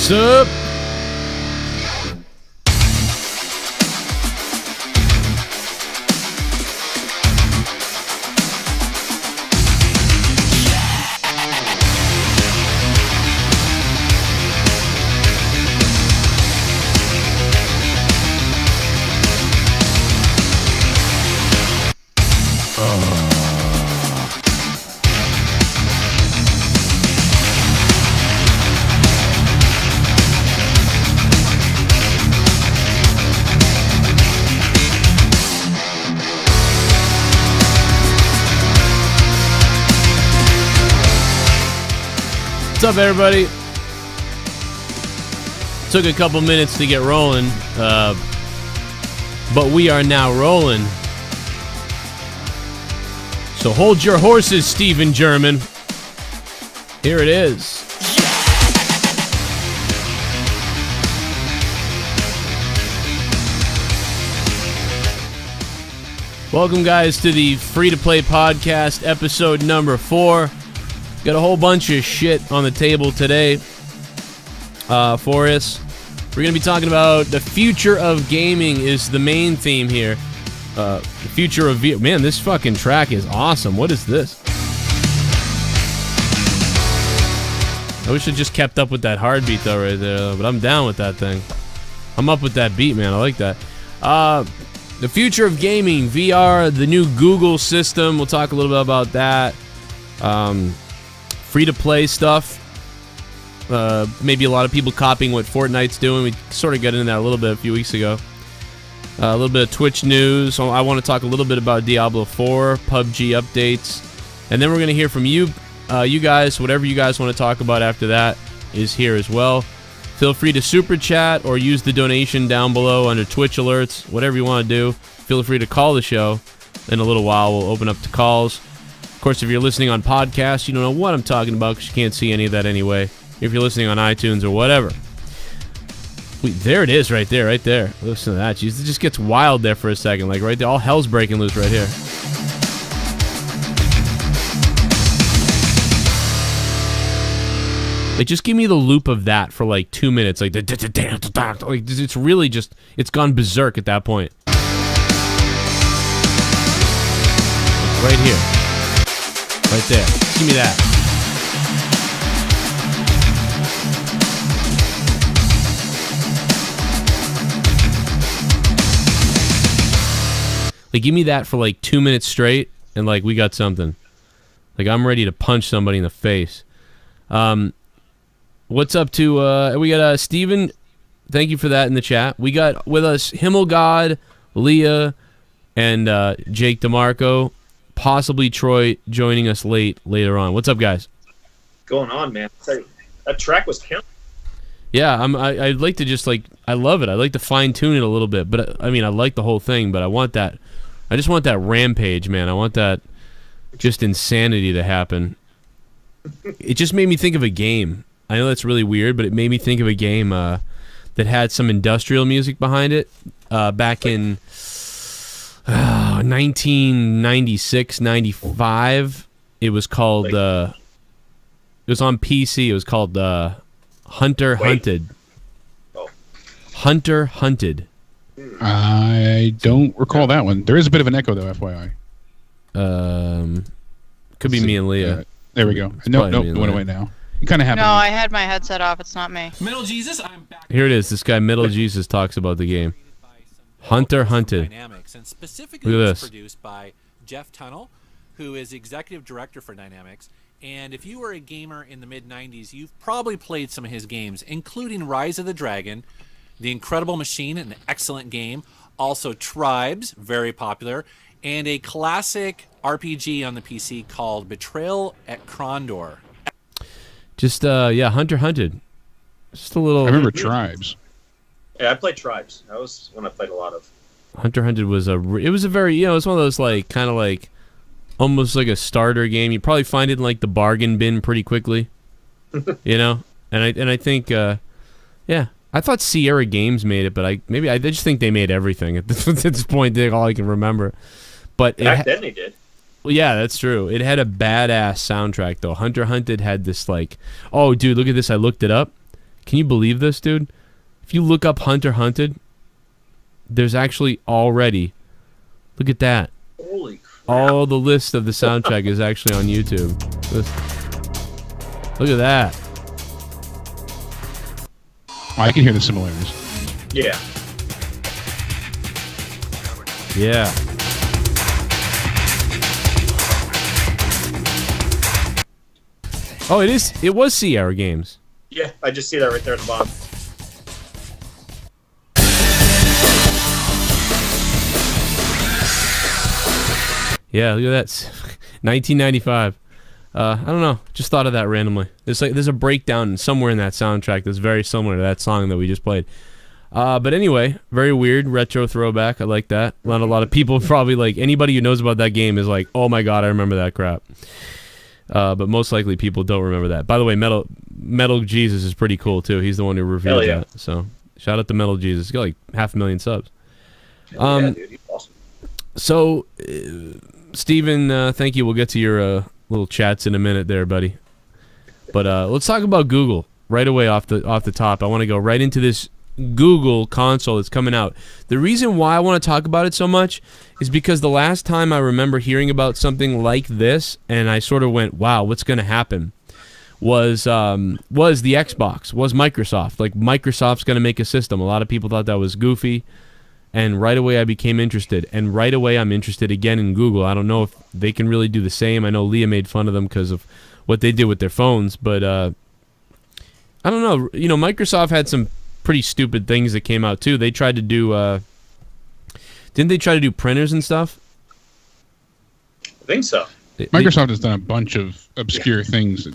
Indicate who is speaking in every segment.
Speaker 1: What's up? What's up, everybody? Took a couple minutes to get rolling, but we are now rolling. So hold your horses, Stephen German. Here it is. Welcome, guys, to the Free-to-Play Podcast, episode number 4. Got a whole bunch of shit on the table today for us. We're going to be talking about the future of gaming is the main theme here. The future of VR. Man, this fucking track is awesome. What is this? I wish I just kept up with that hard beat though right there, but I'm down with that thing. I'm up with that beat, man. I like that. The future of gaming, VR, the new Google system. We'll talk a little bit about that. Free-to-play stuff. Maybe a lot of people copying what Fortnite's doing. We sort of got into that a little bit a few weeks ago. A little bit of Twitch news. So I want to talk a little bit about Diablo 4, PubG updates. And then we're going to hear from you guys. Whatever you guys want to talk about after that is here as well. Feel free to super chat or use the donation down below under Twitch alerts. Whatever you want to do. Feel free to call the show. In a little while, we'll open up to calls. Of course, if you're listening on podcasts, you don't know what I'm talking about because you can't see any of that anyway. If you're listening on iTunes or whatever. There it is right there, right there. Listen to that. Jeez, it just gets wild there for a second. Like right there, all hell's breaking loose right here. Like, just give me the loop of that for like 2 minutes. Like, it's really just, it's gone berserk at that point. Right here. Right there. Give me that. Like, give me that for like 2 minutes straight, and like we got something. Like, I'm ready to punch somebody in the face. What's up to we got Steven. Thank you for that in the chat. We got with us Himmelgod, Leah, and Jake DeMarco. Possibly Troy joining us later on. What's up, guys?
Speaker 2: Going on, man. That track was killing.
Speaker 1: Yeah, I'd like to just like, I love it. I'd like to fine tune it a little bit, but I mean, I like the whole thing, but I want that. I just want that rampage, man. I want that just insanity to happen. It just made me think of a game. I know that's really weird, but it made me think of a game that had some industrial music behind it back in 1996, 95. It was called, it was on PC. It was called Hunter Hunted.
Speaker 2: Oh.
Speaker 1: Hunter Hunted.
Speaker 3: I don't recall that one. There is a bit of an echo, though, FYI.
Speaker 1: Could be me and Leah.
Speaker 3: There we go. Nope, it went away now. You kind of have.
Speaker 4: No, I had my headset off. It's not me.
Speaker 5: Middle Jesus, I'm back.
Speaker 1: Here it is. This guy, Middle Jesus, talks about the game. Hunter Hunted.
Speaker 5: Dynamics, and specifically
Speaker 1: Look at
Speaker 5: it's
Speaker 1: this.
Speaker 5: produced by Jeff Tunnell, who is executive director for Dynamics. And if you were a gamer in the mid-90s, you've probably played some of his games, including Rise of the Dragon, The Incredible Machine, an excellent game. Also Tribes, very popular. And a classic RPG on the PC called Betrayal at Krondor.
Speaker 1: Just, yeah, Hunter Hunted. Just a little...
Speaker 3: I remember Tribes.
Speaker 2: Yeah, I played Tribes. That was one I played a lot of.
Speaker 1: Hunter Hunted was it was a very, it's one of those, like, kind of like, almost like a starter game. You probably find it in, like, the bargain bin pretty quickly. You know? And I think, yeah. I thought Sierra Games made it, but I just think they made everything at this point. That's all I can remember. But
Speaker 2: back then they did.
Speaker 1: Well, yeah, that's true. It had a badass soundtrack, though. Hunter Hunted had this, like, oh, dude, look at this. I looked it up. Can you believe this, dude? If you look up Hunter Hunted, there's actually already, look at that.
Speaker 2: Holy crap.
Speaker 1: All the list of the soundtrack is actually on YouTube. Look at that.
Speaker 3: I can hear the similarities.
Speaker 2: Yeah.
Speaker 1: Yeah. Oh, it was Sierra Games.
Speaker 2: Yeah, I just see that right there at the bottom.
Speaker 1: Yeah, look at that. 1995. I don't know. Just thought of that randomly. There's a breakdown somewhere in that soundtrack that's very similar to that song that we just played. But anyway, very weird retro throwback. I like that. A lot of people probably like, anybody who knows about that game is like, oh my god, I remember that crap. But most likely people don't remember that. By the way, Metal Jesus is pretty cool too. He's the one who revealed that. So shout out to Metal Jesus. He's got like 500,000 subs.
Speaker 2: Yeah, dude, he's awesome.
Speaker 1: So, Steven, thank you. We'll get to your little chats in a minute there, buddy. But let's talk about Google right away off the top. I want to go right into this Google console that's coming out. The reason why I want to talk about it so much is because the last time I remember hearing about something like this, and I sort of went, wow, what's going to happen, was the Xbox, was Microsoft. Like, Microsoft's going to make a system. A lot of people thought that was goofy. And right away I became interested. And right away I'm interested again in Google. I don't know if they can really do the same. I know Leah made fun of them because of what they did with their phones. But I don't know. You know, Microsoft had some pretty stupid things that came out too. They tried to do... didn't they try to do printers and stuff?
Speaker 2: I think so.
Speaker 3: Microsoft has done a bunch of obscure things at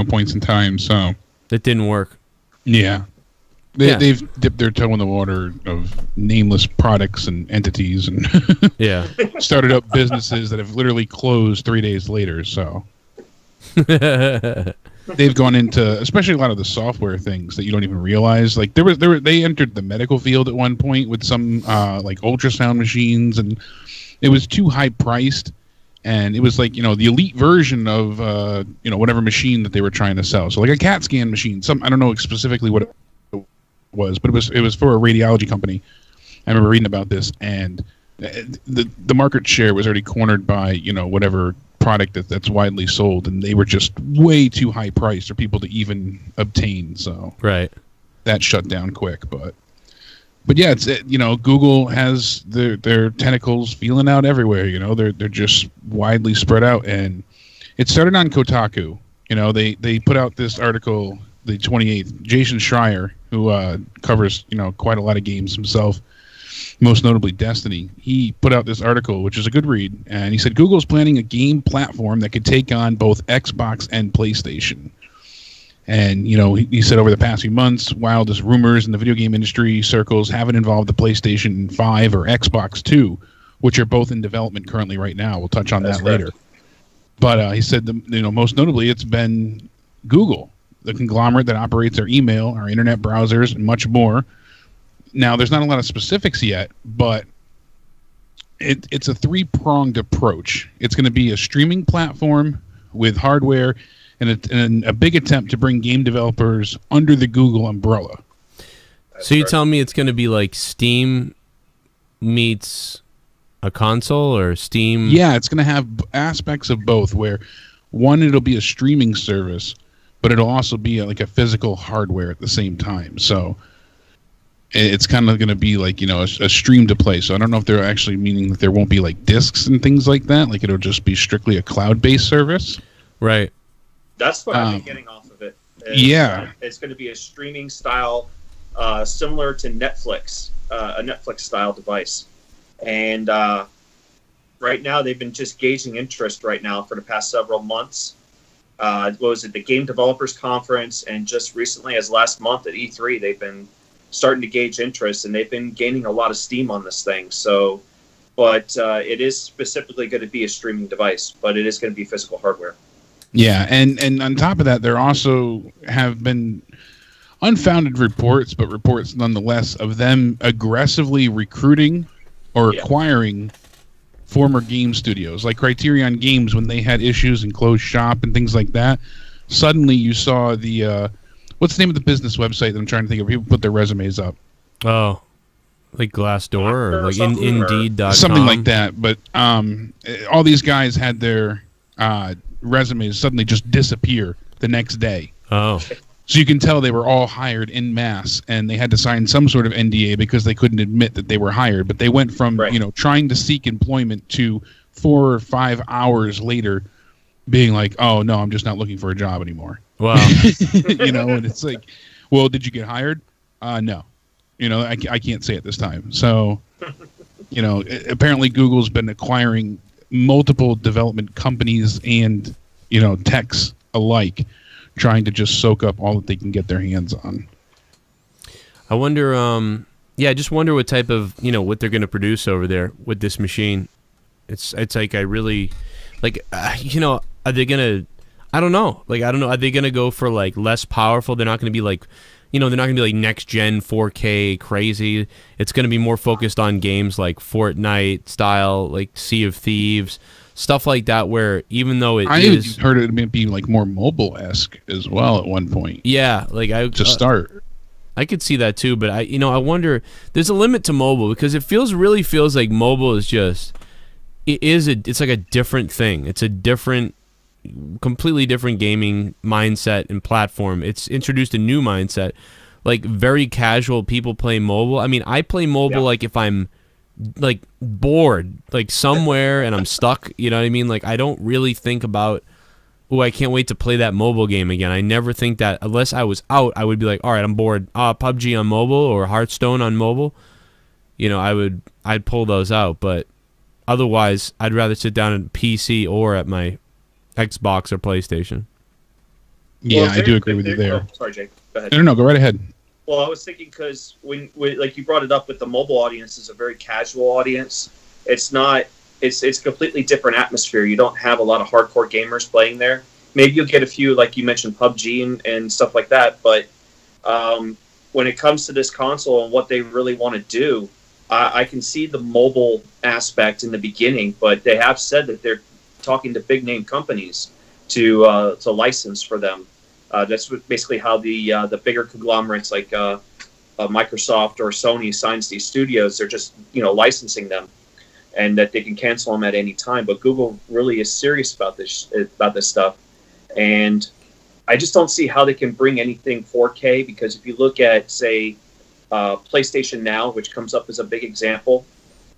Speaker 3: points in time, so...
Speaker 1: That didn't work.
Speaker 3: Yeah. They've dipped their toe in the water of nameless products and entities and
Speaker 1: yeah,
Speaker 3: started up businesses that have literally closed 3 days later. So they've gone into, especially a lot of the software things that you don't even realize. Like they entered the medical field at one point with some like ultrasound machines, and it was too high priced. And it was like, the elite version of whatever machine that they were trying to sell. So like a CAT scan machine. I don't know specifically what it was, but it was for a radiology company. I remember reading about this, and the market share was already cornered by whatever product that's widely sold, and they were just way too high priced for people to even obtain. So
Speaker 1: right,
Speaker 3: that shut down quick. But yeah, it's Google has their tentacles feeling out everywhere. They're just widely spread out, and it started on Kotaku. They put out this article the 28th. Jason Schreier, who covers quite a lot of games himself, most notably Destiny, he put out this article, which is a good read, and he said Google's planning a game platform that could take on both Xbox and PlayStation. And he said over the past few months, wildest rumors in the video game industry circles haven't involved the PlayStation 5 or Xbox 2, which are both in development currently right now. We'll touch on that later. But he said most notably it's been Google, the conglomerate that operates our email, our internet browsers, and much more. Now, there's not a lot of specifics yet, but it's a three-pronged approach. It's going to be a streaming platform with hardware and a big attempt to bring game developers under the Google umbrella.
Speaker 1: So you're telling me it's going to be like Steam meets a console, or Steam?
Speaker 3: Yeah, it's going to have aspects of both, where one, it'll be a streaming service, but it'll also be like a physical hardware at the same time. So it's kind of going to be like, a stream to play. So I don't know if they're actually meaning that there won't be like discs and things like that. Like it'll just be strictly a cloud-based service.
Speaker 1: Right.
Speaker 2: That's what I've been getting off of it. It's going to be a streaming style, similar to Netflix, a Netflix style device. And right now they've been just gauging interest right now for the past several months. What was it, the Game Developers Conference, and just recently, as last month at E3, they've been starting to gauge interest, and they've been gaining a lot of steam on this thing. So, but it is specifically going to be a streaming device, but it is going to be physical hardware.
Speaker 3: Yeah, and on top of that, there also have been unfounded reports, but reports nonetheless, of them aggressively recruiting or acquiring former game studios, like Criterion Games, when they had issues and closed shop and things like that. Suddenly you saw the what's the name of the business website that I'm trying to think of? People put their resumes up.
Speaker 1: Oh, like Glassdoor or like Indeed.com.
Speaker 3: Something like that. But all these guys had their resumes suddenly just disappear the next day.
Speaker 1: Oh.
Speaker 3: So you can tell they were all hired en masse, and they had to sign some sort of NDA because they couldn't admit that they were hired. But they went from trying to seek employment to 4 or 5 hours later being like, oh, no, I'm just not looking for a job anymore.
Speaker 1: Wow.
Speaker 3: And it's like, well, did you get hired? No. I can't say at this time. So, apparently Google's been acquiring multiple development companies and, techs alike, trying to just soak up all that they can get their hands on.
Speaker 1: I wonder, I just wonder what type of, what they're going to produce over there with this machine. It's like I really, like, are they going to, I don't know. Like, I don't know. Are they going to go for, like, less powerful? They're not going to be, like, they're not going to be, like, next-gen 4K crazy. It's going to be more focused on games like Fortnite style, like Sea of Thieves, stuff like that, where even though
Speaker 3: I heard it might be, like, more mobile-esque as well at one point.
Speaker 1: Yeah, like,
Speaker 3: to start.
Speaker 1: I could see that, too, but, I wonder, there's a limit to mobile, because it really feels like mobile is just, it's like a different thing. It's a completely different gaming mindset and platform. It's introduced a new mindset. Like, very casual people play mobile. I mean, I play mobile like if I'm like bored, like somewhere and I'm stuck, you know what I mean? Like, I don't really think about, oh, I can't wait to play that mobile game again. I never think that, unless I was out, I would be like, all right, I'm bored. PubG on mobile or Hearthstone on mobile. I'd pull those out, but otherwise I'd rather sit down at PC or at my Xbox or PlayStation.
Speaker 3: Yeah, I do agree with you there.
Speaker 2: Oh, sorry, Jake. Go ahead.
Speaker 3: No, go right ahead.
Speaker 2: Well, I was thinking because when like you brought it up with the mobile audience is a very casual audience. It's not. It's a completely different atmosphere. You don't have a lot of hardcore gamers playing there. Maybe you'll get a few, like you mentioned, PubG and stuff like that. But when it comes to this console and what they really want to do, I can see the mobile aspect in the beginning. But they have said that they're talking to big name companies to license for them. That's basically how the bigger conglomerates like Microsoft or Sony signs these studios. They're just licensing them, and that they can cancel them at any time. But Google really is serious about this stuff, and I just don't see how they can bring anything 4K, because if you look at, say, PlayStation Now, which comes up as a big example,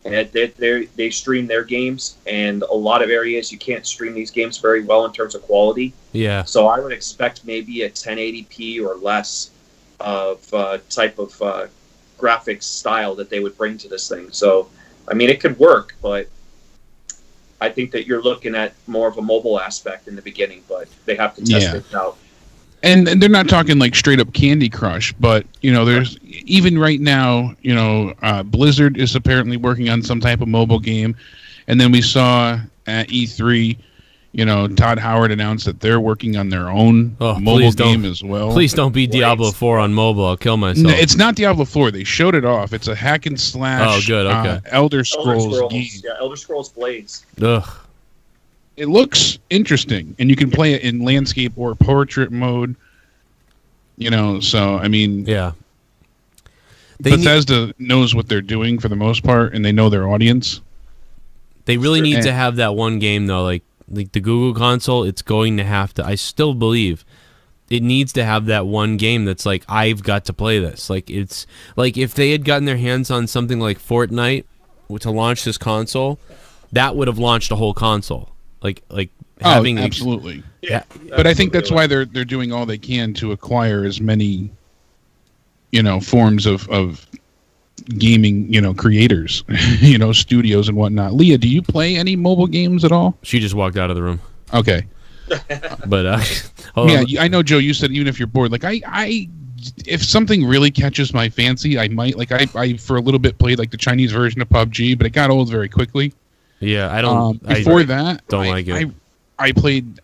Speaker 2: and they stream their games, and a lot of areas you can't stream these games very well in terms of quality.
Speaker 1: Yeah.
Speaker 2: So I would expect maybe a 1080p or less of type of graphics style that they would bring to this thing. So, I mean, it could work, but I think that you're looking at more of a mobile aspect in the beginning, but they have to test it out.
Speaker 3: And they're not talking like straight up Candy Crush, but there's even right now, Blizzard is apparently working on some type of mobile game, and then we saw at E3, Todd Howard announced that they're working on their own mobile game as well.
Speaker 1: Please don't be Diablo 4 on mobile. I'll kill myself.
Speaker 3: No, it's not Diablo 4. They showed it off. It's a hack and slash.
Speaker 1: Oh, good. Okay.
Speaker 3: Elder Scrolls game.
Speaker 2: Yeah, Elder Scrolls Blades.
Speaker 1: Ugh.
Speaker 3: It looks interesting, and you can play it in landscape or portrait mode. So I mean,
Speaker 1: yeah.
Speaker 3: Bethesda knows what they're doing for the most part, and they know their audience.
Speaker 1: They really need to have that one game though, like the Google console. It's going to have to. I still believe it needs to have that one game that's like, I've got to play this. Like, it's like if they had gotten their hands on something like Fortnite to launch this console, that would have launched a whole console. Like having
Speaker 3: absolutely.
Speaker 2: Yeah,
Speaker 3: but I think that's why they're doing all they can to acquire as many, forms of gaming, creators, studios and whatnot. Leah, do you play any mobile games at all?
Speaker 1: She just walked out of the room.
Speaker 3: Okay.
Speaker 1: But
Speaker 3: I know, Joe. You said even if you're bored, like I if something really catches my fancy, I might I for a little bit played like the Chinese version of PubG, but it got old very quickly.
Speaker 1: Yeah, I don't.
Speaker 3: Before that,
Speaker 1: don't like it.
Speaker 3: I played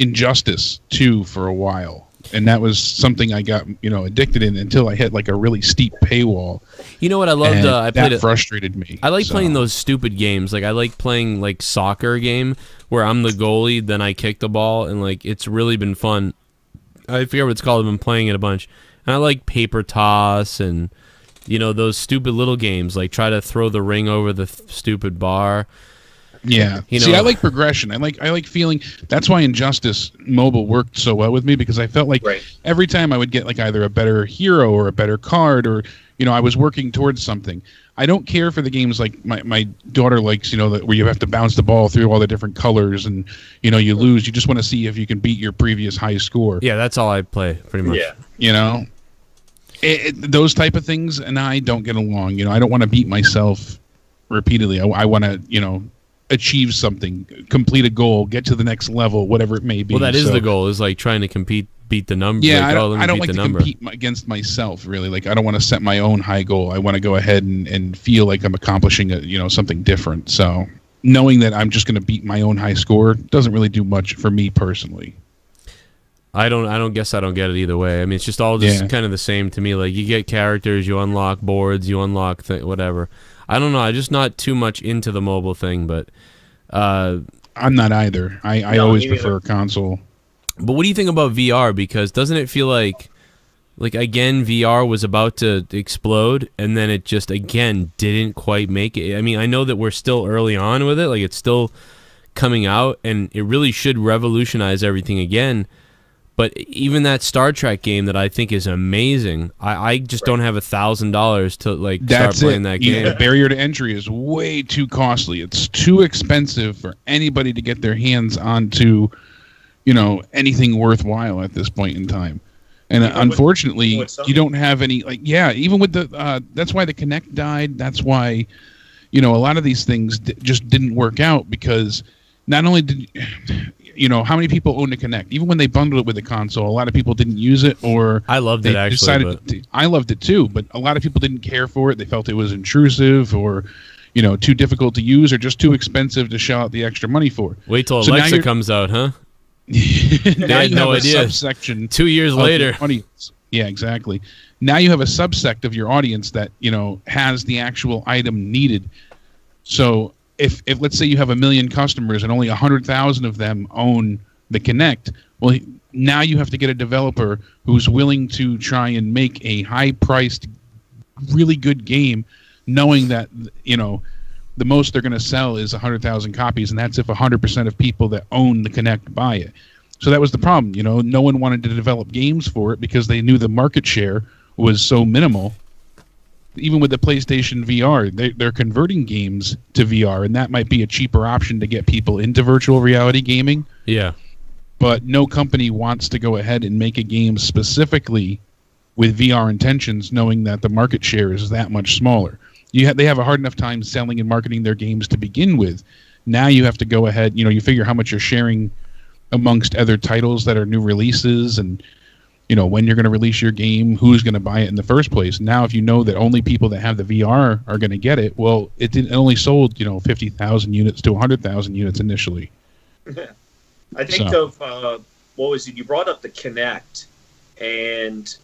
Speaker 3: Injustice 2 for a while, and that was something I got addicted in until I hit like a really steep paywall.
Speaker 1: You know what I loved?
Speaker 3: That frustrated me.
Speaker 1: I like playing those stupid games. Like I like playing like soccer game where I'm the goalie, then I kick the ball, and like it's really been fun. I forget what it's called. I've been playing it a bunch, and I like paper toss and those stupid little games like try to throw the ring over the stupid bar.
Speaker 3: Yeah. See, I like progression. I like feeling. That's why Injustice Mobile worked so well with me, because I felt like every time I would get like either a better hero or a better card, or I was working towards something. I don't care for the games like my daughter likes, that where you have to bounce the ball through all the different colors and you lose. You just want to see if you can beat your previous high score.
Speaker 1: Yeah, that's all I play pretty much.
Speaker 2: Yeah.
Speaker 3: Those type of things, and I don't get along. I don't want to beat myself repeatedly. I want to achieve something, complete a goal, get to the next level, whatever it may be.
Speaker 1: Well, that is the goal, is like trying to beat the number.
Speaker 3: Yeah,
Speaker 1: like,
Speaker 3: I don't like to compete against myself, really. Like, I don't want to set my own high goal. I want to go ahead and feel like I'm accomplishing something different. So knowing that I'm just going to beat my own high score doesn't really do much for me personally.
Speaker 1: I don't guess I don't get it either way. I mean, it's just all kind of the same to me. Like, you get characters, you unlock boards, you unlock whatever. I don't know. I'm just not too much into the mobile thing, but
Speaker 3: I'm not either. I always prefer a console.
Speaker 1: But what do you think about VR? Because doesn't it feel like again VR was about to explode, and then it just again didn't quite make it? I mean, I know that we're still early on with it. Like, it's still coming out, and it really should revolutionize everything again. But even that Star Trek game that I think is amazing, I just don't have $1,000 to start playing that game.
Speaker 3: The barrier to entry is way too costly. It's too expensive for anybody to get their hands onto, anything worthwhile at this point in time. And unfortunately, you don't have any even with the that's why the Kinect died. That's why a lot of these things just didn't work out, because not only did how many people own a Kinect? Even when they bundled it with the console, a lot of people didn't use it, or
Speaker 1: I loved it actually.
Speaker 3: I loved it too, but a lot of people didn't care for it. They felt it was intrusive, or too difficult to use, or just too expensive to shell out the extra money for.
Speaker 1: Wait till Alexa comes out, huh?
Speaker 3: Now you have a
Speaker 1: idea.
Speaker 3: subsection
Speaker 1: 2 years later.
Speaker 3: Audience. Yeah, exactly. Now you have a subsect of your audience that has the actual item needed. So if let's say you have 1 million customers and only 100,000 of them own the Kinect, well, now you have to get a developer who's willing to try and make a high-priced, really good game, knowing that the most they're going to sell is 100,000 copies, and that's if 100% of people that own the Kinect buy it. So that was the problem. No one wanted to develop games for it because they knew the market share was so minimal. Even with the PlayStation VR, they're converting games to VR, and that might be a cheaper option to get people into virtual reality gaming.
Speaker 1: Yeah.
Speaker 3: But no company wants to go ahead and make a game specifically with VR intentions, knowing that the market share is that much smaller. They have a hard enough time selling and marketing their games to begin with. Now you have to go ahead, you figure how much you're sharing amongst other titles that are new releases, and when you're going to release your game, who's going to buy it in the first place. Now, if you know that only people that have the VR are going to get it, well, it only sold 50,000 units to 100,000 units initially.
Speaker 2: I think of what was it? You brought up the Kinect, and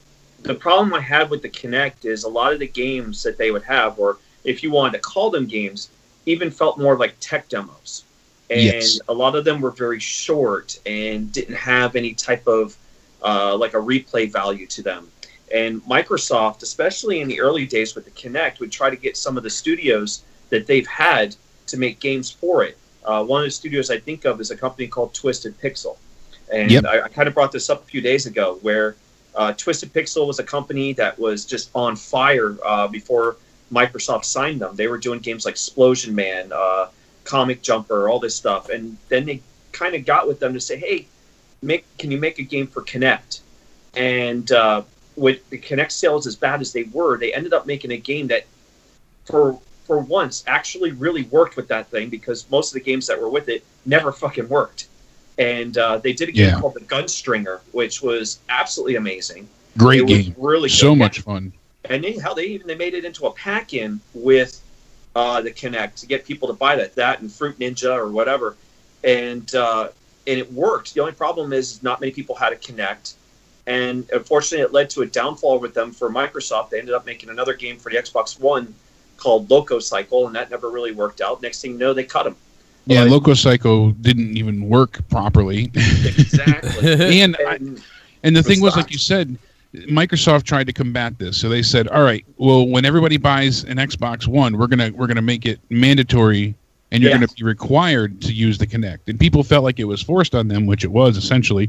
Speaker 2: the problem I had with the Kinect is a lot of the games that they would have, or if you wanted to call them games, even felt more like tech demos, and a lot of them were very short and didn't have any type of like a replay value to them. And Microsoft, especially in the early days with the Kinect, would try to get some of the studios that they've had to make games for it. One of the studios I think of is a company called Twisted Pixel. And I kind of brought this up a few days ago, where Twisted Pixel was a company that was just on fire before Microsoft signed them. They were doing games like Explosion Man, Comic Jumper, all this stuff. And then they kind of got with them to say, hey, can you make a game for Kinect? And with the Kinect sales as bad as they were, they ended up making a game that for once actually really worked with that thing, because most of the games that were with it never fucking worked. And they did a game called The Gunstringer, which was absolutely amazing.
Speaker 3: Great game.
Speaker 2: Really good.
Speaker 3: So much fun.
Speaker 2: And they made it into a pack-in with the Kinect to get people to buy that and Fruit Ninja or whatever. And it worked. The only problem is not many people had a Kinect. And unfortunately, it led to a downfall with them for Microsoft. They ended up making another game for the Xbox One called Loco Cycle, and that never really worked out. Next thing you know, they cut them.
Speaker 3: Yeah, Loco Psycho didn't even work properly.
Speaker 2: Exactly.
Speaker 3: and And the thing was, like you said, Microsoft tried to combat this. So they said, all right, well, when everybody buys an Xbox One, we're gonna make it mandatory, and you're going to be required to use the Kinect. And people felt like it was forced on them, which it was essentially.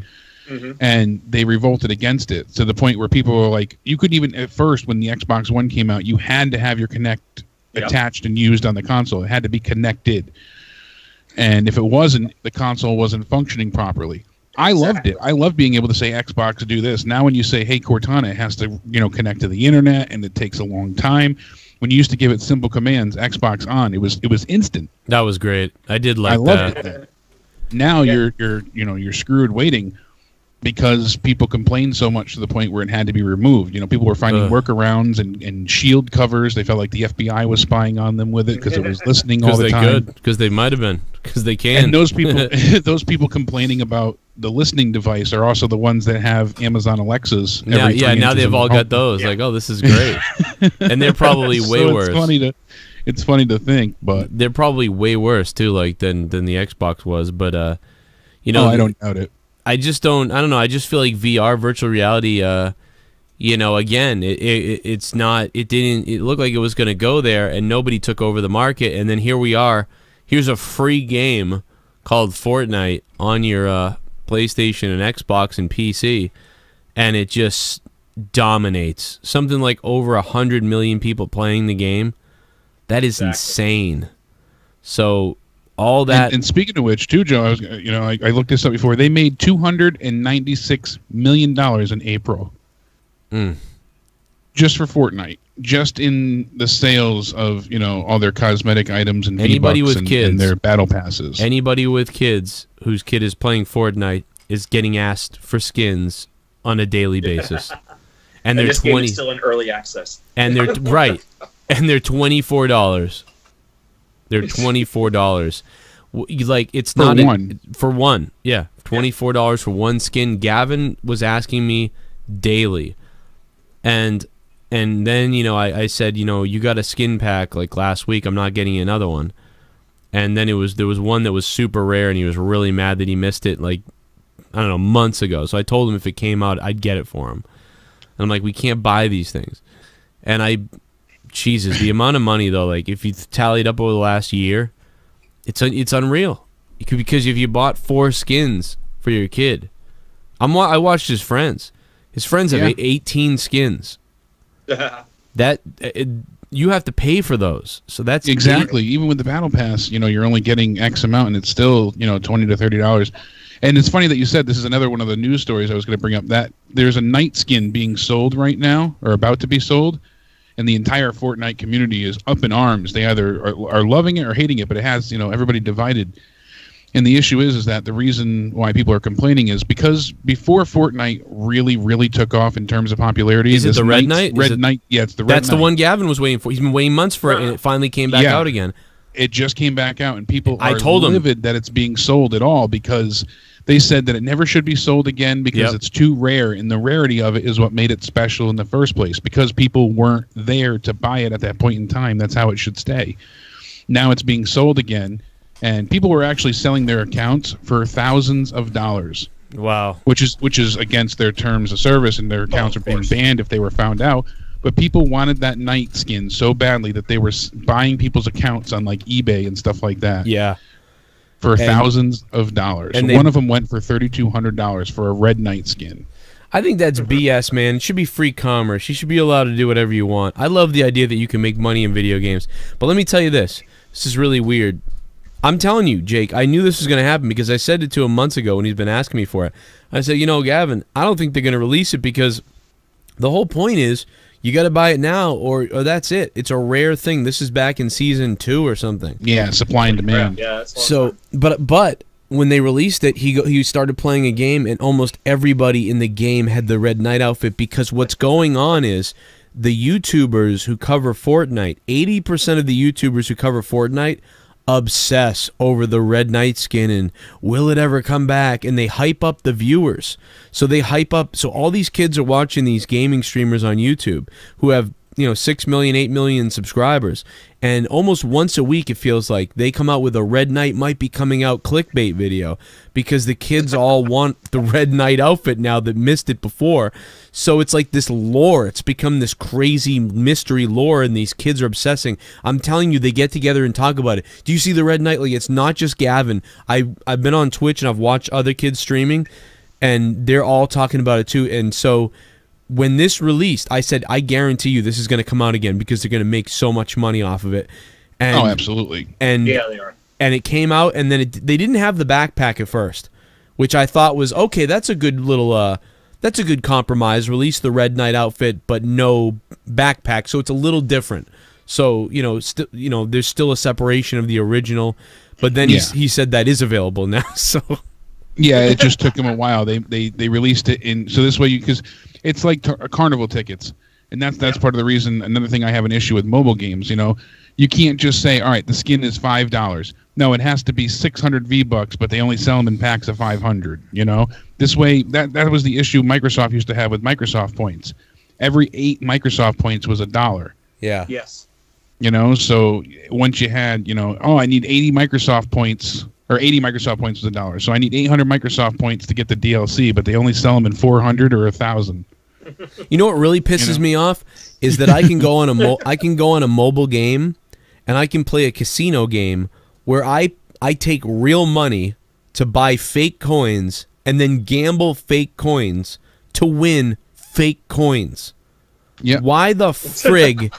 Speaker 3: And they revolted against it to the point where people were like, you couldn't even, at first, when the Xbox One came out, you had to have your Kinect attached and used on the console. It had to be connected. And if it wasn't, the console wasn't functioning properly. I loved it. I love being able to say Xbox do this. Now when you say, hey, Cortana, it has to connect to the internet, and it takes a long time. When you used to give it simple commands, Xbox on, it was instant.
Speaker 1: That was great. I did like that.
Speaker 3: I loved it. Now you're screwed waiting because people complained so much to the point where it had to be removed. People were finding workarounds and shield covers. They felt like the FBI was spying on them with it because it was listening all the time.
Speaker 1: Because they might have been. Because they can.
Speaker 3: And those people complaining about the listening device are also the ones that have Amazon Alexas.
Speaker 1: Now they've all got those. Like, oh, this is great. And they're probably way worse.
Speaker 3: It's funny to think, but
Speaker 1: they're probably way worse too, like than the Xbox was. But I
Speaker 3: don't doubt it.
Speaker 1: I don't know. I just feel like VR, virtual reality, again, it looked like it was going to go there and nobody took over the market. And then here we are. Here's a free game called Fortnite on your PlayStation and Xbox and PC. And it just dominates. Something like over 100 million people playing the game. That is insane. So all that,
Speaker 3: and speaking of which, too, Joe, I looked this up before. They made $296 million in April, just for Fortnite, just in the sales of all their cosmetic items and V-Bucks and their battle passes.
Speaker 1: Anybody with kids whose kid is playing Fortnite is getting asked for skins on a daily basis, and they're
Speaker 2: this game is still in early access,
Speaker 1: and they're right, and they're $24. They're $24. Like, it's not for one. Yeah, $24 for one skin. Gavin was asking me daily, and then I said, you got a skin pack like last week. I'm not getting another one. And then there was one that was super rare, and he was really mad that he missed it, like, I don't know, months ago. So I told him if it came out, I'd get it for him. And I'm like, we can't buy these things. And Jesus, the amount of money though, like if you tallied up over the last year, it's unreal. Because if you bought 4 skins for your kid, I watched his friends. His friends have 18 skins. You have to pay for those. So that's
Speaker 3: exactly even with the battle pass. You're only getting X amount, and it's still $20 to $30. And it's funny that you said this is another one of the news stories I was going to bring up. That there's a night skin being sold right now, or about to be sold. And the entire Fortnite community is up in arms. They either are loving it or hating it, but it has everybody divided. And the issue is that the reason why people are complaining is because before Fortnite really, really took off in terms of popularity,
Speaker 1: is it the Red Knight?
Speaker 3: Red Knight, yeah, it's the Red Knight.
Speaker 1: That's the one Gavin was waiting for. He's been waiting months for it, and it finally came back out again.
Speaker 3: It just came back out, and people are livid that it's being sold at all because they said that it never should be sold again because it's too rare, and the rarity of it is what made it special in the first place because people weren't there to buy it at that point in time. That's how it should stay. Now it's being sold again, and people were actually selling their accounts for thousands of dollars.
Speaker 1: Wow.
Speaker 3: Which is against their terms of service, and their accounts are being banned if they were found out. But people wanted that night skin so badly that they were buying people's accounts on like eBay and stuff like that.
Speaker 1: Yeah.
Speaker 3: For thousands of dollars. And one of them went for $3,200 for a Red Knight skin.
Speaker 1: I think that's BS, man. It should be free commerce. You should be allowed to do whatever you want. I love the idea that you can make money in video games. But let me tell you this. This is really weird. I'm telling you, Jake, I knew this was going to happen because I said it to him months ago when he's been asking me for it. I said, Gavin, I don't think they're going to release it because the whole point is you got to buy it now or that's it. It's a rare thing. This is back in season 2 or something.
Speaker 3: Yeah, supply and demand.
Speaker 2: Yeah, that's
Speaker 1: so, but when they released it, he started playing a game, and almost everybody in the game had the Red Knight outfit because what's going on is the YouTubers who cover Fortnite, 80% of the YouTubers who cover Fortnite obsess over the Red Knight skin and will it ever come back, and they hype up the viewers. So all these kids are watching these gaming streamers on YouTube who have 6 million, 8 million subscribers, and almost once a week it feels like they come out with a Red Knight might be coming out clickbait video because the kids all want the Red Knight outfit now that missed it before. So it's like this lore. It's become this crazy mystery lore, and these kids are obsessing. I'm telling you, they get together and talk about it. Do you see the Red Knight? Like, it's not just Gavin. I've been on Twitch and I've watched other kids streaming, and they're all talking about it too. And so when this released, I said, I guarantee you this is going to come out again because they're going to make so much money off of it. And,
Speaker 3: oh, absolutely.
Speaker 1: And
Speaker 2: yeah, they are.
Speaker 1: And it came out, and then they didn't have the backpack at first, which I thought was, okay, that's a good little, that's a good compromise. Release the Red Knight outfit, but no backpack, so it's a little different. So, there's still a separation of the original, but then he said that is available now, so...
Speaker 3: Yeah, it just took them a while. They released it in so this way because it's like carnival tickets, and that's part of the reason. Another thing I have an issue with mobile games. You can't just say, all right, the skin is $5. No, it has to be 600 V-Bucks, but they only sell them in packs of 500. This way that was the issue Microsoft used to have with Microsoft points. Every 8 Microsoft points was $1.
Speaker 1: Yeah.
Speaker 2: Yes.
Speaker 3: So once you had, I need 80 Microsoft points. Or 80 Microsoft points was $1. So I need 800 Microsoft points to get the DLC, but they only sell them in 400 or 1,000.
Speaker 1: You know what really pisses me off is that I can go on a mobile game, and I can play a casino game where I take real money to buy fake coins and then gamble fake coins to win fake coins.
Speaker 3: Yeah.
Speaker 1: Why the frig?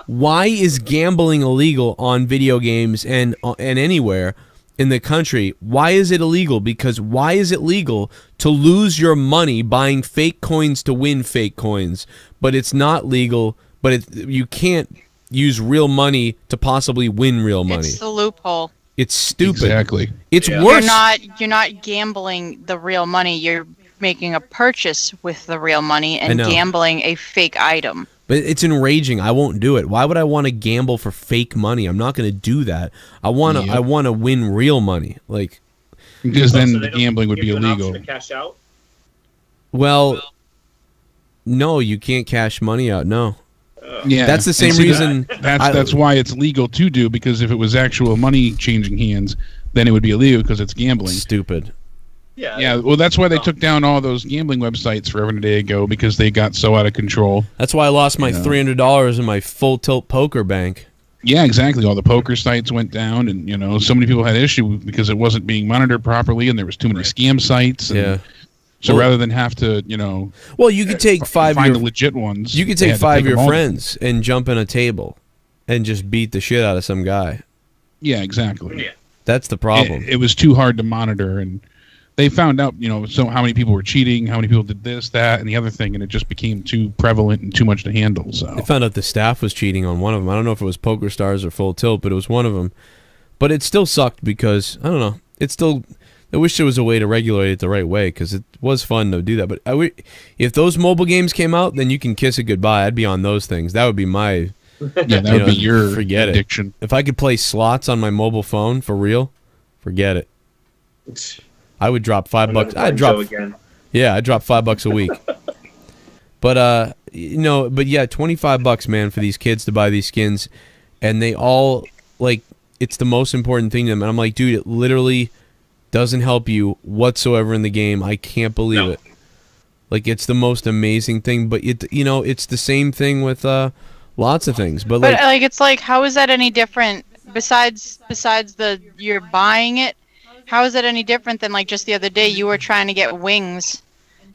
Speaker 1: Why is gambling illegal on video games and anywhere in the country? Why is it illegal? Because why is it legal to lose your money buying fake coins to win fake coins, but it's not legal, but you can't use real money to possibly win real money?
Speaker 4: It's the loophole.
Speaker 1: It's stupid.
Speaker 3: Exactly.
Speaker 1: It's worse.
Speaker 4: You're not gambling the real money. You're making a purchase with the real money and gambling a fake item.
Speaker 1: But it's enraging. I won't do it. Why would I want to gamble for fake money? I'm not going to do that. I want to win real money.
Speaker 3: Because then the gambling would be illegal.
Speaker 2: To cash out?
Speaker 1: Well, no, you can't cash money out. No.
Speaker 3: Yeah,
Speaker 1: that's the same reason.
Speaker 3: That's why it's legal to do. Because if it was actual money changing hands, then it would be illegal because it's gambling.
Speaker 1: Stupid.
Speaker 3: Yeah, well, that's why they took down all those gambling websites forever and a day ago because they got so out of control.
Speaker 1: That's why I lost my $300 in my full tilt poker bank.
Speaker 3: Yeah, exactly. All the poker sites went down, and so many people had issue because it wasn't being monitored properly, and there was too many scam sites. And so rather than have to,
Speaker 1: well, you could take find
Speaker 3: the legit ones.
Speaker 1: You could take 5 of your friends and jump in a table, and just beat the shit out of some guy.
Speaker 3: Yeah, exactly.
Speaker 2: Yeah.
Speaker 1: That's the problem.
Speaker 3: It was too hard to monitor, and they found out, so how many people were cheating, how many people did this, that, and the other thing, and it just became too prevalent and too much to handle. So
Speaker 1: they found out the staff was cheating on one of them. I don't know if it was Poker Stars or Full Tilt, but it was one of them. But it still sucked because, I don't know, I wish there was a way to regulate it the right way because it was fun to do that. But if those mobile games came out, then you can kiss it goodbye. I'd be on those things. That would be my...
Speaker 3: Yeah, that would be your addiction.
Speaker 1: If I could play slots on my mobile phone for real, forget it. I would drop $5. I'd drop $5 a week. But but yeah, $25, man, for these kids to buy these skins, and they all it's the most important thing to them. And I'm like, dude, it literally doesn't help you whatsoever in the game. I can't believe it. It's the most amazing thing. But it's the same thing with lots of things. But
Speaker 4: it's how is that any different? Besides you're buying it. How is it any different than just the other day you were trying to get wings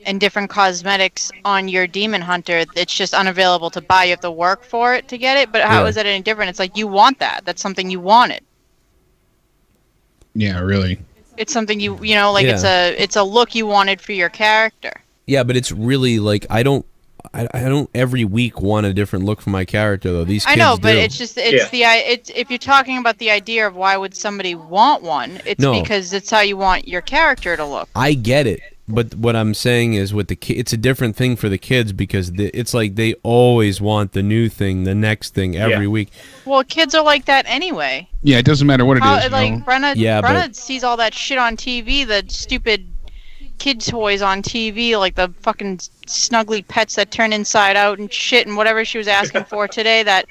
Speaker 4: and different cosmetics on your Demon Hunter? It's just unavailable to buy. You have to work for it to get it. But how is that any different? It's you want that. That's something you wanted.
Speaker 3: Yeah, really.
Speaker 4: It's something it's a look you wanted for your character.
Speaker 1: Yeah, but it's really I don't every week want a different look for my character though. These kids
Speaker 4: I know, but
Speaker 1: do.
Speaker 4: it's if you're talking about the idea of why would somebody want one, it's because it's how you want your character to look.
Speaker 1: I get it, but what I'm saying is with the it's a different thing for the kids because it's they always want the new thing, the next thing every week.
Speaker 4: Well, kids are like that anyway.
Speaker 3: Yeah, it doesn't matter what it is.
Speaker 4: Brenna sees all that shit on TV, the stupid kid toys on TV, like the fucking snuggly pets that turn inside out and shit, and whatever she was asking for today, that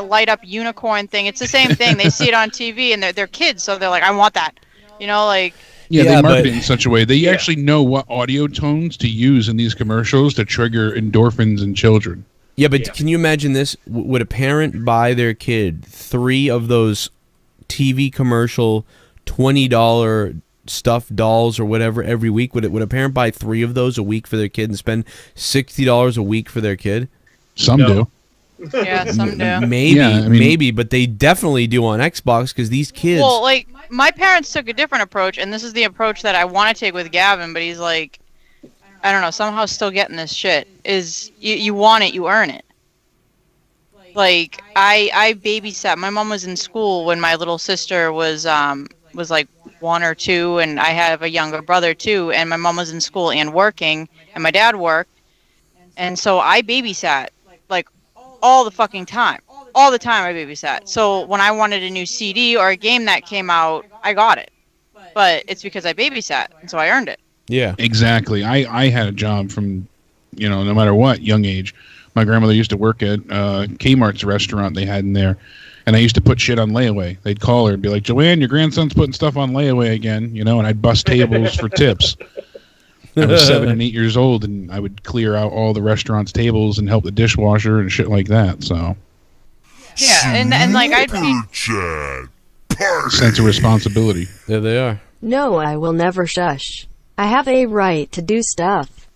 Speaker 4: light up unicorn thing. It's the same thing. They see it on TV, and they're kids, so they're like, I want that. You know, like.
Speaker 3: Yeah, they market it in such a way. They actually know what audio tones to use in these commercials to trigger endorphins in children.
Speaker 1: Yeah, but can you imagine this? Would a parent buy their kid 3 of those TV commercial $20 stuffed dolls or whatever every week? Would a parent buy 3 of those a week for their kid and spend $60 a week for their kid?
Speaker 3: Some do.
Speaker 4: Yeah, some do.
Speaker 1: Maybe, maybe, but they definitely do on Xbox because these kids.
Speaker 4: Well, like my parents took a different approach, and this is the approach that I want to take with Gavin. But he's like, I don't know, somehow still getting this shit. Is you want it, you earn it. Like I babysat. My mom was in school when my little sister was like 1 or 2, and I have a younger brother too. And my mom was in school and working, and my dad worked, and so I babysat like all the fucking time. All the time I babysat. So when I wanted a new CD or a game that came out, I got it. But it's because I babysat, and so I earned it.
Speaker 1: Yeah,
Speaker 3: exactly. I had a job from, no matter what, young age. My grandmother used to work at Kmart's restaurant they had in there, and I used to put shit on layaway. They'd call her and be like, Joanne, your grandson's putting stuff on layaway again, and I'd bust tables for tips. I was 7 and 8 years old, and I would clear out all the restaurant's tables and help the dishwasher and shit like that. So,
Speaker 4: yeah, and like I'd be
Speaker 3: sense of responsibility.
Speaker 1: There they are.
Speaker 6: No, I will never shush. I have a right to do stuff.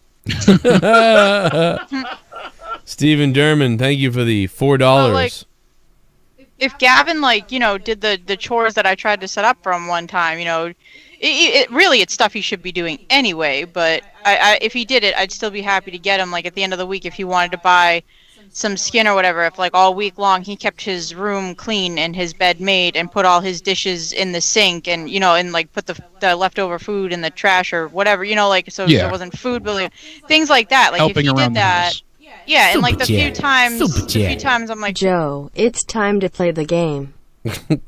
Speaker 1: Stephen Derman, thank you for the $4.
Speaker 4: Well, like, if Gavin did the chores that I tried to set up for him one time, it's stuff he should be doing anyway. But if he did it, I'd still be happy to get him. Like at the end of the week, if he wanted to buy some skin or whatever, if like all week long he kept his room clean and his bed made and put all his dishes in the sink and and like put the leftover food in the trash or whatever, so there wasn't food building, things like that. Like
Speaker 3: helping
Speaker 4: if he
Speaker 3: around
Speaker 4: did that. Yeah, and like the few times I'm like,
Speaker 6: Joe, it's time to play the game.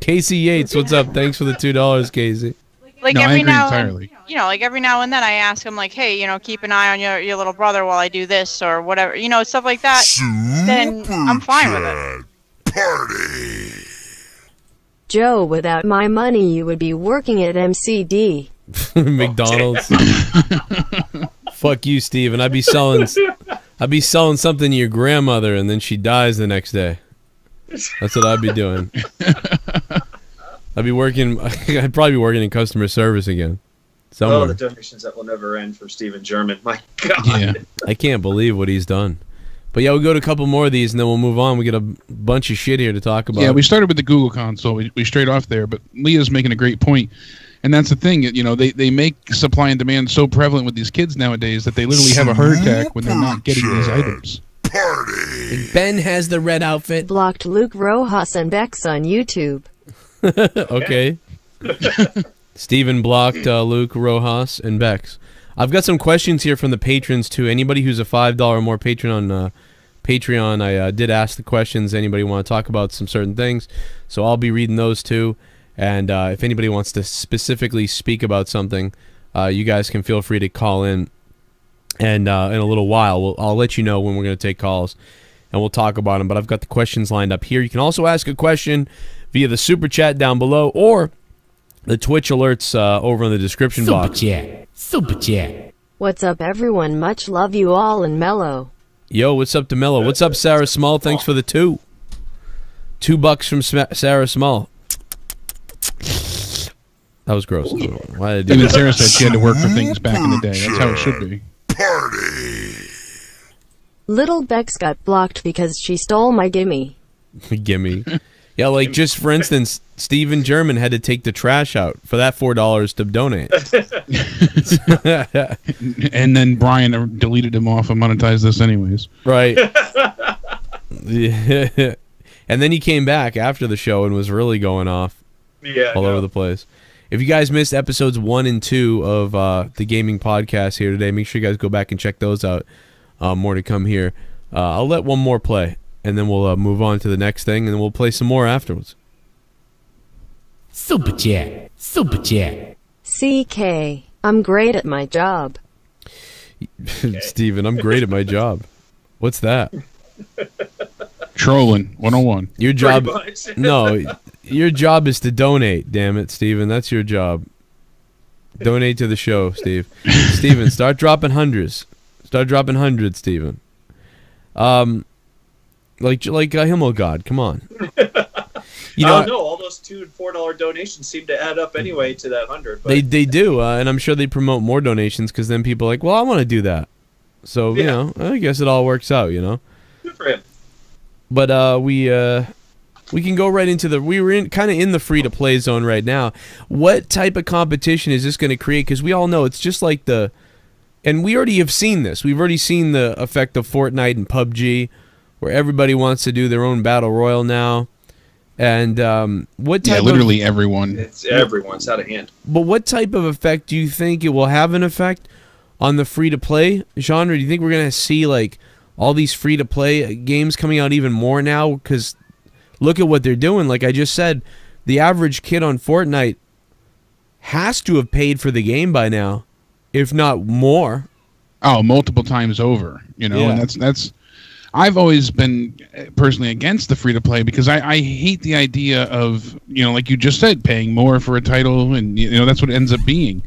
Speaker 1: Casey Yates, what's up? Thanks for the $2, Casey.
Speaker 4: Like
Speaker 3: no,
Speaker 4: every
Speaker 3: I agree
Speaker 4: now
Speaker 3: entirely.
Speaker 4: like every now and then I ask him like, hey, keep an eye on your little brother while I do this or whatever, stuff like that. Then I'm fine with it.
Speaker 7: Party.
Speaker 6: Joe, without my money, you would be working at MCD.
Speaker 1: McDonald's. Fuck you, Steven. I'd be selling something to your grandmother, and then she dies the next day. That's what I'd be doing. I'd probably be working in customer service again. Somewhere.
Speaker 2: Oh, the donations that will never end for Stephen German. My God.
Speaker 3: Yeah.
Speaker 1: I can't believe what he's done. But yeah, we'll go to a couple more of these, and then we'll move on. We got a bunch of shit here to talk about.
Speaker 3: Yeah, we started with the Google console. We strayed off there, but Leah's making a great point. And that's the thing, they make supply and demand so prevalent with these kids nowadays that they literally have a heart attack when they're not getting these items.
Speaker 7: Party.
Speaker 1: And Ben has the red outfit.
Speaker 6: Blocked Luke Rojas and Bex on YouTube.
Speaker 1: Okay. Steven blocked Luke Rojas and Bex. I've got some questions here from the patrons too. Anybody who's a $5 or more patron on Patreon, I did ask the questions. Anybody want to talk about some certain things? So I'll be reading those too. And if anybody wants to specifically speak about something, you guys can feel free to call in. And in a little while, I'll let you know when we're going to take calls, and we'll talk about them. But I've got the questions lined up here. You can also ask a question via the Super Chat down below or the Twitch alerts over in the description box.
Speaker 8: Super Chat.
Speaker 6: What's up, everyone? Much love you all and Mello.
Speaker 1: Yo, what's up to Mello? What's up, Sarah Small? Thanks for the $2. $2 from Sarah Small. That was gross. Why did I do
Speaker 3: Even
Speaker 1: that?
Speaker 3: Sarah said she had to work for things back in the day. That's how it should be.
Speaker 7: Party.
Speaker 6: Little Bex got blocked because she stole my gimme.
Speaker 1: Gimme. Yeah, like just for instance, Stephen German had to take the trash out for that $4 to donate.
Speaker 3: And then Brian deleted him off and monetized this anyways.
Speaker 1: Right. Yeah. And then he came back after the show and was really going off all over the place. If you guys missed episodes 1 and 2 of the gaming podcast here today, make sure you guys go back and check those out. More to come here. I'll let one more play, and then we'll move on to the next thing, and then we'll play some more afterwards.
Speaker 8: Super Chat. Super Chat.
Speaker 6: CK, I'm great at my job.
Speaker 1: Steven, I'm great at my job. What's that?
Speaker 3: Trolling 101.
Speaker 1: Your job. No, your job is to donate. Damn it, Steven. That's your job. Donate to the show, Steve. Steven, start dropping hundreds. Start dropping hundreds, Steven. Like Himmel God. Come on.
Speaker 2: I don't know. All those $2 and $4 donations seem to add up anyway to that 100. But.
Speaker 1: They do, and I'm sure they promote more donations because then people are like, well, I want to do that. So you know, I guess it all works out. You know.
Speaker 2: Good for him.
Speaker 1: But we can go right into the. We were kind of in the free to play zone right now. What type of competition is this going to create? Because we all know it's just like the, and we already have seen this. We've already seen the effect of Fortnite and PubG, where everybody wants to do their own battle royal now. And what type?
Speaker 3: Yeah, literally everyone.
Speaker 2: Everyone's out of hand.
Speaker 1: But what type of effect do you think it will have an effect on the free to play genre? Do you think we're gonna see like all these free to play games coming out even more now? Because look at what they're doing. Like I just said, the average kid on Fortnite has to have paid for the game by now, if not more.
Speaker 3: Oh, multiple times over. You know, and that's. I've always been personally against the free-to-play because I hate the idea of, you know, like you just said, paying more for a title, and, you know, that's what it ends up being.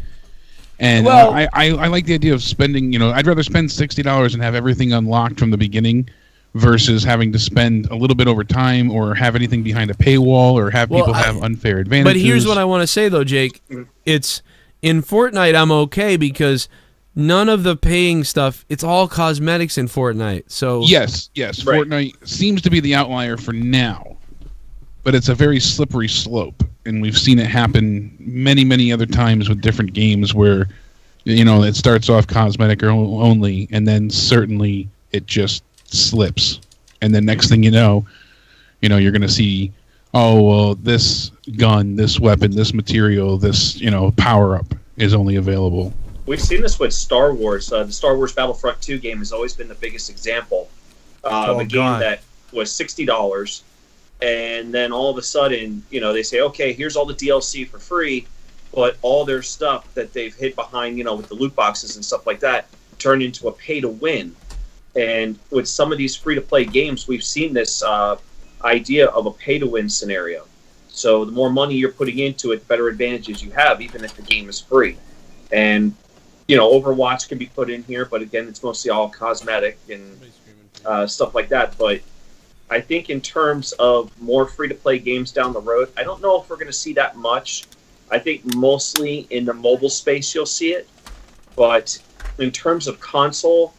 Speaker 3: And
Speaker 1: well,
Speaker 3: I like the idea of spending, you know, I'd rather spend $60 and have everything unlocked from the beginning versus having to spend a little bit over time or have anything behind a paywall or have people have unfair advantages.
Speaker 1: But here's what I want to say, though, Jake. It's in Fortnite, I'm okay because none of the paying stuff, it's all cosmetics in Fortnite. So
Speaker 3: yes, right. Fortnite seems to be the outlier for now, but it's a very slippery slope, and we've seen it happen many other times with different games where, you know, it starts off cosmetic only, and then certainly it just slips, and then next thing you know, you're going to see, oh, well, this gun, this weapon, this material, this, you know, power up is only available.
Speaker 2: We've seen this with Star Wars. The Star Wars Battlefront 2 game has always been the biggest example of a game that was $60, and then all of a sudden, you know, they say, okay, here's all the DLC for free, but all their stuff that they've hid behind, you know, with the loot boxes and stuff like that, turned into a pay-to-win. And with some of these free-to-play games, we've seen this idea of a pay-to-win scenario. So the more money you're putting into it, the better advantages you have, even if the game is free. And you know, Overwatch can be put in here, but again, it's mostly all cosmetic and stuff like that. But I think in terms of more free-to-play games down the road, I don't know if we're going to see that much. I think mostly in the mobile space you'll see it. But in terms of console,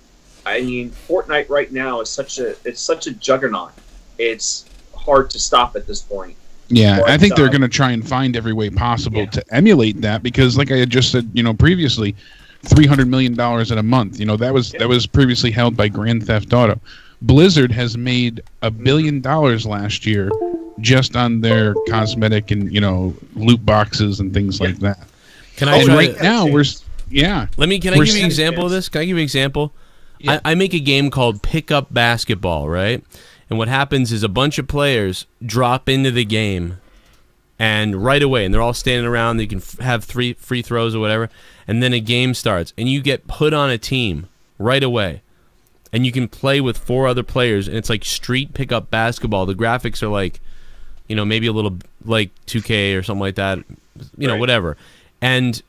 Speaker 2: I mean, Fortnite right now is such a juggernaut. It's hard to stop at this point.
Speaker 3: Yeah,
Speaker 2: but,
Speaker 3: I think they're going to try and find every way possible to emulate that because, like I had just said, you know, previously, $300 million in a month. You know, that was previously held by Grand Theft Auto. Blizzard has made $1 billion last year just on their cosmetic and, you know, loot boxes and things like that.
Speaker 1: Can I?
Speaker 3: And right now we're Can I give you an example of this? Can I give you an example?
Speaker 1: Yeah. I make a game called Pickup Basketball, right? And what happens is a bunch of players drop into the game, and right away, and they're all standing around. They can have 3 free throws or whatever, and then a game starts, and you get put on a team right away, and you can play with 4 other players, and it's like street pickup basketball. The graphics are like, you know, maybe a little like 2K or something like that, you know, whatever, and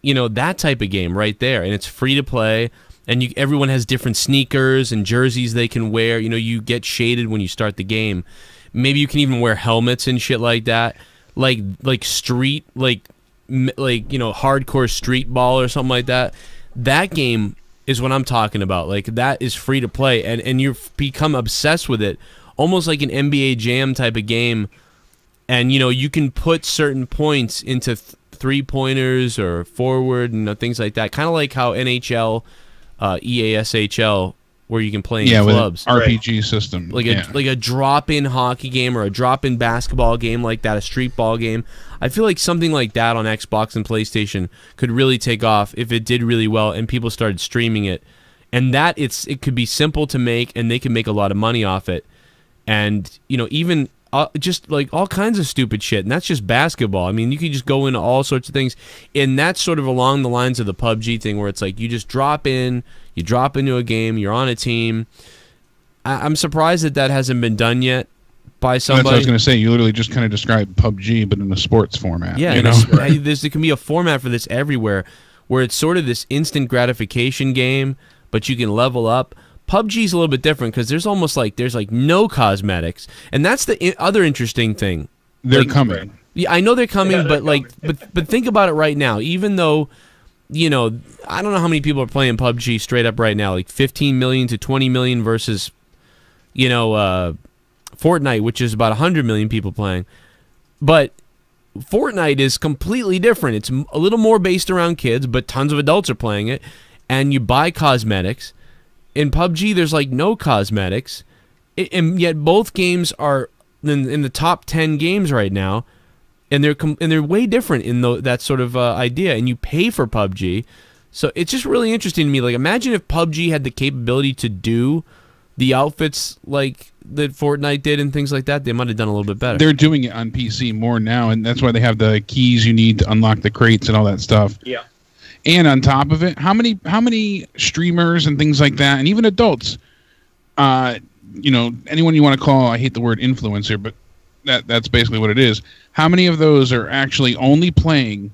Speaker 1: you know that type of game right there, and it's free to play. And everyone has different sneakers and jerseys they can wear. You know, you get shaded when you start the game. Maybe you can even wear helmets and shit like that. Like street, like you know, hardcore street ball or something like that. That game is what I'm talking about. Like, that is free to play. And you've become obsessed with it. Almost like an NBA Jam type of game. And, you know, you can put certain points into three-pointers or forward and things like that. Kind of like how NHL... EASHL, where you can play in clubs.
Speaker 3: With RPG system.
Speaker 1: Like a drop-in hockey game or a drop-in basketball game like that, a street ball game. I feel like something like that on Xbox and PlayStation could really take off if it did really well and people started streaming it. And it could be simple to make, and they can make a lot of money off it. And, you know, even just like all kinds of stupid shit, and that's just basketball. I mean, you can just go into all sorts of things, and that's sort of along the lines of the PUBG thing, where it's like you just drop into a game, you're on a team. I'm surprised that hasn't been done yet by somebody.
Speaker 3: That's what I was going to say. You literally just kind of described PUBG, but in a sports format.
Speaker 1: Yeah, there can be a format for this everywhere, where it's sort of this instant gratification game, but you can level up. PUBG's a little bit different because there's no cosmetics, and that's the other interesting thing.
Speaker 3: They're coming.
Speaker 1: Yeah, I know they're coming, but think about it right now. Even though, I don't know how many people are playing PUBG straight up right now, like 15 million to 20 million versus, Fortnite, which is about 100 million people playing. But Fortnite is completely different. It's a little more based around kids, but tons of adults are playing it, and you buy cosmetics. In PUBG, there's like no cosmetics, and yet both games are in the top 10 games right now, and they're way different in that sort of idea. And you pay for PUBG, so it's just really interesting to me. Like, imagine if PUBG had the capability to do the outfits like that Fortnite did and things like that. They might have done a little bit better.
Speaker 3: They're doing it on PC more now, and that's why they have the keys you need to unlock the crates and all that stuff.
Speaker 2: Yeah.
Speaker 3: And on top of it, how many streamers and things like that, and even adults, anyone you want to call, I hate the word influencer, but that's basically what it is. How many of those are actually only playing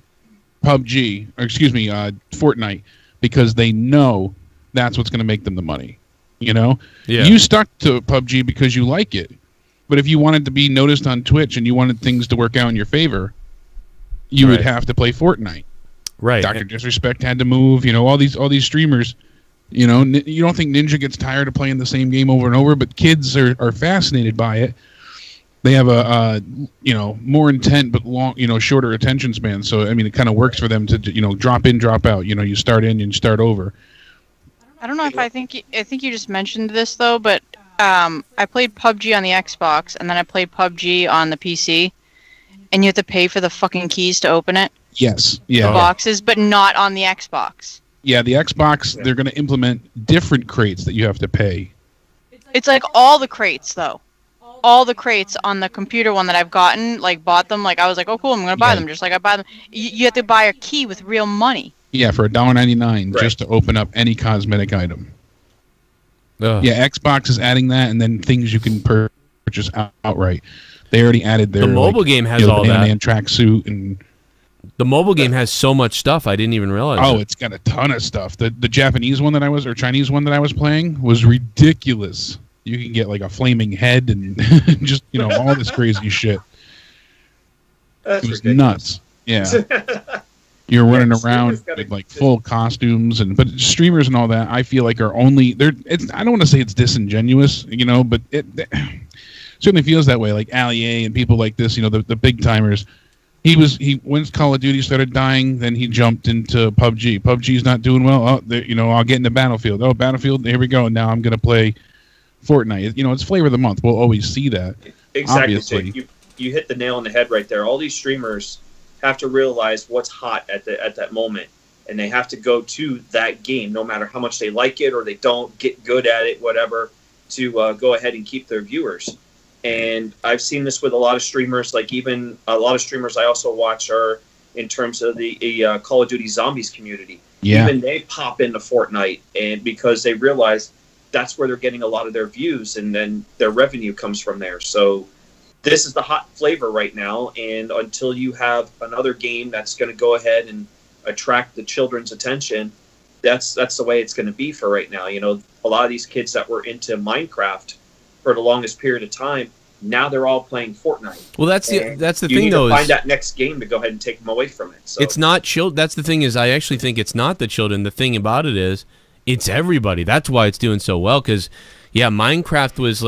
Speaker 3: Fortnite because they know that's what's going to make them the money? Yeah. You stuck to PUBG because you like it, but if you wanted to be noticed on Twitch and you wanted things to work out in your favor, you would have to play Fortnite.
Speaker 1: Right.
Speaker 3: Dr. Disrespect had to move, all these streamers, you don't think Ninja gets tired of playing the same game over and over, but kids are fascinated by it. They have a more intent but long, shorter attention span. So, I mean, it kind of works for them to, drop in, drop out. You start in and start over.
Speaker 4: I don't know if I think you just mentioned this though, but I played PUBG on the Xbox and then I played PUBG on the PC, and you have to pay for the fucking keys to open it.
Speaker 3: Yes. Yeah.
Speaker 4: The boxes, but not on the Xbox.
Speaker 3: Yeah, the Xbox, they're going to implement different crates that you have to pay.
Speaker 4: It's like all the crates, though. All the crates on the computer one that I've gotten, bought them. I was like, oh, cool, I'm going to buy them. Just like I buy them. You have to buy a key with real money.
Speaker 3: Yeah, for $1.99 just to open up any cosmetic item.
Speaker 1: Ugh.
Speaker 3: Yeah, Xbox is adding that, and then things you can purchase outright. They already added their...
Speaker 1: The mobile game has all that.
Speaker 3: And tracksuit and...
Speaker 1: The mobile game has so much stuff, I didn't even realize.
Speaker 3: Oh, it's got a ton of stuff. The Japanese one or Chinese one that I was playing was ridiculous. You can get a flaming head and just, all this crazy shit.
Speaker 2: That's
Speaker 3: it was
Speaker 2: ridiculous.
Speaker 3: nuts. Yeah. You're running around with full costumes, but streamers and all that, I feel like are only... I don't want to say it's disingenuous, but it certainly feels that way. Like Ali A and people like this, the big timers. Once Call of Duty started dying, then he jumped into PUBG. PUBG's not doing well. Oh, I'll get into Battlefield. Oh, Battlefield, here we go. Now I'm going to play Fortnite. It's flavor of the month. We'll always see that.
Speaker 2: Exactly.
Speaker 3: Obviously.
Speaker 2: You hit the nail on the head right there. All these streamers have to realize what's hot at that moment, and they have to go to that game, no matter how much they like it or they don't get good at it, whatever, to go ahead and keep their viewers. And I've seen this with a lot of streamers, even a lot of streamers I also watch are in terms of the Call of Duty Zombies community.
Speaker 3: Yeah.
Speaker 2: Even they pop into Fortnite, and because they realize that's where they're getting a lot of their views, and then their revenue comes from there. So this is the hot flavor right now, and until you have another game that's going to go ahead and attract the children's attention, that's the way it's going to be for right now. A lot of these kids that were into Minecraft for the longest period of time, now they're all playing Fortnite.
Speaker 1: Well, that's the thing,
Speaker 2: you need
Speaker 1: though.
Speaker 2: To find that next game to go ahead and take them away from it. So
Speaker 1: it's not children. That's the thing is, I actually think it's not the children. The thing about it is, it's everybody. That's why it's doing so well. Because, Minecraft was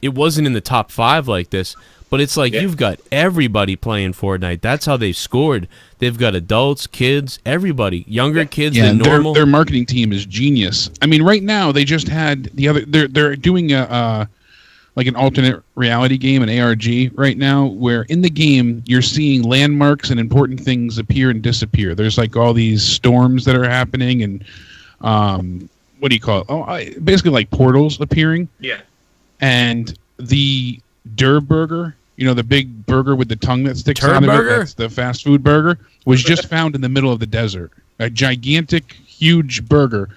Speaker 1: it wasn't in the top 5 like this, but it's you've got everybody playing Fortnite. That's how they've scored. They've got adults, kids, everybody, younger kids than normal.
Speaker 3: Their marketing team is genius. I mean, right now they just had they're doing an alternate reality game, an ARG right now, where in the game you're seeing landmarks and important things appear and disappear. There's all these storms that are happening, and what do you call it? Basically portals appearing.
Speaker 2: Yeah.
Speaker 3: And the Durr Burger, you know, the big burger with the tongue that sticks out of it, that's the fast food burger, was just found in the middle of the desert. A gigantic, huge burger,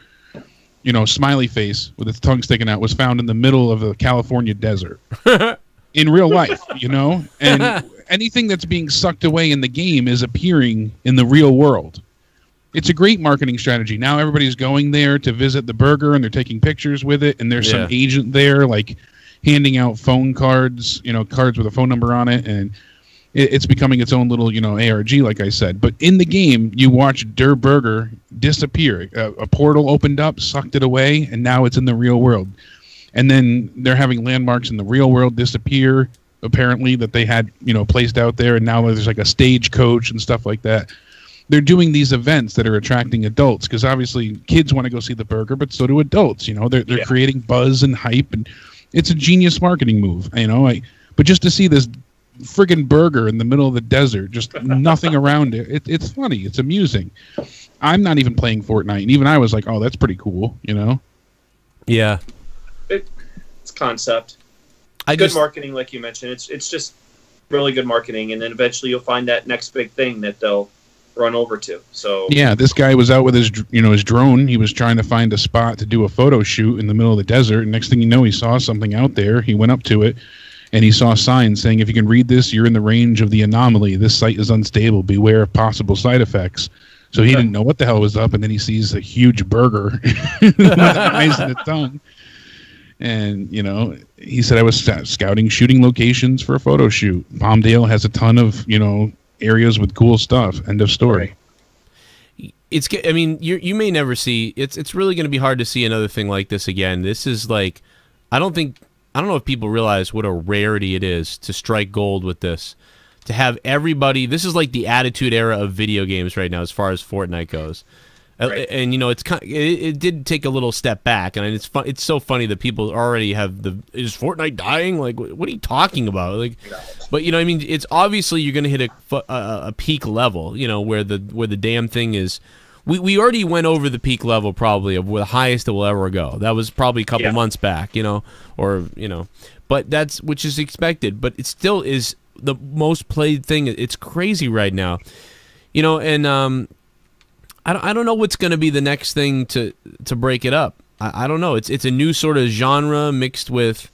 Speaker 3: you know, smiley face with its tongue sticking out, was found in the middle of the California desert. In real life, you know? And anything that's being sucked away in the game is appearing in the real world. It's a great marketing strategy. Now everybody's going there to visit the burger, and they're taking pictures with it, and there's some agent there, like, handing out phone cards, you know, cards with a phone number on it, and it's becoming its own little, you know, ARG, like I said. But in the game, you watch Durr Burger disappear. A portal opened up, sucked it away, and now it's in the real world. And then they're having landmarks in the real world disappear, apparently, that they had, you know, placed out there, and now there's like a stagecoach and stuff like that. They're doing these events that are attracting adults, because obviously kids want to go see the burger, but so do adults. You know, they're creating buzz and hype, and it's a genius marketing move. You know, but just to see this friggin' burger in the middle of the desert, just nothing around it, it's funny, it's amusing. I'm not even playing Fortnite, and even I was like, oh, that's pretty cool. You know?
Speaker 1: Yeah.
Speaker 2: It's concept. Good marketing, like you mentioned. It's just really good marketing, and then eventually you'll find that next big thing that they'll run over to. So
Speaker 3: yeah, this guy was out with his drone. He was trying to find a spot to do a photo shoot in the middle of the desert, and next thing you know, he saw something out there. He went up to it, and he saw signs saying, if you can read this, you're in the range of the anomaly. This site is unstable. Beware of possible side effects. So he didn't know what the hell was up, and then he sees a huge burger with eyes and a tongue. And, you know, he said, I was scouting shooting locations for a photo shoot. Palmdale has a ton of, you know, areas with cool stuff. End of story.
Speaker 1: It's, I mean, you may never see, it's really going to be hard to see another thing like this again. This is like, I don't know if people realize what a rarity it is to strike gold with this. To have everybody, this is like the attitude era of video games right now as far as Fortnite goes. Right. And you know, it did take a little step back, and it's fun. It's so funny that people already have is Fortnite dying? Like, what are you talking about? Like, but you know, I mean, it's obviously you're going to hit a peak level, you know, where the damn thing is. We already went over the peak level probably of the highest it will ever go. That was probably a couple months back, you know, or you know, but that's which is expected. But it still is the most played thing. It's crazy right now, you know, and I don't know what's going to be the next thing to break it up. I don't know. It's a new sort of genre mixed with,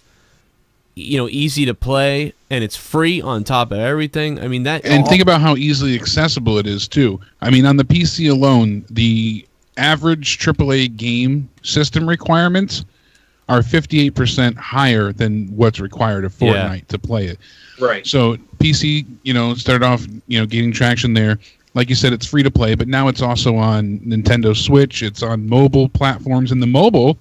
Speaker 1: you know, easy to play, and it's free on top of everything. I mean that. And
Speaker 3: think about how easily accessible it is too. I mean, on the PC alone, the average AAA game system requirements are 58% higher than what's required of Fortnite to play it.
Speaker 2: Right.
Speaker 3: So PC, you know, started off, you know, gaining traction there. Like you said, it's free to play, but now it's also on Nintendo Switch. It's on mobile platforms, and the mobile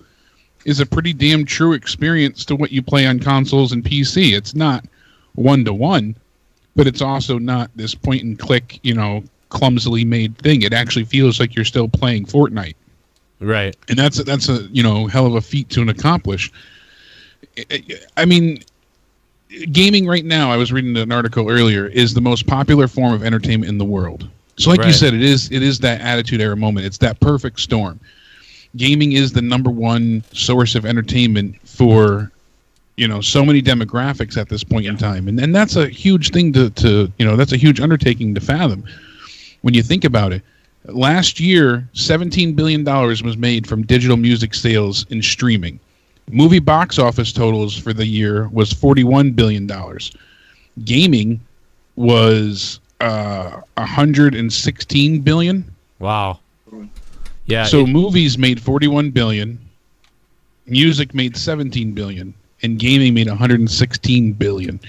Speaker 3: is a pretty damn true experience to what you play on consoles and PC. It's not one-to-one, but it's also not this point-and-click, you know, clumsily made thing. It actually feels like you're still playing Fortnite.
Speaker 1: Right.
Speaker 3: And that's a you know, hell of a feat to accomplish. I mean, gaming right now, I was reading an article earlier, is the most popular form of entertainment in the world. So like you said, it is that attitude era moment. It's that perfect storm. Gaming is the #1 source of entertainment for, you know, so many demographics at this point in time. And that's a huge thing to you know, that's a huge undertaking to fathom when you think about it. Last year, $17 billion was made from digital music sales and streaming. Movie box office totals for the year was $41 billion. Gaming was $116 billion.
Speaker 1: Wow. Yeah.
Speaker 3: So movies made $41 billion, music made $17 billion, and gaming made $116 billion.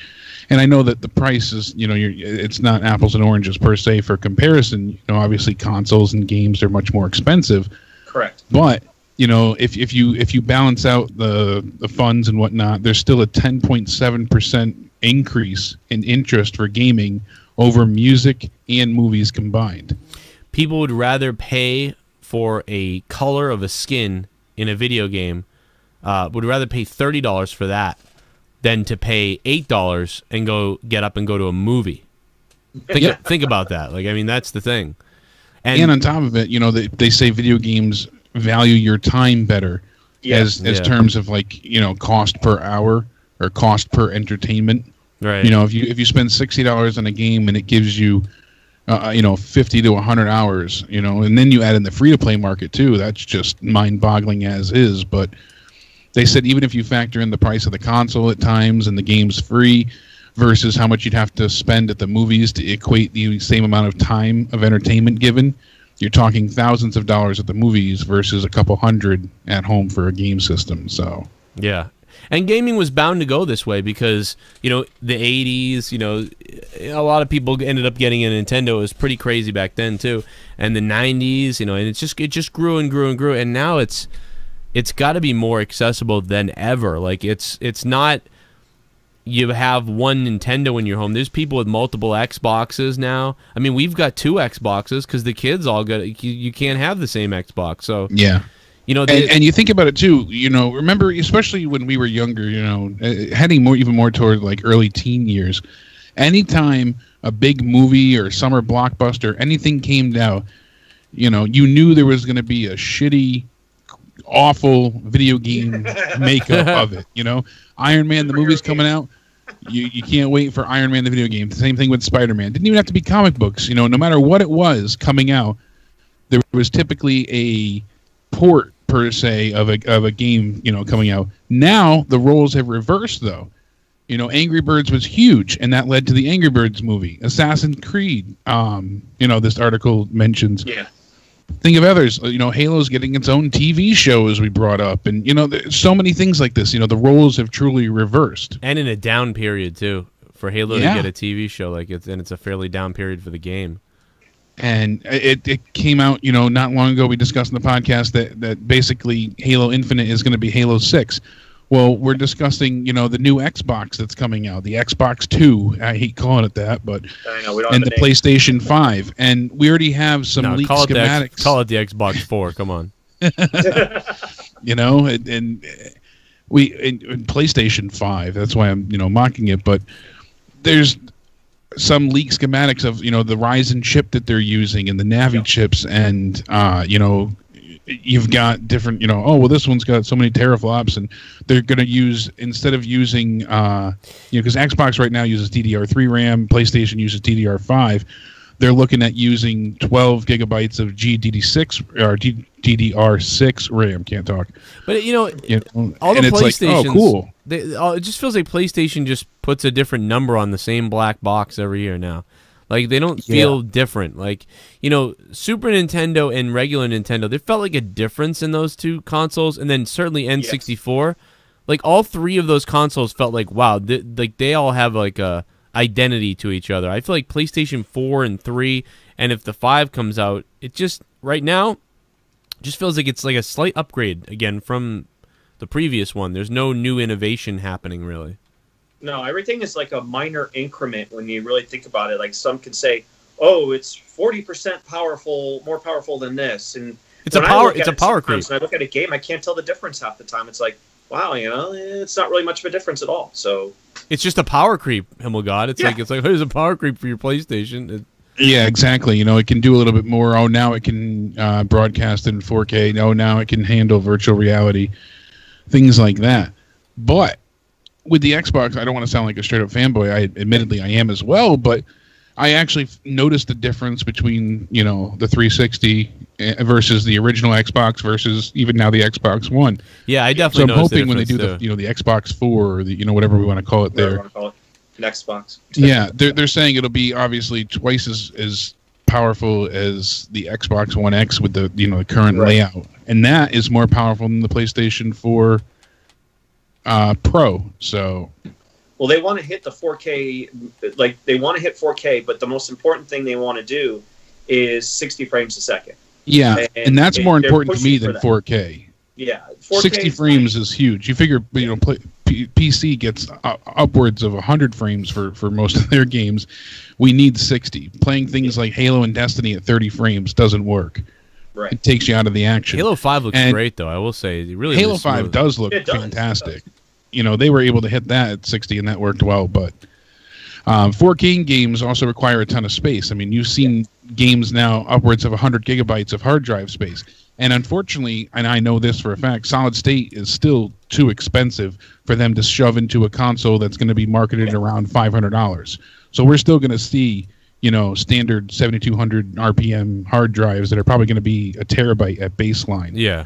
Speaker 3: And I know that the price is, you know, it's not apples and oranges per se for comparison. You know, obviously consoles and games are much more expensive.
Speaker 2: Correct.
Speaker 3: But you know, if you balance out the funds and whatnot, there's still a 10.7% increase in interest for gaming over music and movies combined.
Speaker 1: People would rather pay for a color of a skin in a video game, would rather pay $30 for that than to pay $8 and get up and go to a movie. Think about that. Like, I mean, that's the thing.
Speaker 3: And on top of it, you know, they say video games value your time better as terms of, like, you know, cost per hour or cost per entertainment.
Speaker 1: Right.
Speaker 3: You know, if you spend $60 on a game and it gives you 50 to 100 hours, you know, and then you add in the free-to-play market too, that's just mind-boggling as is. But they said even if you factor in the price of the console at times and the game's free versus how much you'd have to spend at the movies to equate the same amount of time of entertainment given, you're talking thousands of dollars at the movies versus a couple hundred at home for a game system. So
Speaker 1: yeah. And gaming was bound to go this way because, you know, the 80s, you know, a lot of people ended up getting a Nintendo. It was pretty crazy back then, too. And the 90s, you know, and it just grew and grew and grew. And now it's got to be more accessible than ever. Like, it's not you have one Nintendo in your home. There's people with multiple Xboxes now. I mean, we've got 2 Xboxes because the kids all got, you can't have the same Xbox. So,
Speaker 3: yeah.
Speaker 1: You know,
Speaker 3: and you think about it too. You know, remember, especially when we were younger. You know, heading even more toward like early teen years. Anytime a big movie or summer blockbuster, anything came out, you know, you knew there was going to be a shitty, awful video game makeup of it. You know, Iron Man, the movie's coming out. You can't wait for Iron Man, the video game. The same thing with Spider-Man. Didn't even have to be comic books. You know, no matter what it was coming out, there was typically a port per se of a game, you know, coming out. Now the roles have reversed though. You know, Angry Birds was huge, and that led to the Angry Birds movie. Assassin's Creed, you know, this article mentions.
Speaker 2: Yeah.
Speaker 3: Think of others. You know, Halo's getting its own TV show, as we brought up, and you know, there's so many things like this. You know, the roles have truly reversed.
Speaker 1: And in a down period too, for Halo to get a TV show like it's a fairly down period for the game.
Speaker 3: And it came out, you know, not long ago. We discussed in the podcast that basically Halo Infinite is going to be Halo 6. Well, we're discussing, you know, the new Xbox that's coming out, the Xbox 2. I hate calling it that, but
Speaker 2: I know, we don't
Speaker 3: and
Speaker 2: have
Speaker 3: the PlayStation 5. And we already have some leaked schematics.
Speaker 1: Call it the Xbox 4. Come on.
Speaker 3: You know, and in PlayStation 5. That's why I'm, you know, mocking it. But there's some leak schematics of, you know, the Ryzen chip that they're using and the Navi chips, and you know, you've got different, you know, oh well, this one's got so many teraflops, and they're going to use, instead of using you know, because Xbox right now uses DDR3 RAM, PlayStation uses DDR5, they're looking at using 12 gigabytes of GDD6 or DDR6 RAM. Can't talk.
Speaker 1: But you know all the PlayStations, like, oh, cool. It just feels like PlayStation just puts a different number on the same black box every year now. Like, they don't feel different. Like, you know, Super Nintendo and regular Nintendo, there felt like a difference in those two consoles, and then certainly N64. Like, all 3 of those consoles felt like, wow, they all have like a identity to each other. I feel like PlayStation 4 and 3, and if the 5 comes out, it just, right now, just feels like it's like a slight upgrade again from the previous one. There's no new innovation happening, really.
Speaker 2: No, everything is like a minor increment when you really think about it. Like, some can say, "Oh, it's 40% powerful, more powerful than this," and
Speaker 1: it's a power creep.
Speaker 2: When I look at a game, I can't tell the difference half the time. It's like, wow, you know, it's not really much of a difference at all. So
Speaker 1: it's just a power creep, Himmelgod. It's like there's a power creep for your PlayStation.
Speaker 3: Yeah, exactly. You know, it can do a little bit more. Oh, now it can broadcast in 4K. Oh, now it can handle virtual reality, things like that. But with the Xbox, I don't want to sound like a straight-up fanboy. Admittedly, I am as well, but I actually noticed the difference between, you know, the 360 versus the original Xbox versus even now the Xbox One.
Speaker 1: Yeah, I definitely.
Speaker 3: So I'm hoping when they do the, you know, the Xbox 4 or the, you know, whatever we want to call it there.
Speaker 2: An Xbox.
Speaker 3: Yeah, they're saying it'll be obviously twice as powerful as the Xbox One X with the, you know, the current layout, and that is more powerful than the PlayStation 4 Pro. So,
Speaker 2: well, they want to hit the 4K, like they want to hit 4K, but the most important thing they want to do is 60 frames a second.
Speaker 3: Yeah, and that's more important to me than 4K.
Speaker 2: Yeah, 4K
Speaker 3: 60 frames is huge. You figure, you know, PC gets upwards of 100 frames for most of their games. We need 60. Playing things like Halo and Destiny at 30 frames doesn't work.
Speaker 2: Right.
Speaker 3: It takes you out of the action.
Speaker 1: Halo 5 looks great, though. I will say, it really
Speaker 3: Halo 5 does look fantastic. You know, they were able to hit that at 60, and that worked well. But 4K games also require a ton of space. I mean, you've seen games now upwards of 100 gigabytes of hard drive space. And unfortunately, and I know this for a fact, solid state is still too expensive for them to shove into a console that's going to be marketed around $500. So we're still going to see, standard 7200 RPM hard drives that are probably going to be a terabyte at baseline.
Speaker 1: Yeah.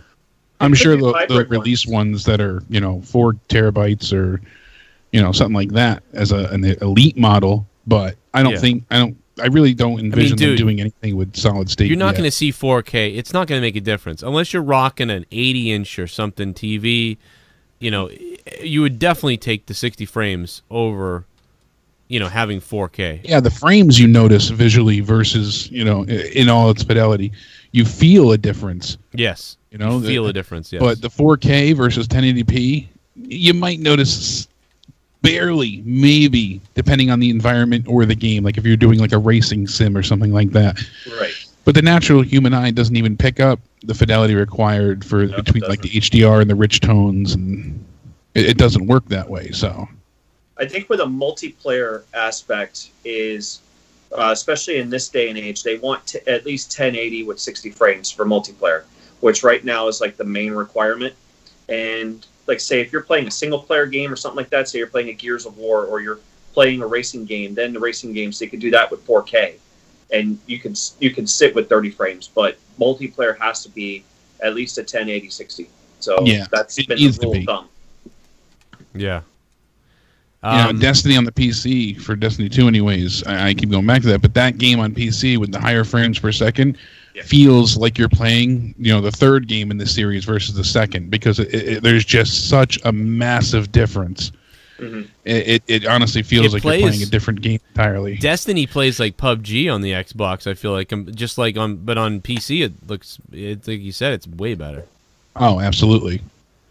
Speaker 3: I'm sure the release ones that are, 4 terabytes or, something like that as an elite model, but I really don't envision them doing anything with solid state.
Speaker 1: You're not going to see 4K. It's not going to make a difference unless you're rocking an 80-inch or something TV. You would definitely take the 60 frames over, having 4K.
Speaker 3: Yeah, the frames you notice visually versus, in all its fidelity, you feel a difference.
Speaker 1: Yes, you feel a difference. Yes,
Speaker 3: but the 4K versus 1080p, you might notice barely, maybe, depending on the environment or the game. Like if you're doing like a racing sim or something like that.
Speaker 2: Right.
Speaker 3: But the natural human eye doesn't even pick up the fidelity required for between like the HDR and the rich tones, and it doesn't work that way. So
Speaker 2: I think with a multiplayer aspect is, especially in this day and age, they want at least 1080 with 60 frames for multiplayer, which right now is like the main requirement. And like, say, if you're playing a single-player game or something like that, say you're playing a Gears of War or you're playing a racing game, then the racing games, they can do that with 4K. And you can sit with 30 frames, but multiplayer has to be at least a 1080 60. So that's been the rule of thumb.
Speaker 1: Yeah.
Speaker 3: Destiny on the PC, for Destiny 2 anyways, I keep going back to that, but that game on PC with the higher frames per second feels like you're playing, the third game in the series versus the second, because there's just such a massive difference. Mm-hmm. It honestly feels like you're playing a different game entirely.
Speaker 1: Destiny plays like PubG on the Xbox, I feel like, just like but on PC it looks, like you said, it's way better.
Speaker 3: Oh, absolutely.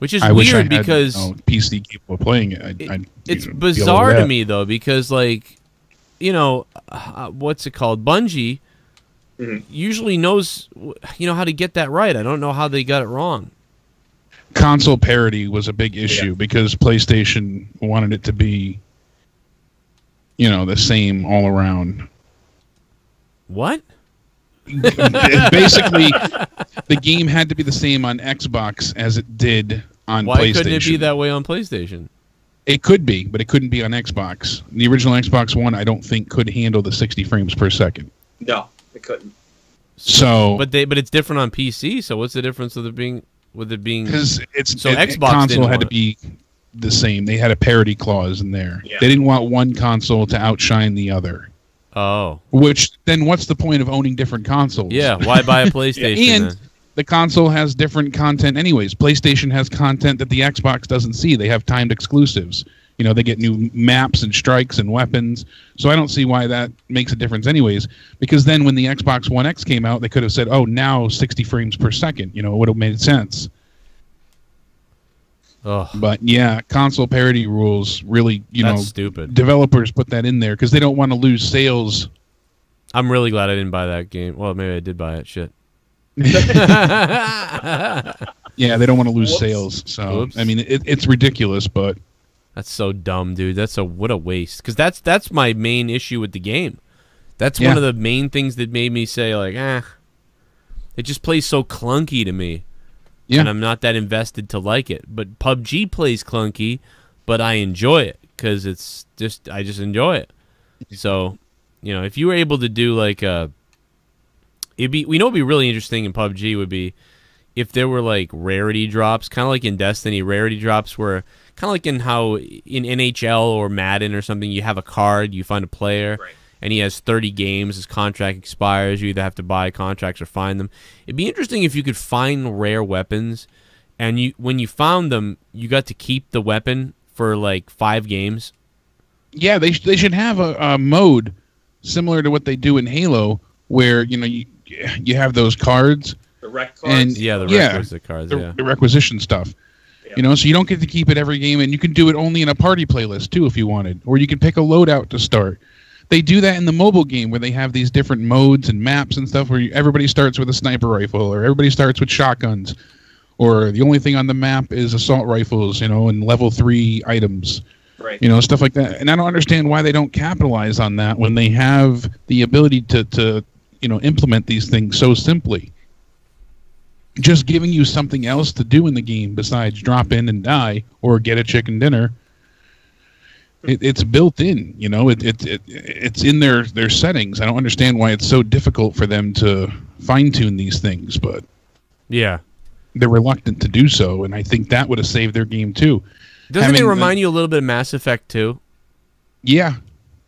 Speaker 1: Which is weird because
Speaker 3: PC capable of playing it.
Speaker 1: It's bizarre to me though, because like, what's it called? Bungie usually knows, how to get that right. I don't know how they got it wrong.
Speaker 3: Console parity was a big issue because PlayStation wanted it to be, the same all around.
Speaker 1: What?
Speaker 3: Basically, the game had to be the same on Xbox as it did on PlayStation.
Speaker 1: Why couldn't it be that way on PlayStation?
Speaker 3: It could be, but it couldn't be on Xbox. The original Xbox One, I don't think, could handle the 60 frames per second.
Speaker 2: No, it couldn't.
Speaker 3: So,
Speaker 1: but it's different on PC. So what's the difference with it being?
Speaker 3: Because
Speaker 1: Xbox
Speaker 3: console had to be the same. They had a parity clause in there. Yeah. They didn't want one console to outshine the other.
Speaker 1: Oh.
Speaker 3: Which, then what's the point of owning different consoles?
Speaker 1: Yeah, why buy a PlayStation?
Speaker 3: And the console has different content anyways. PlayStation has content that the Xbox doesn't see. They have timed exclusives. They get new maps and strikes and weapons. So I don't see why that makes a difference anyways. Because then when the Xbox One X came out, they could have said, oh, now 60 frames per second. It would have made sense.
Speaker 1: Ugh.
Speaker 3: But yeah, console parity rules really,
Speaker 1: That's stupid.
Speaker 3: Developers put that in there because they don't want to lose sales.
Speaker 1: I'm really glad I didn't buy that game. Well, maybe I did buy it. Shit.
Speaker 3: Yeah, they don't want to lose sales. So I mean, it's ridiculous, but
Speaker 1: that's so dumb, dude. What a waste. Because that's my main issue with the game. That's one of the main things that made me say like, it just plays so clunky to me. Yeah. And I'm not that invested to like it. But PUBG plays clunky, but I enjoy it because I just enjoy it. So, if you were able to do like it'd be really interesting in PUBG would be if there were like rarity drops, kind of like in Destiny, rarity drops where kind of like in how in NHL or Madden or something, you have a card, you find a player, and he has 30 games, his contract expires, you either have to buy contracts or find them. It'd be interesting if you could find rare weapons, and when you found them, you got to keep the weapon for like 5 games.
Speaker 3: Yeah, they should have a mode similar to what they do in Halo, where you have those cards.
Speaker 2: The rec cards?
Speaker 3: And,
Speaker 1: the requisite cards,
Speaker 3: the requisition stuff. Yeah. So you don't get to keep it every game, and you can do it only in a party playlist, too, if you wanted. Or you can pick a loadout to start. They do that in the mobile game, where they have these different modes and maps and stuff, where everybody starts with a sniper rifle, or everybody starts with shotguns. Or the only thing on the map is assault rifles, and level 3 items.
Speaker 2: Right.
Speaker 3: Stuff like that. And I don't understand why they don't capitalize on that when they have the ability to implement these things so simply. just giving you something else to do in the game besides drop in and die or get a chicken dinner. It's built in, you know. It's in their settings. I don't understand why it's so difficult for them to fine tune these things, but
Speaker 1: yeah,
Speaker 3: they're reluctant to do so, and I think that would have saved their game too.
Speaker 1: Doesn't it remind you a little bit of Mass Effect 2?
Speaker 3: Yeah.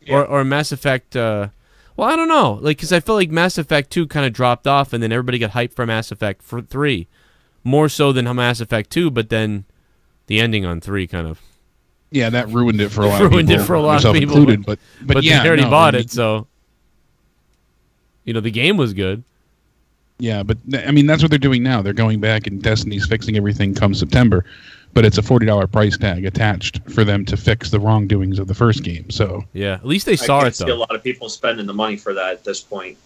Speaker 1: Or Mass Effect. Well, I don't know, like, because I feel like Mass Effect 2 kind of dropped off, and then everybody got hyped for Mass Effect 3, more so than Mass Effect 2. But then the ending on 3 kind of.
Speaker 3: Yeah, that ruined it for a lot of people.
Speaker 1: Ruined it for a lot of people.
Speaker 3: Included, but yeah,
Speaker 1: they already bought it, so the game was good.
Speaker 3: Yeah, but I mean that's what they're doing now. They're going back and Destiny's fixing everything come September, but it's a $40 price tag attached for them to fix the wrongdoings of the first game. So
Speaker 1: yeah, at least they saw it though.
Speaker 2: I see a lot of people spending the money for that at this point.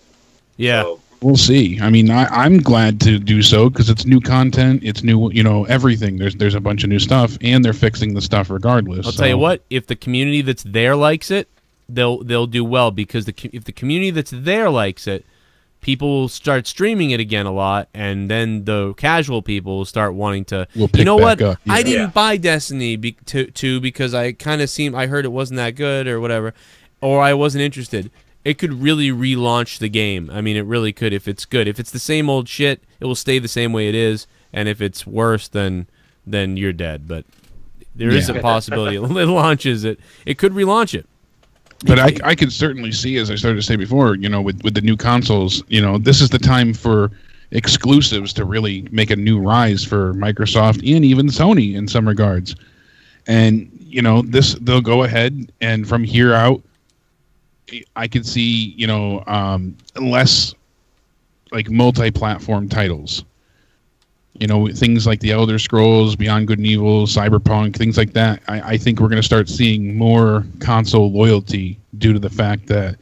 Speaker 1: Yeah.
Speaker 2: So.
Speaker 3: We'll see. I mean, I'm glad to do so because it's new content. It's new, everything. There's a bunch of new stuff, and they're fixing the stuff regardless.
Speaker 1: I'll tell you what. If the community that's there likes it, they'll do well because if the community that's there likes it, people will start streaming it again a lot, and then the casual people will start wanting to. You know what?
Speaker 3: Up, yeah.
Speaker 1: I didn't buy Destiny 2 because I heard it wasn't that good or whatever, or I wasn't interested. It could really relaunch the game. I mean, it really could if it's good. If it's the same old shit, it will stay the same way it is. And if it's worse, then you're dead. But there is a possibility it launches it. It could relaunch it.
Speaker 3: But I could certainly see, as I started to say before, with the new consoles, this is the time for exclusives to really make a new rise for Microsoft and even Sony in some regards. And, they'll go ahead and from here out, I could see, less like multi-platform titles. Things like The Elder Scrolls, Beyond Good and Evil, Cyberpunk, things like that. I think we're going to start seeing more console loyalty due to the fact that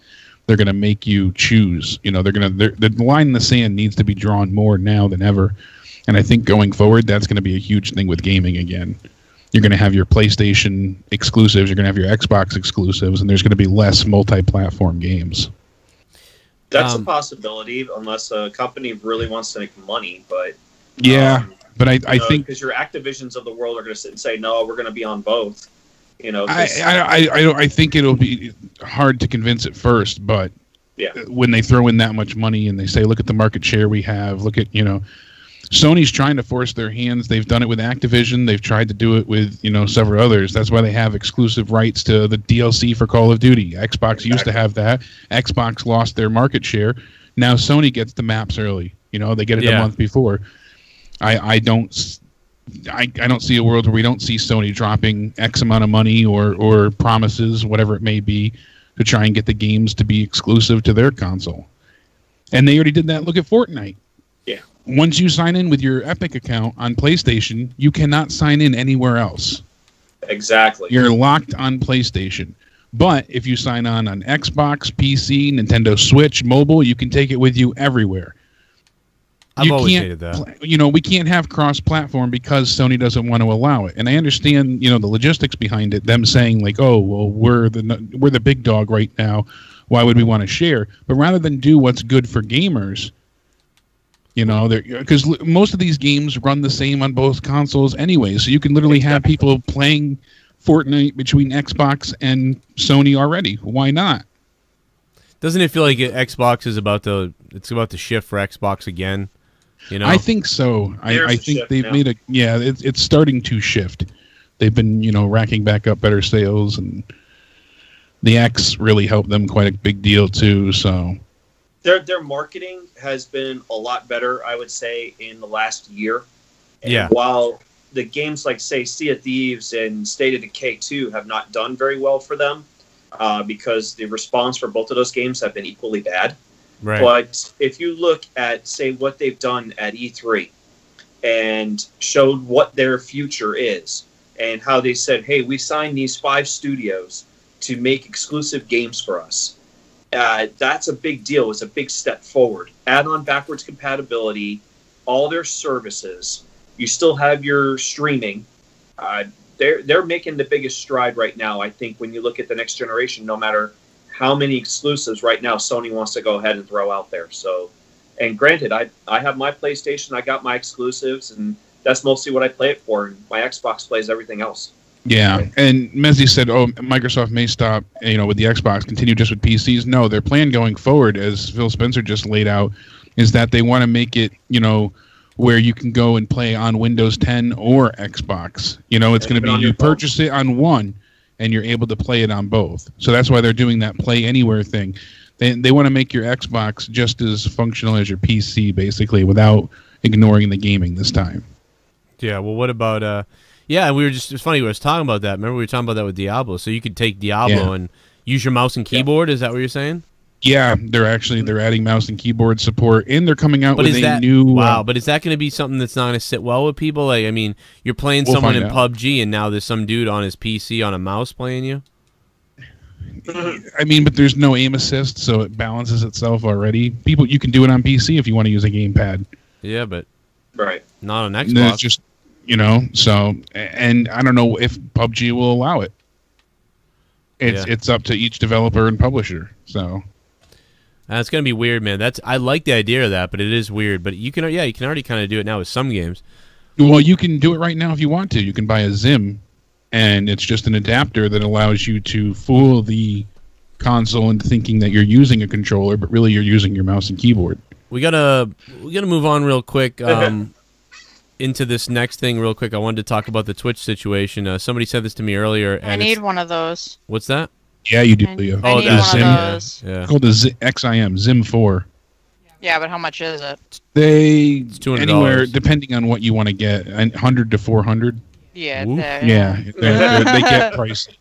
Speaker 3: they're going to make you choose. The line in the sand needs to be drawn more now than ever. And I think going forward, that's going to be a huge thing with gaming again. You're going to have your PlayStation exclusives, you're going to have your Xbox exclusives, and there's going to be less multi-platform games.
Speaker 2: That's a possibility, unless a company really wants to make money. But
Speaker 3: but I think
Speaker 2: because your Activisions of the world are going to sit and say, "No, we're going to be on both."
Speaker 3: I think it'll be hard to convince at first, but when they throw in that much money and they say, "Look at the market share we have," look at Sony's trying to force their hands. They've done it with Activision. They've tried to do it with, several others. That's why they have exclusive rights to the DLC for Call of Duty. Xbox used to have that. Xbox lost their market share. Now Sony gets the maps early. They get it a month before. I don't see a world where we don't see Sony dropping X amount of money or promises, whatever it may be, to try and get the games to be exclusive to their console. And they already did that. Look at Fortnite.
Speaker 2: Yeah.
Speaker 3: Once you sign in with your Epic account on PlayStation, you cannot sign in anywhere else.
Speaker 2: Exactly.
Speaker 3: You're locked on PlayStation. But if you sign on Xbox, PC, Nintendo Switch, mobile, you can take it with you everywhere.
Speaker 1: I've always hated that.
Speaker 3: We can't have cross-platform because Sony doesn't want to allow it. And I understand, the logistics behind it, them saying like, "Oh, well, we're the big dog right now. Why would we want to share?" But rather than do what's good for gamers, because most of these games run the same on both consoles anyway, so you can literally have people playing Fortnite between Xbox and Sony already. Why not?
Speaker 1: Doesn't it feel like Xbox is about to shift for Xbox again?
Speaker 3: I think so. I think they've made it's starting to shift. They've been, racking back up better sales, and the X really helped them quite a big deal too, so
Speaker 2: Their marketing has been a lot better, I would say, in the last year. And while the games like, say, Sea of Thieves and State of Decay 2 have not done very well for them because the response for both of those games have been equally bad.
Speaker 1: Right.
Speaker 2: But if you look at, say, what they've done at E3 and showed what their future is and how they said, "Hey, we signed these 5 studios to make exclusive games for us." That's a big deal. It's a big step forward. Add on backwards compatibility, all their services. You still have your streaming. They're making the biggest stride right now, I think, when you look at the next generation, no matter how many exclusives right now Sony wants to go ahead and throw out there. So And granted, I have my PlayStation, I got my exclusives, and that's mostly what I play it for. And my Xbox plays everything else.
Speaker 3: Yeah, and Mezzi said, "Oh, Microsoft may stop, with the Xbox, continue just with PCs." No, their plan going forward, as Phil Spencer just laid out, is that they want to make it, where you can go and play on Windows 10 or Xbox. It's going to be you purchase it on one, and you're able to play it on both. So that's why they're doing that Play Anywhere thing. They want to make your Xbox just as functional as your PC, basically, without ignoring the gaming this time.
Speaker 1: Yeah. Well, what about? Yeah, it's funny, we were talking about that. Remember we were talking about that with Diablo. So you could take Diablo and use your mouse and keyboard. Is that what you're saying?
Speaker 3: Yeah, they're adding mouse and keyboard support, and they're coming out with a new.
Speaker 1: Wow, but is that going to be something that's not going to sit well with people? Like, I mean, you're playing someone in PubG, and now there's some dude on his PC on a mouse playing you.
Speaker 3: I mean, but there's no aim assist, so it balances itself already. You can do it on PC if you want to use a gamepad.
Speaker 1: Yeah, but
Speaker 2: right,
Speaker 1: not on Xbox.
Speaker 3: It's just. So, and I don't know if PUBG will allow it. It's up to each developer and publisher. So,
Speaker 1: it's gonna be weird, man. I like the idea of that, but it is weird. But you can already kind of do it now with some games.
Speaker 3: Well, you can do it right now if you want to. You can buy a Zim, and it's just an adapter that allows you to fool the console into thinking that you're using a controller, but really you're using your mouse and keyboard.
Speaker 1: We gotta move on real quick. Into this next thing real quick. I wanted to talk about the Twitch situation. Somebody said this to me earlier. And
Speaker 4: I need one of those.
Speaker 1: What's that?
Speaker 3: Yeah, you do, Leah.
Speaker 4: I need one of those.
Speaker 1: Yeah.
Speaker 3: It's called the XIM, Zim 4.
Speaker 4: Yeah, but how much is it?
Speaker 1: It's $200.
Speaker 3: Anywhere, depending on what you want to get, 100 to 400.
Speaker 4: Yeah,
Speaker 3: they get pricey.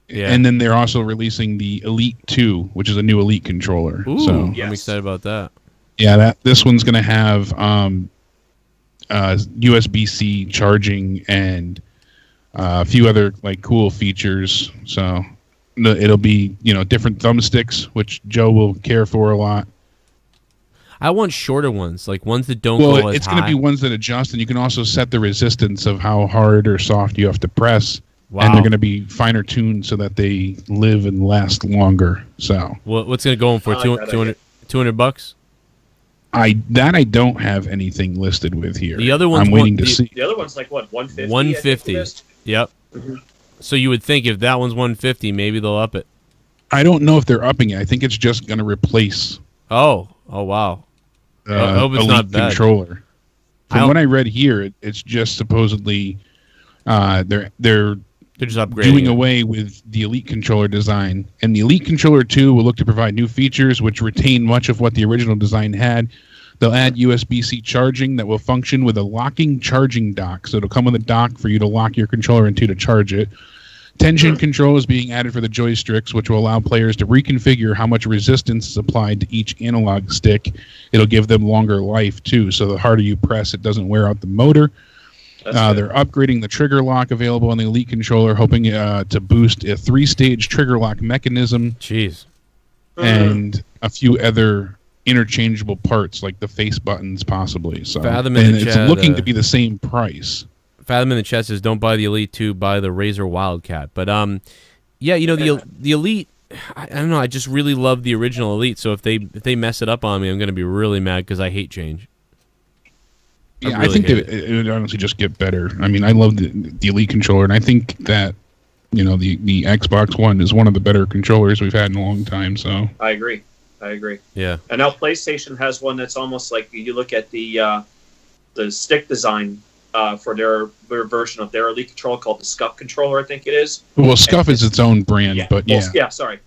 Speaker 1: Yeah.
Speaker 3: And then they're also releasing the Elite 2, which is a new Elite controller.
Speaker 1: Ooh,
Speaker 3: so
Speaker 1: I'm excited about that.
Speaker 3: Yeah, this one's going to have USB-C charging and a few other cool features. So it'll be different thumbsticks, which Joe will care for a lot.
Speaker 1: I want shorter ones, like ones that don't go as high.
Speaker 3: It's going to be ones that adjust, and you can also set the resistance of how hard or soft you have to press. Wow. And they're going to be finer tuned so that they live and last longer. So
Speaker 1: what's going to go on for? $200?
Speaker 3: I don't have anything listed with here.
Speaker 1: The other one's
Speaker 3: I'm waiting to see.
Speaker 2: The other one's like what, 150?
Speaker 1: 150. Yep.
Speaker 2: Mm-hmm.
Speaker 1: So you would think if that one's 150, maybe they'll up it.
Speaker 3: I don't know if they're upping it. I think it's just going to replace.
Speaker 1: Oh wow. I hope it's
Speaker 3: Elite
Speaker 1: not bad.
Speaker 3: Controller. From what I read here, it's just supposedly they're
Speaker 1: just upgrading
Speaker 3: doing away with the Elite controller design, and the Elite controller 2 will look to provide new features which retain much of what the original design had. They'll add USB-C charging that will function with a locking charging dock, so it'll come with a dock for you to lock your controller into to charge it. Tension control is being added for the joysticks, which will allow players to reconfigure how much resistance is applied to each analog stick. It'll give them longer life too, so the harder you press, it doesn't wear out the motor. They're upgrading the trigger lock available on the Elite controller, hoping to boost a 3-stage trigger lock mechanism.
Speaker 1: Jeez.
Speaker 3: And a few other interchangeable parts, like the face buttons, possibly. So,
Speaker 1: Fathom in the
Speaker 3: it's
Speaker 1: chat,
Speaker 3: looking to be the same price.
Speaker 1: Fathom in the chat says, "Don't buy the Elite 2, buy the Razer Wildcat." But yeah, the Elite. I don't know. I just really love the original Elite. So if they mess it up on me, I'm going to be really mad because I hate change.
Speaker 3: Yeah, I think it would honestly just get better. I mean, I love the Elite controller, and I think that the Xbox One is one of the better controllers we've had in a long time. So
Speaker 2: I agree.
Speaker 1: Yeah.
Speaker 2: And now PlayStation has one that's almost like you look at the stick design for their version of their Elite controller called the Scuff controller, I think it is.
Speaker 3: Well, Scuff is its own brand, but yeah.
Speaker 2: Well, yeah, sorry.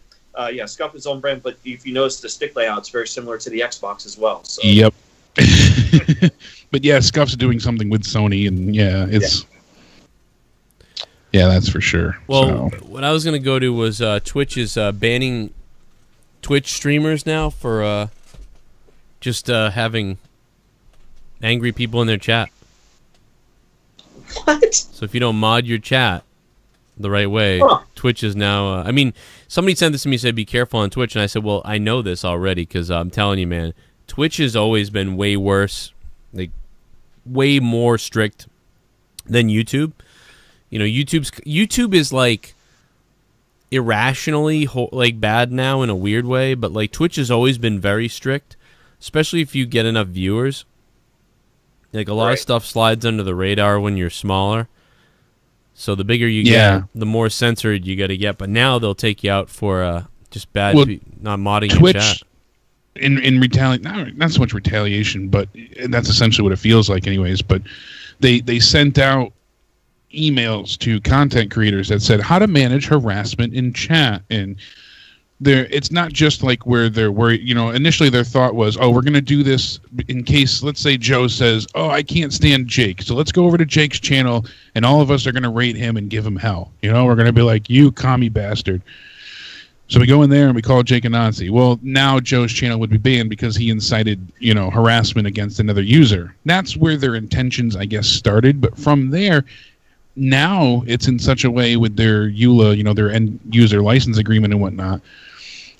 Speaker 2: Scuff is its own brand, but if you notice the stick layout, it's very similar to the Xbox as well. So.
Speaker 3: Yep. But yeah, Scuff's doing something with Sony, and that's for sure.
Speaker 1: Well, what I was going to go to was Twitch is banning Twitch streamers now for just having angry people in their chat.
Speaker 2: What?
Speaker 1: So if you don't mod your chat the right way, Twitch is now... I mean, somebody sent this to me and said, be careful on Twitch, and I said, well, I know this already, because I'm telling you, man, Twitch has always been way worse, like way more strict than YouTube. YouTube is like irrationally like bad now in a weird way, but like Twitch has always been very strict, especially if you get enough viewers. Like a lot of stuff slides under the radar when you're smaller. So the bigger you get, the more censored you got to get. But now they'll take you out for just bad, not modding
Speaker 3: Twitch,
Speaker 1: your chat.
Speaker 3: In retaliation, not so much retaliation, but that's essentially what it feels like, anyways. But they sent out emails to content creators that said how to manage harassment in chat, and it's not just like where they're worried. You know, initially their thought was, oh, we're going to do this in case, let's say Joe says, oh, I can't stand Jake, so let's go over to Jake's channel and all of us are going to rate him and give him hell. You know, we're going to be like, you commie bastard. So we go in there and we call Jake a Nazi. Well, now Joe's channel would be banned because he incited, you know, harassment against another user. That's where their intentions, I guess, started. But from there, now it's in such a way with their EULA, you know, their end user license agreement and whatnot,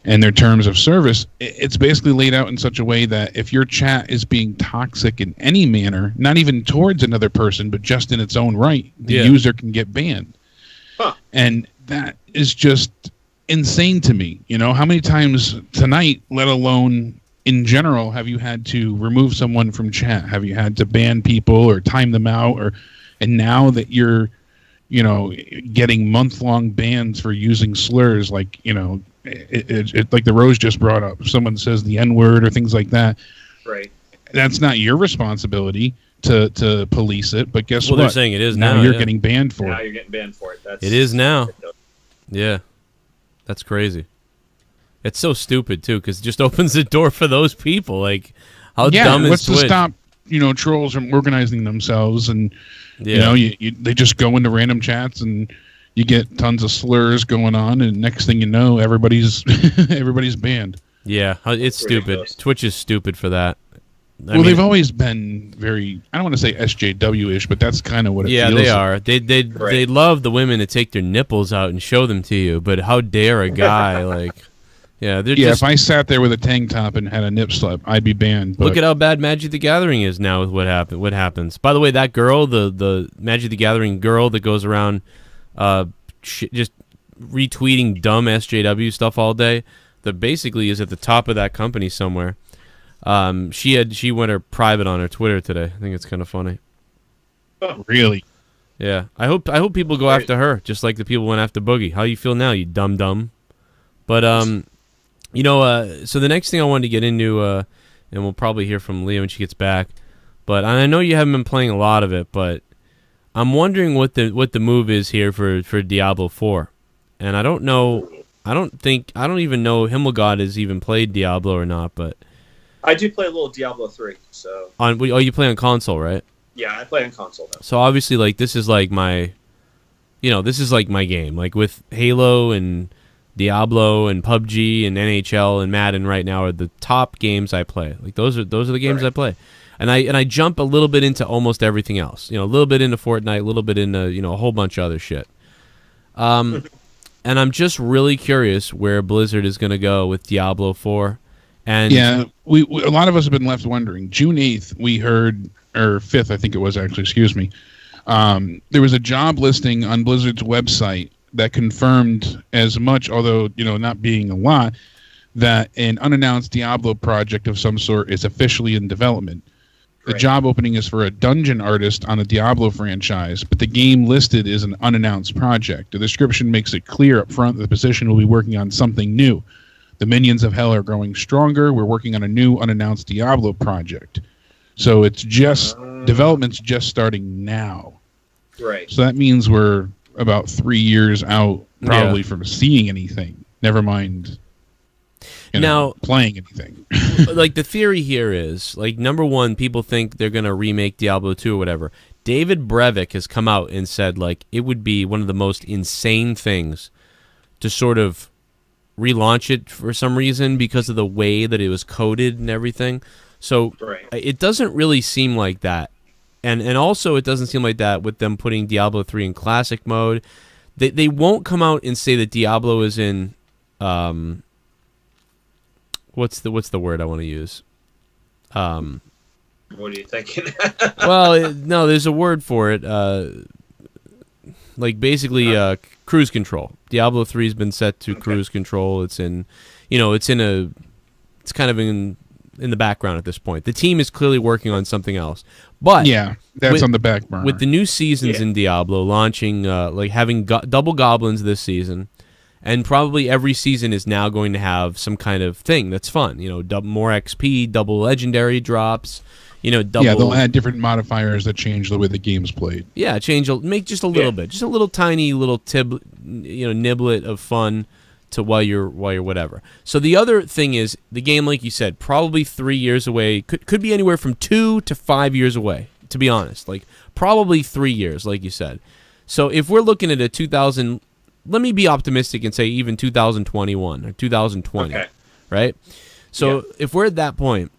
Speaker 3: and their terms of service, it's basically laid out in such a way that if your chat is being toxic in any manner, not even towards another person, but just in its own right, the user can get banned.
Speaker 2: Huh.
Speaker 3: And that is just insane to me. You know, how many times tonight, let alone in general, have you had to remove someone from chat? Have you had to ban people or time them out? And now that you're, you know, getting month-long bans for using slurs, like, you know, it like the Rose just brought up, if someone says the N-word or things like that,
Speaker 2: right?
Speaker 3: That's not your responsibility to police it. But guess what?
Speaker 1: They're saying it is now.
Speaker 3: You're getting banned for it.
Speaker 2: Now you're getting banned for it.
Speaker 1: It is now. Yeah. That's crazy. It's so stupid, too, because it just opens the door for those people. Like, how dumb is
Speaker 3: what's
Speaker 1: Twitch?
Speaker 3: To stop, you know, trolls from organizing themselves, and you know, they just go into random chats and you get tons of slurs going on, and next thing you know, everybody's banned.
Speaker 1: Yeah, it's stupid. Twitch is stupid for that. I
Speaker 3: mean, they've always been very, I don't want to say SJW-ish, but that's kind of what it feels like.
Speaker 1: Yeah, they are. They love the women to take their nipples out and show them to you, but how dare a guy, like... Yeah,
Speaker 3: if I sat there with a tank top and had a nip slip, I'd be banned. But
Speaker 1: look at how bad Magic the Gathering is now with what happens. By the way, that girl, the Magic the Gathering girl that goes around just retweeting dumb SJW stuff all day, that basically is at the top of that company somewhere. She went her private on her Twitter today. I think it's kind of funny.
Speaker 3: Oh, really?
Speaker 1: Yeah. I hope people go after her, just like the people went after Boogie. How you feel now, you dumb? But you know, so the next thing I wanted to get into, and we'll probably hear from Leah when she gets back, but I know you haven't been playing a lot of it, but I'm wondering what the move is here for Diablo 4, and I don't know. I don't even know Himmelgod has even played Diablo or not, but
Speaker 2: I do play a little Diablo 3. So
Speaker 1: you play on console, right?
Speaker 2: Yeah, I play on console though.
Speaker 1: So obviously, like, this is like my, you know, this is like my game, like with Halo and Diablo and PubG and NHL and Madden right now are the top games I play. Like those are the games I play, and I jump a little bit into almost everything else. You know, a little bit into Fortnite, a little bit into, you know, a whole bunch of other shit. And I'm just really curious where Blizzard is going to go with Diablo 4. And
Speaker 3: yeah, we a lot of us have been left wondering. June 8th, we heard, or 5th, I think it was actually. Excuse me. There was a job listing on Blizzard's website that confirmed as much, although, you know, not being a lot, that an unannounced Diablo project of some sort is officially in development. The job opening is for a dungeon artist on the Diablo franchise, but the game listed is an unannounced project. The description makes it clear up front that the position will be working on something new. The minions of hell are growing stronger. We're working on a new unannounced Diablo project. So it's just, development's just starting now.
Speaker 2: Right.
Speaker 3: So that means we're about 3 years out probably from seeing anything, never mind playing anything.
Speaker 1: Like, the theory here is, like, number one, people think they're going to remake Diablo 2 or whatever. David Brevik has come out and said, like, it would be one of the most insane things to sort of relaunch it for some reason because of the way that it was coded and everything. So it doesn't really seem like that. And also, it doesn't seem like that with them putting Diablo 3 in classic mode. They won't come out and say that Diablo is in what's the word I want to use?
Speaker 2: What are you thinking?
Speaker 1: Well, no, there's a word for it. like basically cruise control. Diablo 3 has been set to cruise control. It's in, it's kind of in the background at this point. The team is clearly working on something else. But
Speaker 3: yeah, that's on the back burner.
Speaker 1: With the new seasons in Diablo launching, like having double goblins this season, and probably every season is now going to have some kind of thing that's fun. More XP, double legendary drops. Double.
Speaker 3: Yeah, they'll add different modifiers that change the way the game's played.
Speaker 1: Yeah, make just a little bit, just a little tiny little niblet of fun to while you're whatever. So the other thing is the game, like you said, probably 3 years away. Could be anywhere from 2 to 5 years away. To be honest, like probably 3 years, like you said. So if we're looking at a 2000, let me be optimistic and say even 2021 or 2020, right? So if we're at that point,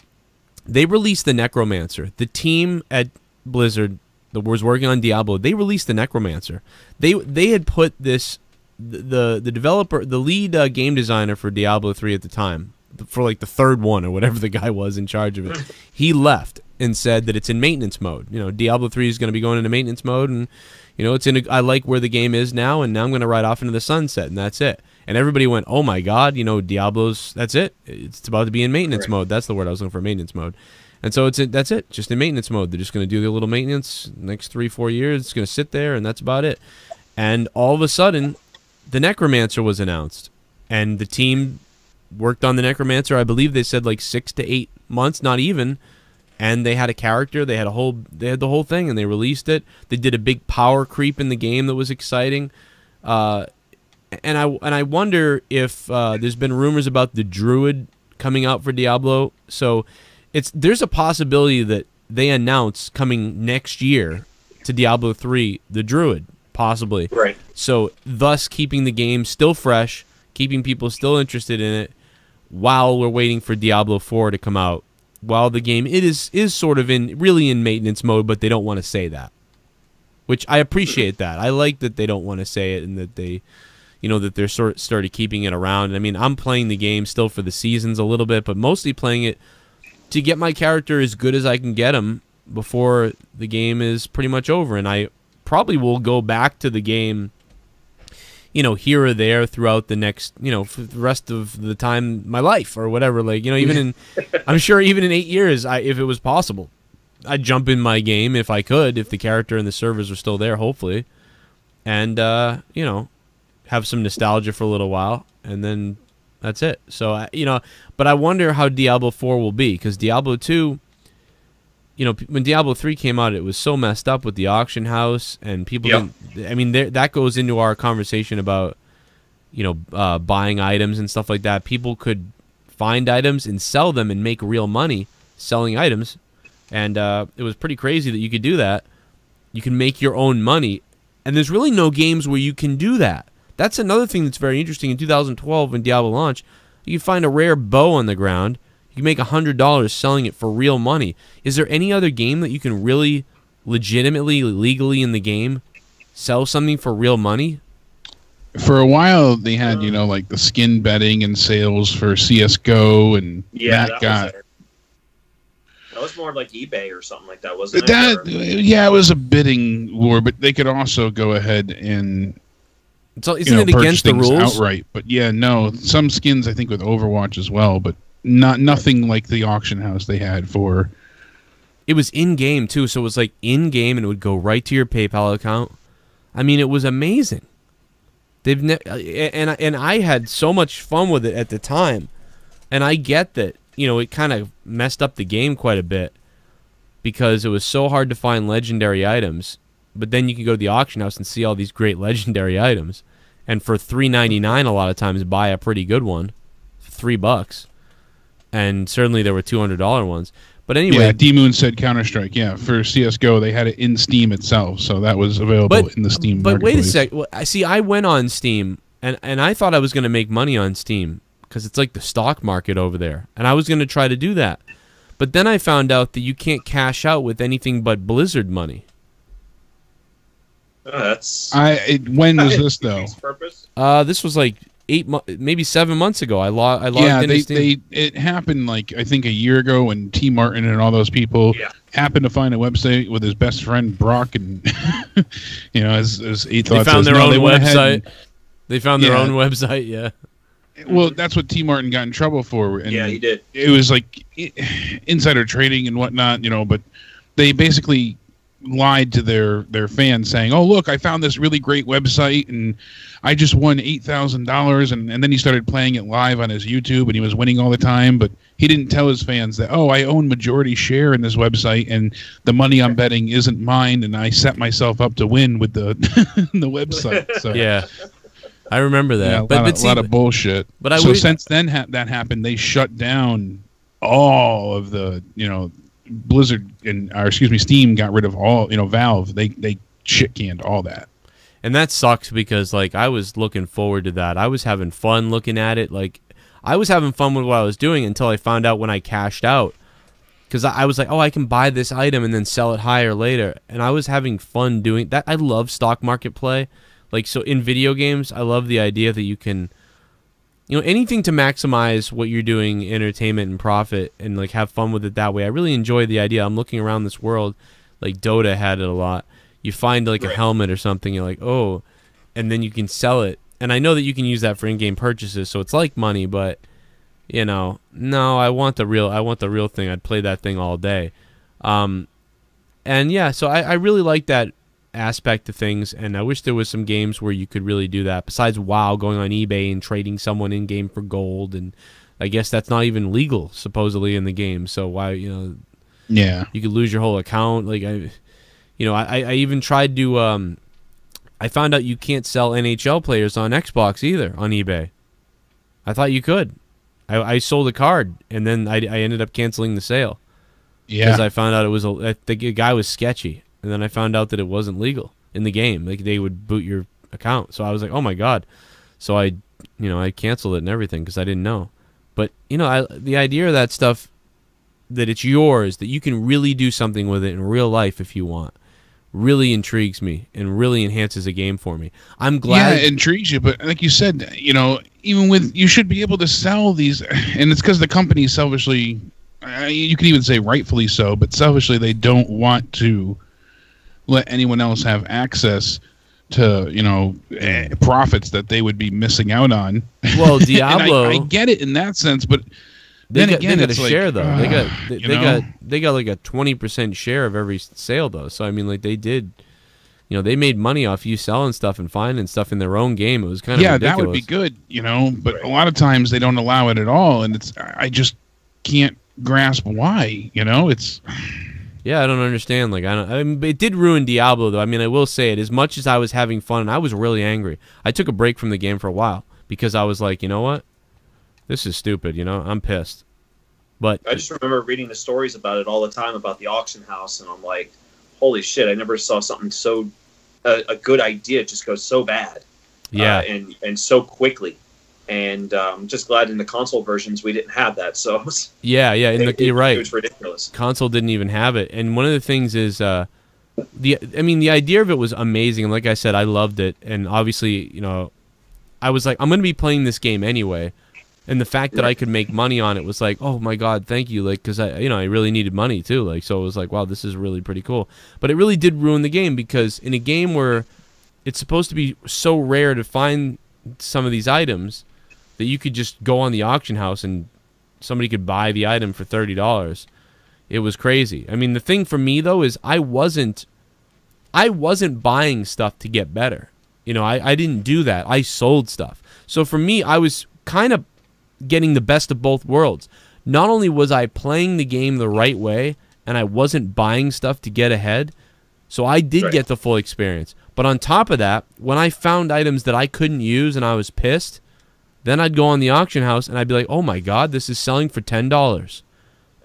Speaker 1: they released the Necromancer. The team at Blizzard that was working on Diablo, they released the Necromancer. They had put this. The developer, the lead game designer for Diablo 3 at the time, for like the third one or whatever the guy was in charge of it, he left and said that it's in maintenance mode. Diablo 3 is going to be going into maintenance mode, and I like where the game is now, and now I'm going to ride off into the sunset, and that's it. And everybody went, oh my god, Diablo's, that's it. It's about to be in maintenance mode. That's the word I was looking for, maintenance mode. And so that's it, just in maintenance mode. They're just going to do their little maintenance next 3-4 years. It's going to sit there, and that's about it. And all of a sudden, the Necromancer was announced, and the team worked on the Necromancer. I believe they said like 6 to 8 months, not even. And they had a character, they had the whole thing, and they released it. They did a big power creep in the game that was exciting. And I wonder if there's been rumors about the Druid coming out for Diablo. So there's a possibility that they announce coming next year to Diablo 3 the Druid. Possibly.
Speaker 2: Right.
Speaker 1: So, thus keeping the game still fresh, keeping people still interested in it, while we're waiting for Diablo 4 to come out. While the game is sort of really in maintenance mode, but they don't want to say that. Which I appreciate that. I like that they don't want to say it, and that they, that they're started keeping it around. I mean, I'm playing the game still for the seasons a little bit, but mostly playing it to get my character as good as I can get him before the game is pretty much over, and I probably will go back to the game, here or there throughout the next, for the rest of the time, my life or whatever. Like, I'm sure even in 8 years, if it was possible, I'd jump in my game if I could, if the character and the servers were still there, hopefully, and have some nostalgia for a little while, and then that's it. So but I wonder how Diablo 4 will be, because Diablo 2. When Diablo 3 came out, it was so messed up with the auction house, and people didn't. I mean, that goes into our conversation about, buying items and stuff like that. People could find items and sell them and make real money selling items, and it was pretty crazy that you could do that. You can make your own money, and there's really no games where you can do that. That's another thing that's very interesting. In 2012, when Diablo launched, you could find a rare bow on the ground. You can make $100 selling it for real money. Is there any other game that you can really legitimately, legally in the game, sell something for real money?
Speaker 3: For a while, they had, like the skin betting and sales for CSGO, and
Speaker 2: that was more like eBay or something like that, wasn't it?
Speaker 3: It was a bidding war, but they could also go ahead and
Speaker 1: isn't it against the rules
Speaker 3: outright? But some skins I think with Overwatch as well, but nothing like the auction house they had for.
Speaker 1: It was in game too, so it was like in game, and it would go right to your PayPal account. I mean, it was amazing. And I had so much fun with it at the time, and I get that it kind of messed up the game quite a bit because it was so hard to find legendary items. But then you can go to the auction house and see all these great legendary items, and for $3.99 a lot of times buy a pretty good one, $3. And certainly there were $200 ones. But anyway,
Speaker 3: yeah, D-Moon said Counter-Strike. Yeah, for CSGO they had it in Steam itself, so that was available in the Steam.
Speaker 1: But wait a sec. Well, see, I went on Steam, and I thought I was going to make money on Steam because it's like the stock market over there, and I was going to try to do that. But then I found out that you can't cash out with anything but Blizzard money.
Speaker 2: That's
Speaker 3: when was this though?
Speaker 1: This was like maybe 7 months ago. I logged into Steam.
Speaker 3: It happened like I think a year ago when T. Martin and all those people happened to find a website with his best friend Brock and as Eight Thoughts
Speaker 1: they found their own website. They found their own website. Yeah.
Speaker 3: Well, that's what T. Martin got in trouble for. And
Speaker 2: yeah, he did.
Speaker 3: It was like insider trading and whatnot, but they basically lied to their fans saying, "Oh, look, I found this really great website and I just won $8,000." And then he started playing it live on his YouTube and he was winning all the time. But he didn't tell his fans that, "Oh, I own majority share in this website and the money I'm betting isn't mine and I set myself up to win with the the website." So
Speaker 1: yeah. I remember that.
Speaker 3: Yeah, a lot of bullshit.
Speaker 1: But
Speaker 3: since then that happened, they shut down all of the, Blizzard Steam got rid of all, Valve. They shit canned all that.
Speaker 1: And that sucks because I was looking forward to that. I was having fun looking at it. I was having fun with what I was doing until I found out when I cashed out. Because I was like, oh, I can buy this item and then sell it higher later. And I was having fun doing that. I love stock market play. So in video games, I love the idea that you can, anything to maximize what you're doing, entertainment and profit, and have fun with it that way. I really enjoy the idea. I'm looking around this world, Dota had it a lot. You find a helmet or something, you're like, oh, and then you can sell it. And I know that you can use that for in-game purchases, so it's like money, but no, I want the real thing. I'd play that thing all day. And yeah, so I really like that aspect of things, and I wish there was some games where you could really do that besides WoW, going on eBay and trading someone in game for gold, and I guess that's not even legal supposedly in the game, so why you could lose your whole account. I even tried to I found out you can't sell NHL players on Xbox either on eBay. I thought you could. I sold a card and then I ended up canceling the sale because I found out it was the guy was sketchy. And then I found out that it wasn't legal in the game. They would boot your account. So I was like, oh my God. So I canceled it and everything because I didn't know. But, the idea of that stuff, that it's yours, that you can really do something with it in real life if you want, really intrigues me and really enhances a game for me. I'm glad.
Speaker 3: Yeah, it intrigues you. But like you said, even with, you should be able to sell these. And it's because the company selfishly, you can even say rightfully so, but selfishly they don't want to let anyone else have access to profits that they would be missing out on.
Speaker 1: Well, Diablo,
Speaker 3: I get it in that sense, but then again,
Speaker 1: they got
Speaker 3: it's
Speaker 1: a share though. They got a 20% share of every sale though. So I mean, they did, they made money off you selling stuff and finding stuff in their own game. It was kind of ridiculous.
Speaker 3: That would be good, but a lot of times they don't allow it at all, and I just can't grasp why. It's.
Speaker 1: Yeah, I don't understand. It did ruin Diablo, though. I mean, I will say it. As much as I was having fun, I was really angry. I took a break from the game for a while because I was like, you know what? This is stupid. I'm pissed. But
Speaker 2: I just remember reading the stories about it all the time about the auction house, and I'm like, holy shit! I never saw something so a good idea just go so bad.
Speaker 1: Yeah,
Speaker 2: and so quickly. And I'm just glad in the console versions we didn't have that. So
Speaker 1: yeah, you're right.
Speaker 2: It was ridiculous.
Speaker 1: Console didn't even have it. And one of the things is the idea of it was amazing. And like I said, I loved it. And obviously, I was like, I'm going to be playing this game anyway. And the fact that I could make money on it was like, oh my God, thank you. Because I really needed money too. So it was like, wow, this is really pretty cool. But it really did ruin the game because in a game where it's supposed to be so rare to find some of these items, that you could just go on the auction house and somebody could buy the item for $30. It was crazy. I mean, the thing for me though is I wasn't buying stuff to get better. I didn't do that. I sold stuff. So for me, I was kind of getting the best of both worlds. Not only was I playing the game the right way and I wasn't buying stuff to get ahead, so I did get the full experience. But on top of that, when I found items that I couldn't use and I was pissed, then I'd go on the auction house and I'd be like, oh my God, this is selling for $10.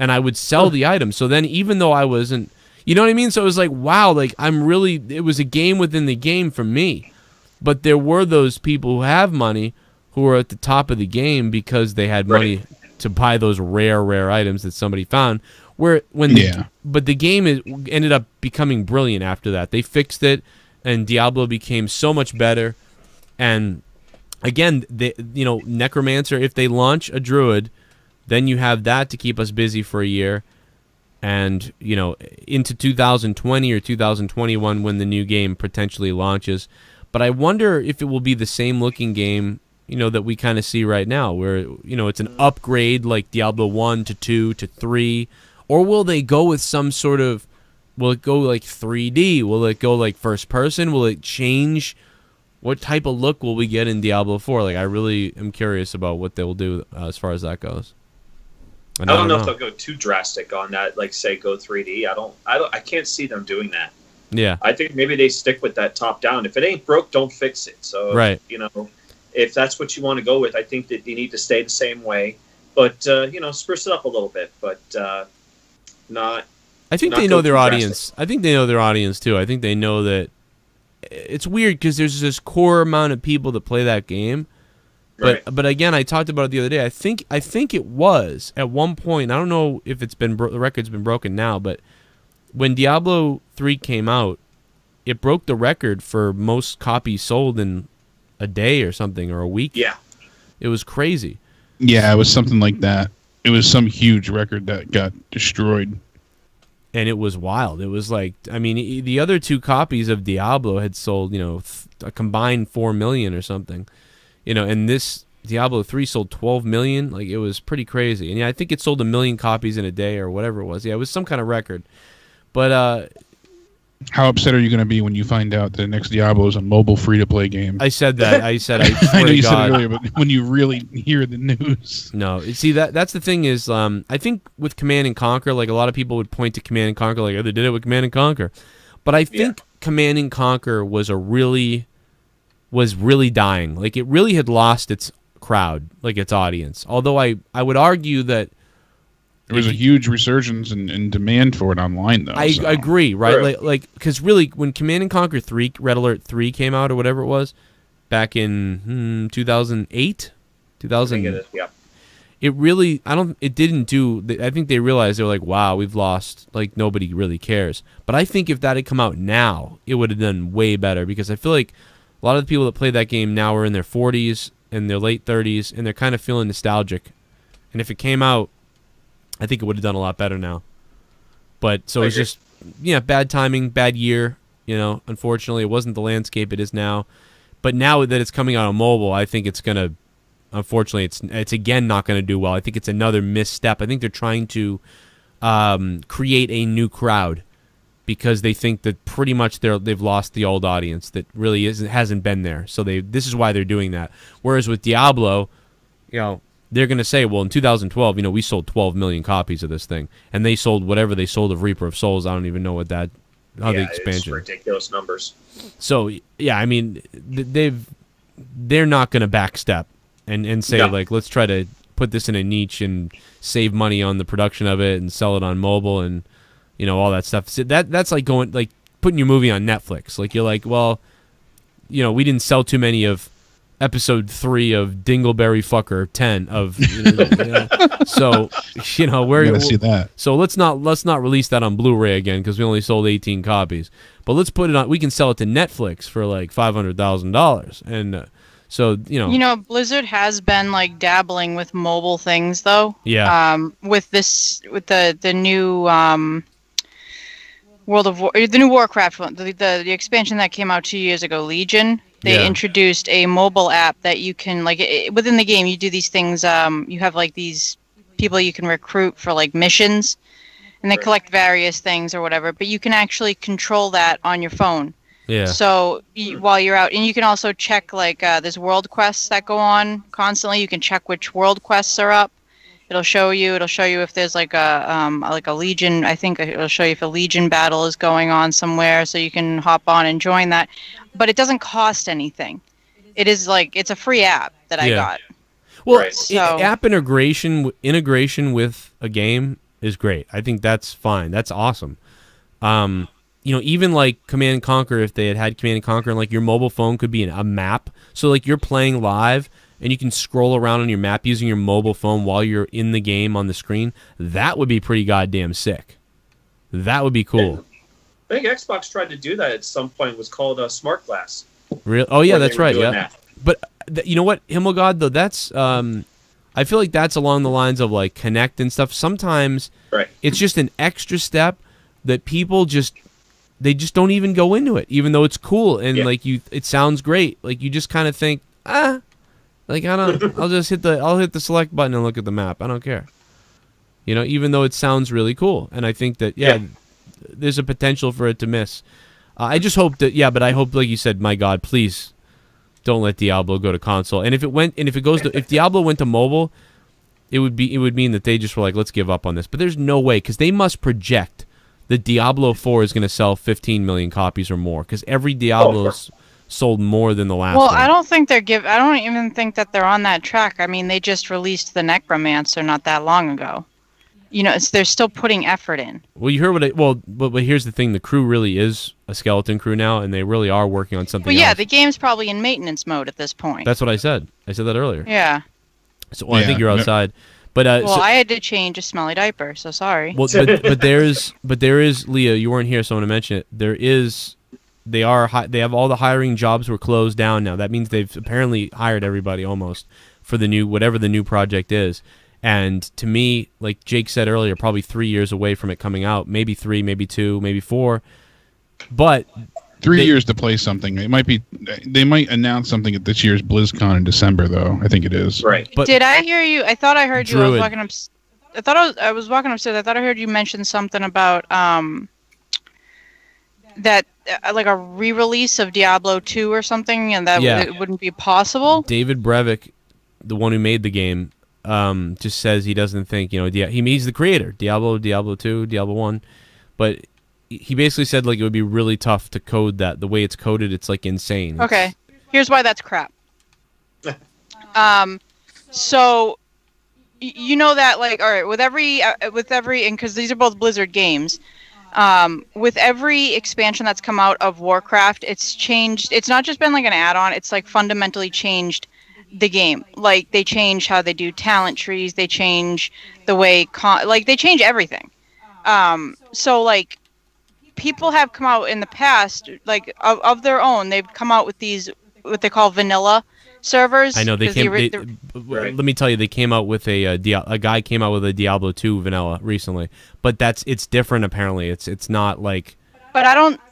Speaker 1: And I would sell the item. So then even though I wasn't, you know what I mean? So it was like, wow, it was a game within the game for me. But there were those people who have money who were at the top of the game because they had money to buy those rare items that somebody found. But the game ended up becoming brilliant after that. They fixed it and Diablo became so much better. And again, Necromancer, if they launch a druid, then you have that to keep us busy for a year. And, into 2020 or 2021 when the new game potentially launches. But I wonder if it will be the same looking game, that we kind of see right now, where, it's an upgrade like Diablo 1 to 2 to 3. Or will they go with some sort of, will it go like 3D? Will it go like first person? Will it change? What type of look will we get in Diablo 4? Like, I really am curious about what they'll do as far as that goes.
Speaker 2: I don't know if they'll go too drastic on that, like say go 3D. I can't see them doing that.
Speaker 1: Yeah.
Speaker 2: I think maybe they stick with that top down. If it ain't broke, don't fix it. So
Speaker 1: right.
Speaker 2: If that's what you want to go with, I think that they need to stay the same way. But spruce it up a little bit, but not.
Speaker 1: I think they know their audience. I think they know their audience too. I think they know that it's weird because there's this core amount of people that play that game. But again, I talked about it the other day. I think it was at one point. I don't know if it's been the record's been broken now, but when Diablo 3 came out, it broke the record for most copies sold in a day or something, or a week.
Speaker 2: Yeah, it
Speaker 1: was crazy.
Speaker 3: Yeah, it was something like that. It was some huge record that got destroyed.
Speaker 1: And it was wild. It was like, I mean, the other two copies of Diablo had sold, a combined 4 million or something. And this Diablo 3 sold 12 million. Like, it was pretty crazy. And yeah, I think it sold 1 million copies in a day or whatever it was. Yeah, it was some kind of record. But
Speaker 3: how upset are you going to be when you find out the next Diablo is a mobile free-to-play game?
Speaker 1: I said that. I said I
Speaker 3: know you said it earlier, but when you really hear the news.
Speaker 1: No, see, that's the thing is, I think with Command and Conquer, like a lot of people would point to Command and Conquer, like, oh, they did it with Command and Conquer. But I think Command and Conquer was really dying. Like, it really had lost its crowd, like its audience. Although I would argue that
Speaker 3: there was a huge resurgence in demand for it online, though.
Speaker 1: I agree, right? Like, because really, when Command and Conquer 3, Red Alert 3 came out, or whatever it was, back in 2008, 2000,
Speaker 2: yeah.
Speaker 1: It really, it didn't do. I think they realized, they were like, wow, we've lost. Like, nobody really cares. But I think if that had come out now, it would have done way better, because I feel like a lot of the people that play that game now are in their 40s and their late 30s, and they're kind of feeling nostalgic. And if it came out, I think it would have done a lot better now. But so it's just, bad timing, bad year. Unfortunately, it wasn't the landscape it is now. But now that it's coming out on mobile, I think it's going to, unfortunately, it's again not going to do well. I think it's another misstep. I think they're trying to create a new crowd, because they think that pretty much they've lost the old audience that really hasn't been there. So this is why they're doing that. Whereas with Diablo, they're going to say, well, in 2012, we sold 12 million copies of this thing, and they sold whatever they sold of Reaper of Souls. I don't even know what the expansion.
Speaker 2: It's ridiculous numbers.
Speaker 1: So yeah, I mean, they're not going to backstep and say like, let's try to put this in a niche and save money on the production of it and sell it on mobile and all that stuff. So that's like putting your movie on Netflix. Like, you're like, well, we didn't sell too many of episode 3 of Dingleberry Fucker 10 of so we're
Speaker 3: gonna see that.
Speaker 1: So let's not release that on Blu-ray again, because we only sold 18 copies. But let's put it on. We can sell it to Netflix for like $500,000, and so
Speaker 4: Blizzard has been like dabbling with mobile things though.
Speaker 1: Yeah.
Speaker 4: With the new the new Warcraft one, the expansion that came out 2 years ago, Legion. They introduced a mobile app that you can, like, within the game, you do these things. You have, like, these people you can recruit for, like, missions, and they collect various things or whatever, but you can actually control that on your phone.
Speaker 1: Yeah.
Speaker 4: So while you're out, and you can also check, like, there's world quests that go on constantly. You can check which world quests are up. It'll show you if there's like a Legion. I think it'll show you if a Legion battle is going on somewhere, so you can hop on and join that. But it doesn't cost anything. It is like, it's a free app that I got.
Speaker 1: Well, app integration with a game is great. I think that's fine. That's awesome. Even like Command and Conquer, if they had Command and Conquer, and like your mobile phone could be a map. So like you're playing live, and you can scroll around on your map using your mobile phone while you're in the game on the screen. That would be pretty goddamn sick. That would be cool.
Speaker 2: I think Xbox tried to do that at some point. It was called Smart Glass.
Speaker 1: Real? Oh yeah, that's right. Yeah. But you know what, Himmelgod, though, that's I feel like that's along the lines of like Kinect and stuff. Sometimes it's just an extra step that people they just don't even go into it, even though it's cool and like it sounds great. Like you just kind of think, like I'll just hit the select button and look at the map. I don't care. You know, even though it sounds really cool, and I think that there's a potential for it to miss. I just hope that but I hope, like you said, my God, please don't let Diablo go to console. And if if Diablo went to mobile, it would mean that they just were like, let's give up on this. But there's no way, because they must project that Diablo 4 is going to sell 15 million copies or more, because every Diablo's sold more than the last one.
Speaker 4: Well, I don't even think that they're on that track. I mean, they just released the Necromancer not that long ago. You know, they're still putting effort in.
Speaker 1: Well, you heard but here's the thing: the crew really is a skeleton crew now, and they really are working on something.
Speaker 4: Well,
Speaker 1: else.
Speaker 4: The game's probably in maintenance mode at this point.
Speaker 1: That's what I said. I said that earlier.
Speaker 4: Yeah.
Speaker 1: So, I think you're outside, but
Speaker 4: I had to change a smelly diaper, so sorry.
Speaker 1: Well, but there is Leah. You weren't here, so I want to mention it. They have all the hiring jobs were closed down now. That means they've apparently hired everybody almost for whatever the new project is. And to me, like Jake said earlier, probably 3 years away from it coming out. Maybe 3, maybe 2, maybe 4. But
Speaker 3: 3 years to play something. It might be. They might announce something at this year's BlizzCon in December, though. I think it is.
Speaker 2: Right.
Speaker 1: But
Speaker 4: did I hear you? I thought I heard you.
Speaker 1: Druid.
Speaker 4: I was walking upstairs. I thought I heard you mention something about that like a re-release of Diablo 2 or something, and that it wouldn't be possible.
Speaker 1: David Brevik, the one who made the game, just says he doesn't think, he's the creator, Diablo 2, Diablo 1, but he basically said like it would be really tough to code that. The way it's coded, it's like insane.
Speaker 4: Okay, here's why that's crap. So you know that, like, all right, with every and because these are both Blizzard games, with every expansion that's come out of Warcraft, it's changed. It's not just been like an add-on, it's like fundamentally changed the game. Like, they change how they do talent trees, they change the way they change everything. So like, people have come out in the past, like of their own, they've come out with these what they call vanilla servers.
Speaker 1: I know let me tell you, they came out with a guy came out with a Diablo 2 vanilla recently, but it's different apparently. It's not like.
Speaker 4: But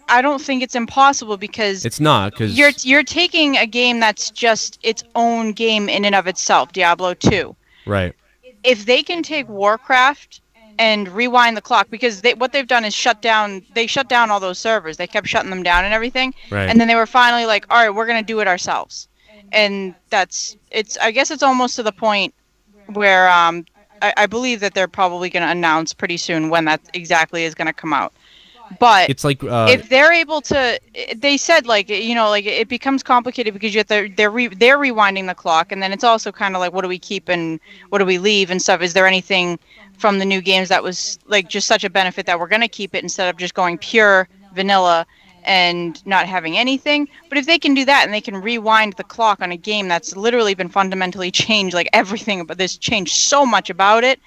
Speaker 4: I don't think it's impossible, because
Speaker 1: it's not, because
Speaker 4: you're taking a game that's just its own game in and of itself, Diablo 2.
Speaker 1: Right.
Speaker 4: If they can take Warcraft and rewind the clock, because what they've done is shut down all those servers. They kept shutting them down and everything.
Speaker 1: Right.
Speaker 4: And then they were finally like, all right, we're going to do it ourselves. And I guess it's almost to the point where I believe that they're probably going to announce pretty soon when that exactly is going to come out. But
Speaker 1: it's like
Speaker 4: if they're able to, they said like it becomes complicated, because they're rewinding the clock, and then it's also kind of like, what do we keep and what do we leave and stuff. Is there anything from the new games that was like just such a benefit that we're going to keep it instead of just going pure vanilla and not having anything? But if they can do that and they can rewind the clock on a game that's literally been fundamentally changed, like everything about this changed so much about it.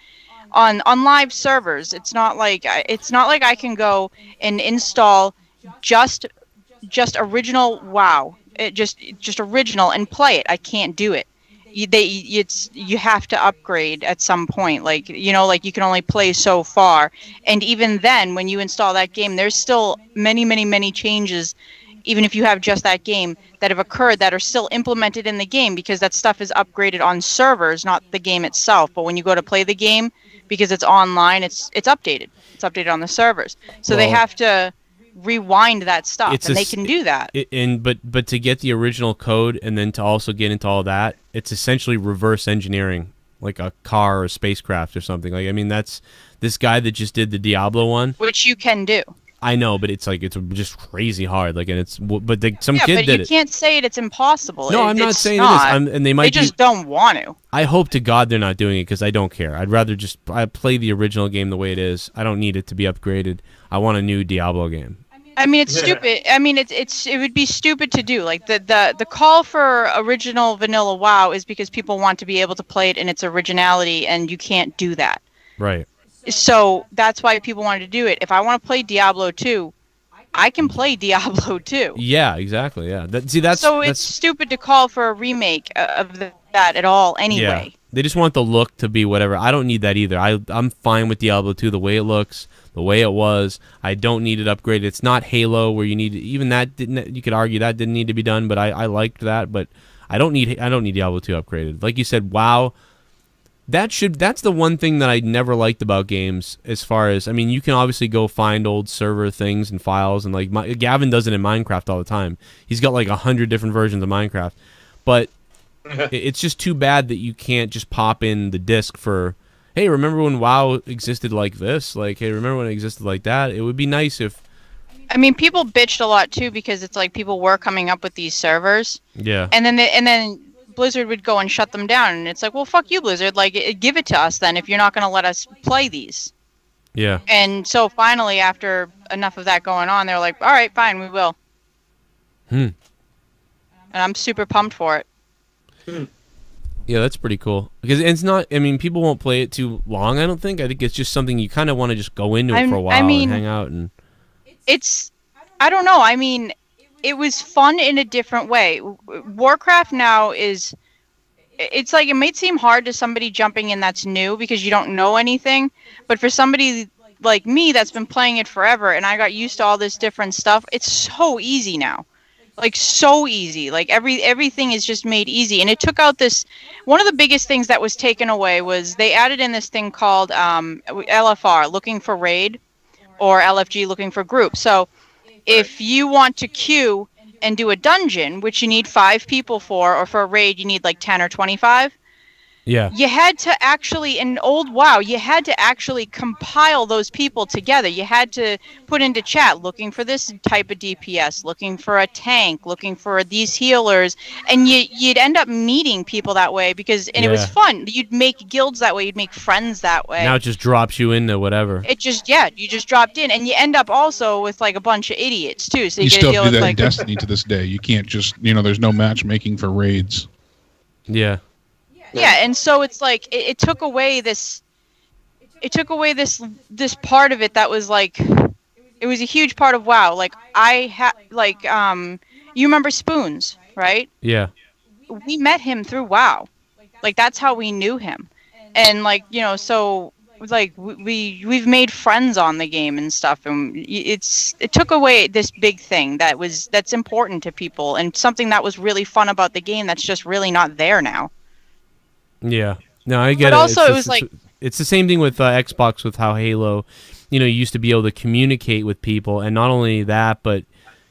Speaker 4: On live servers, it's not like I can go and install just original WoW, just original, and play it. I can't do it. You have to upgrade at some point. Like you can only play so far, and even then, when you install that game, there's still many changes. Even if you have just that game, that have occurred that are still implemented in the game, because that stuff is upgraded on servers, not the game itself. But when you go to play the game, because it's online, it's updated. It's updated on the servers. So they have to rewind that stuff, and they can do that.
Speaker 1: But to get the original code and then to also get into all that, it's essentially reverse engineering, like a car or a spacecraft or something. Like, I mean, that's this guy that just did the Diablo one,
Speaker 4: which you can do.
Speaker 1: I know, but it's like it's just crazy hard. Like, and some
Speaker 4: kid
Speaker 1: did it.
Speaker 4: But you can't say it's impossible.
Speaker 1: No, I'm not saying it is. And they
Speaker 4: just don't want to.
Speaker 1: I hope to God they're not doing it, because I don't care. I'd rather I play the original game the way it is. I don't need it to be upgraded. I want a new Diablo game.
Speaker 4: I mean, it's stupid. I mean, it would be stupid to do. Like the call for original vanilla WoW is because people want to be able to play it in its originality, and you can't do that.
Speaker 1: Right.
Speaker 4: So that's why people wanted to do it. If I want to play Diablo 2, I can play Diablo 2.
Speaker 1: Yeah, exactly. Yeah. That's
Speaker 4: it's stupid to call for a remake of that at all anyway.
Speaker 1: Yeah. They just want the look to be whatever. I don't need that either. I'm fine with Diablo 2 the way it looks, the way it was. I don't need it upgraded. It's not Halo where you need even that didn't. You could argue that didn't need to be done, but I liked that. But I don't need Diablo 2 upgraded. Like you said, WoW. That's the one thing that I never liked about games. As far as, I mean, you can obviously go find old server things and files, and like Gavin does it in Minecraft all the time. He's got like 100 different versions of Minecraft, but it's just too bad that you can't just pop in the disc for, hey, remember when WoW existed like this? Like, hey, remember when it existed like that? It would be nice if.
Speaker 4: I mean, people bitched a lot too because it's like people were coming up with these servers.
Speaker 1: Yeah.
Speaker 4: And then Blizzard would go and shut them down, and it's like, well, fuck you, Blizzard. Like, give it to us then if you're not going to let us play these.
Speaker 1: Yeah.
Speaker 4: And so finally, after enough of that going on, they're like, all right, fine, we will. And I'm super pumped for it.
Speaker 1: Yeah, that's pretty cool. Because it's not, I mean, people won't play it too long, I don't think. I think it's just something you kind of want to just go into it for a while and hang out. And
Speaker 4: I don't know. I mean, it was fun in a different way. Warcraft now it's like, it might seem hard to somebody jumping in that's new because you don't know anything. But for somebody like me that's been playing it forever and I got used to all this different stuff, it's so easy now. Like, so easy. Like, everything is just made easy. And it took out this... One of the biggest things that was taken away was they added in this thing called LFR, looking for raid, or LFG, looking for group. So if you want to queue and do a dungeon, which you need 5 people for, or for a raid you need like 10 or 25...
Speaker 1: Yeah.
Speaker 4: You had to actually, in old WoW, you had to actually compile those people together. You had to put into chat, looking for this type of DPS, looking for a tank, looking for these healers, and you'd end up meeting people that way it was fun. You'd make guilds that way, you'd make friends that way.
Speaker 1: Now it just drops you into whatever.
Speaker 4: You just dropped in, and you end up also with like a bunch of idiots too. So you
Speaker 3: still
Speaker 4: deal
Speaker 3: do that
Speaker 4: with,
Speaker 3: in Destiny to this day. You can't just, there's no matchmaking for raids.
Speaker 1: Yeah.
Speaker 4: Yeah, and so it's like it took away this. It took away this part of it that was like, it was a huge part of WoW. Like you remember Spoons, right?
Speaker 1: Yeah.
Speaker 4: We met him through WoW, like that's how we knew him, and like so like we've made friends on the game and stuff, and it took away this big thing that's important to people and something that was really fun about the game that's just really not there now.
Speaker 1: Yeah, no, I get it.
Speaker 4: But also, it was like,
Speaker 1: it's the same thing with Xbox with how Halo, you used to be able to communicate with people, and not only that, but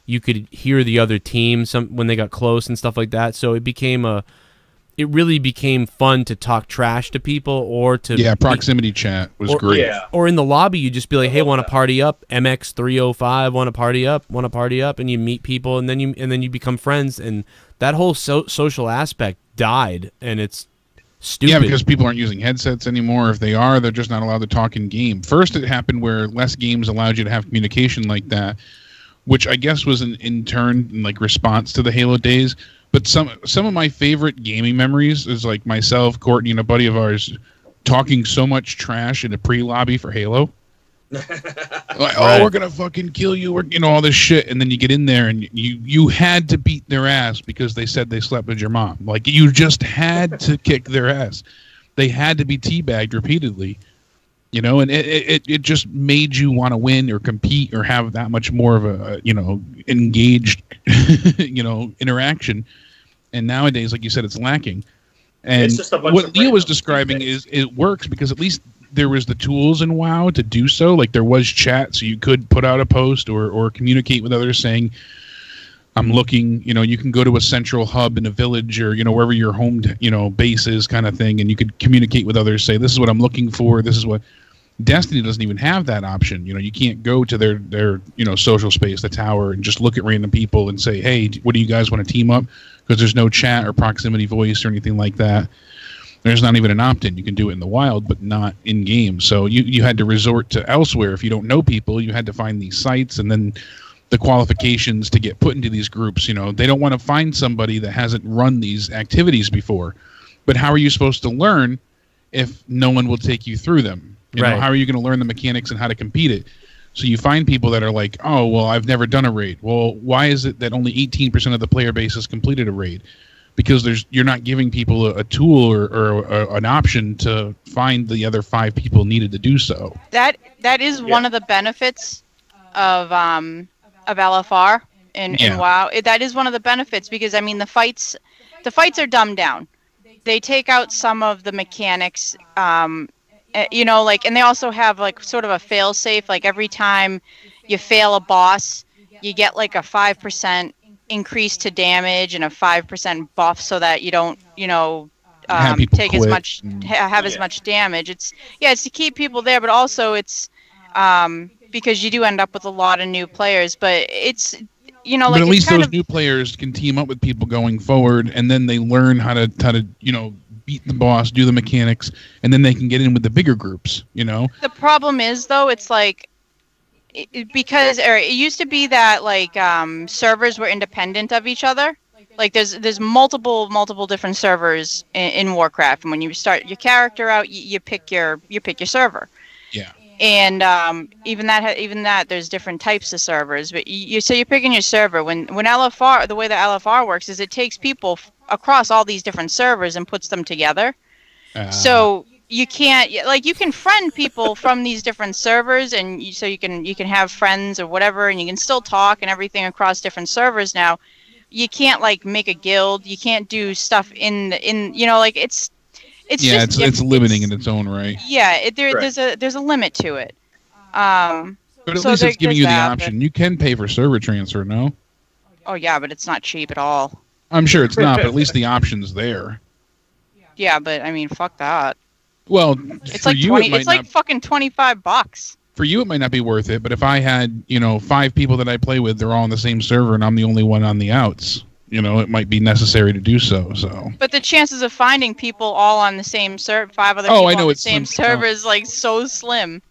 Speaker 1: you could hear the other team when they got close and stuff like that. So it really became fun to talk trash to people or to
Speaker 3: proximity chat was great.
Speaker 2: Yeah.
Speaker 1: Or in the lobby, you just be like, hey, want to party up? MX305, want to party up, and you meet people, and then you become friends, and that whole social aspect died, and it's stupid.
Speaker 3: Yeah, because people aren't using headsets anymore. If they are, they're just not allowed to talk in game. First, it happened where less games allowed you to have communication like that, which I guess was in turn like response to the Halo days. But some of my favorite gaming memories is like myself, Courtney, and a buddy of ours talking so much trash in a pre-lobby for Halo. Like, oh, we're gonna fucking kill you, we're all this shit, and then you get in there and you had to beat their ass because they said they slept with your mom. Like, you just had to kick their ass. They had to be teabagged repeatedly, and it just made you want to win or compete or have that much more of a engaged interaction. And nowadays, like you said, it's lacking. And what Leah was describing is it works because at least there was the tools in WoW to do so. Like, there was chat, so you could put out a post or communicate with others saying, I'm looking, you can go to a central hub in a village or, wherever your home, base is, kind of thing. And you could communicate with others, say, this is what I'm looking for. This is what Destiny doesn't even have that option. You can't go to their social space, the tower, and just look at random people and say, hey, what do you guys want to team up? Because there's no chat or proximity voice or anything like that. There's not even an opt-in. You can do it in the wild, but not in-game. So you had to resort to elsewhere. If you don't know people, you had to find these sites, and then the qualifications to get put into these groups. They don't want to find somebody that hasn't run these activities before. But how are you supposed to learn if no one will take you through them? How are you going to learn the mechanics and how to compete it? So you find people that are like, oh, well, I've never done a raid. Well, why is it that only 18% of the player base has completed a raid? Because you're not giving people a tool or an option to find the other 5 people needed to do so.
Speaker 4: That is one of the benefits of LFR and WoW. That is one of the benefits because I mean the fights are dumbed down. They take out some of the mechanics, you know, like, and they also have like sort of a fail safe. Like every time you fail a boss, you get like a 5% increase to damage and a 5% buff so that you don't, you know, take as much, have as much damage. It's to keep people there, but also it's because you do end up with a lot of new players. But it's, you know, like,
Speaker 3: but at least those new players can team up with people going forward, and then they learn how to you know, beat the boss, do the mechanics, and then they can get in with the bigger groups. You know. The
Speaker 4: problem is though, it's like. Because it used to be that like servers were independent of each other. Like there's multiple different servers in Warcraft, and when you start your character out, you pick your server.
Speaker 3: Yeah.
Speaker 4: And even that there's different types of servers, but so you're picking your server. When LFR, the way that LFR works is it takes people across all these different servers and puts them together. So you can't, like, you can friend people from these different servers, and so you can have friends or whatever, and you can still talk and everything across different servers. Now, you can't like make a guild. You can't do stuff in you know, like it's
Speaker 3: limiting in its own right.
Speaker 4: Yeah, there's a limit to it.
Speaker 3: But at least it's giving you the option. You can pay for server transfer, no?
Speaker 4: Oh yeah, but it's not cheap at all.
Speaker 3: I'm sure it's not, but at least the option's there.
Speaker 4: Yeah, but I mean, fuck that.
Speaker 3: Well,
Speaker 4: it's like 20. It's like fucking $25.
Speaker 3: For you, it might not be worth it, but if I had, you know, 5 people that I play with, they're all on the same server, and I'm the only one on the outs, you know, it might be necessary to do so.
Speaker 4: But the chances of finding people all on the same server, 5 other people on the same server, is like so slim.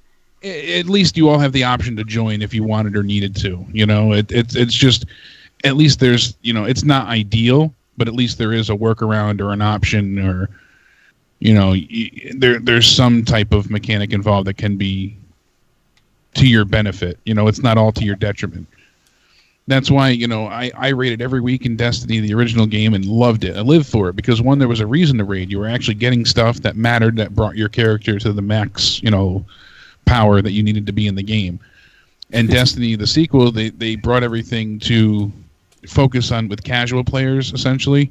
Speaker 3: At least you all have the option to join if you wanted or needed to. You know, it's just, at least there's, you know, it's not ideal, but at least there is a workaround or an option, or, you know, there's some type of mechanic involved that can be to your benefit. You know, it's not all to your detriment. That's why, you know, I raided every week in Destiny, the original game, and loved it. I lived for it because, one, there was a reason to raid. You were actually getting stuff that mattered, that brought your character to the max, you know, power that you needed to be in the game. And Destiny, the sequel, they brought everything to focus on with casual players, essentially.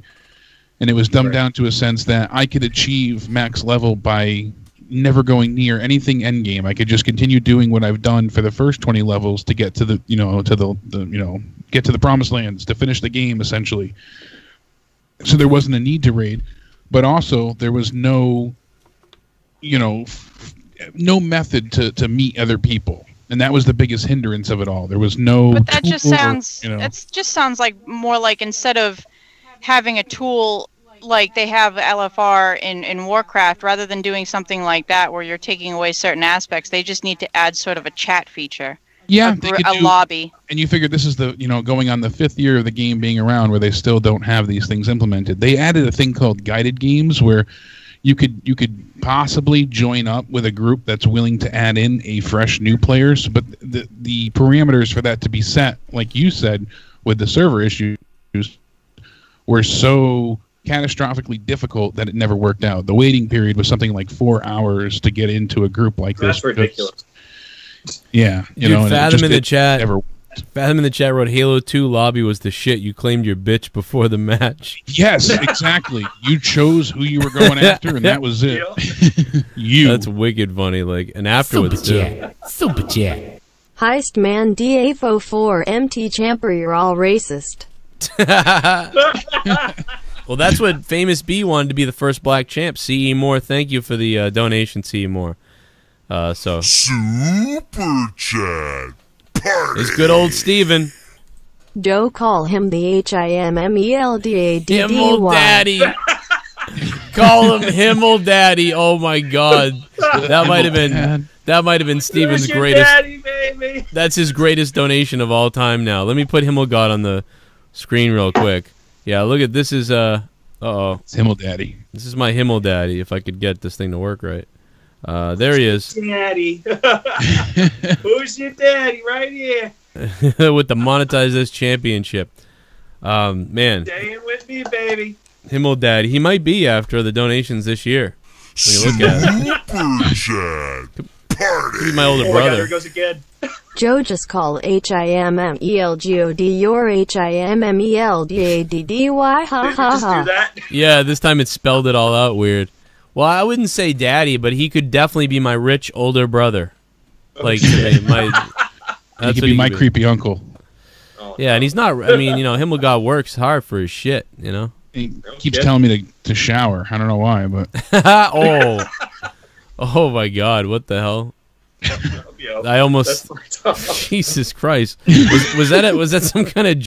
Speaker 3: And it was dumbed down to a sense that I could achieve max level by never going near anything endgame. I could just continue doing what I've done for the first 20 levels to get to the, you know, to the you know, get to the promised lands, to finish the game, essentially. So there wasn't a need to raid, but also there was no, you know, no method to meet other people. And that was the biggest hindrance of it all. There was no.
Speaker 4: But that just sounds. You know, that just sounds like more like, instead of having a tool like they have LFR in Warcraft, rather than doing something like that where you're taking away certain aspects, they just need to add sort of a chat feature.
Speaker 3: Yeah,
Speaker 4: a lobby.
Speaker 3: And you figure this is the, you know, going on the 5th year of the game being around where they still don't have these things implemented. They added a thing called guided games where you could possibly join up with a group that's willing to add in a fresh new players, but the parameters for that to be set, like you said, with the server issues, were so catastrophically difficult that it never worked out. The waiting period was something like 4 hours to get into a group like this.
Speaker 2: That's ridiculous.
Speaker 3: Yeah, you
Speaker 1: Dude,
Speaker 3: know.
Speaker 1: Fathom in the chat wrote, Halo 2 lobby was the shit. You claimed your bitch before the match.
Speaker 3: Yes, exactly. You chose who you were going after, and that was it. You.
Speaker 1: That's wicked funny. Like, and afterwards too.
Speaker 8: Super chat.
Speaker 6: Heist man DA04 MT Champer, you're all racist.
Speaker 1: Well, that's what Famous B wanted to be the first black champ. CE Moore, thank you for the donation, CE Moore. So
Speaker 7: Super chat. Party.
Speaker 1: It's good old Steven.
Speaker 6: Joe, call him the HIMMELDADDY.
Speaker 1: Himmel Daddy. Call him Himmel Daddy. Oh my God, that might have been Steven's greatest.
Speaker 2: Daddy, baby.
Speaker 1: That's his greatest donation of all time. Now let me put Himmel God on the screen real quick. Yeah, look at this. Is
Speaker 3: it's Himmel Daddy.
Speaker 1: This is my Himmel Daddy. If I could get this thing to work right. There he is.
Speaker 2: Daddy. Who's your daddy? Right here.
Speaker 1: With the monetize this championship. Man.
Speaker 2: Staying with me, baby.
Speaker 1: Him old daddy. He might be after the donations this year. When you look at it. Could be my older brother.
Speaker 2: God, there goes again.
Speaker 6: Joe just call HIMMELGOD your HIMMELDADDY ha ha ha.
Speaker 1: Yeah, this time it spelled it all out weird. Well, I wouldn't say daddy, but he could definitely be my rich older brother. Like, my...
Speaker 3: He could be my creepy uncle.
Speaker 1: Yeah, and he's not... I mean, you know, him God works hard for his shit, you know?
Speaker 3: He keeps telling me to shower. I don't know why, but...
Speaker 1: Oh, my God. What the hell? I almost... Jesus Christ. Was that some kind of...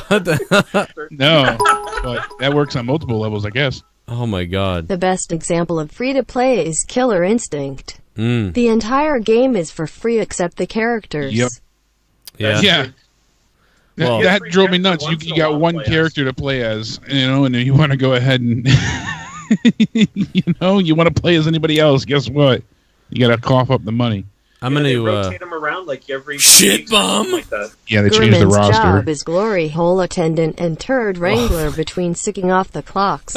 Speaker 1: What the...
Speaker 3: No, but that works on multiple levels, I guess.
Speaker 1: Oh, my God.
Speaker 6: The best example of free-to-play is Killer Instinct.
Speaker 1: Mm.
Speaker 6: The entire game is for free except the characters.
Speaker 3: Yep.
Speaker 1: Yeah.
Speaker 3: Well, that drove me nuts. You got one character to play as, you know, and you want to go ahead and, you know, you want to play as anybody else. Guess what? You got to cough up the money.
Speaker 1: I'm going to
Speaker 2: rotate them around like every
Speaker 1: ShiBUM.
Speaker 2: like that.
Speaker 3: Yeah, they changed the roster.
Speaker 6: Job is glory hole attendant and turd wrangler between sicking off the clocks.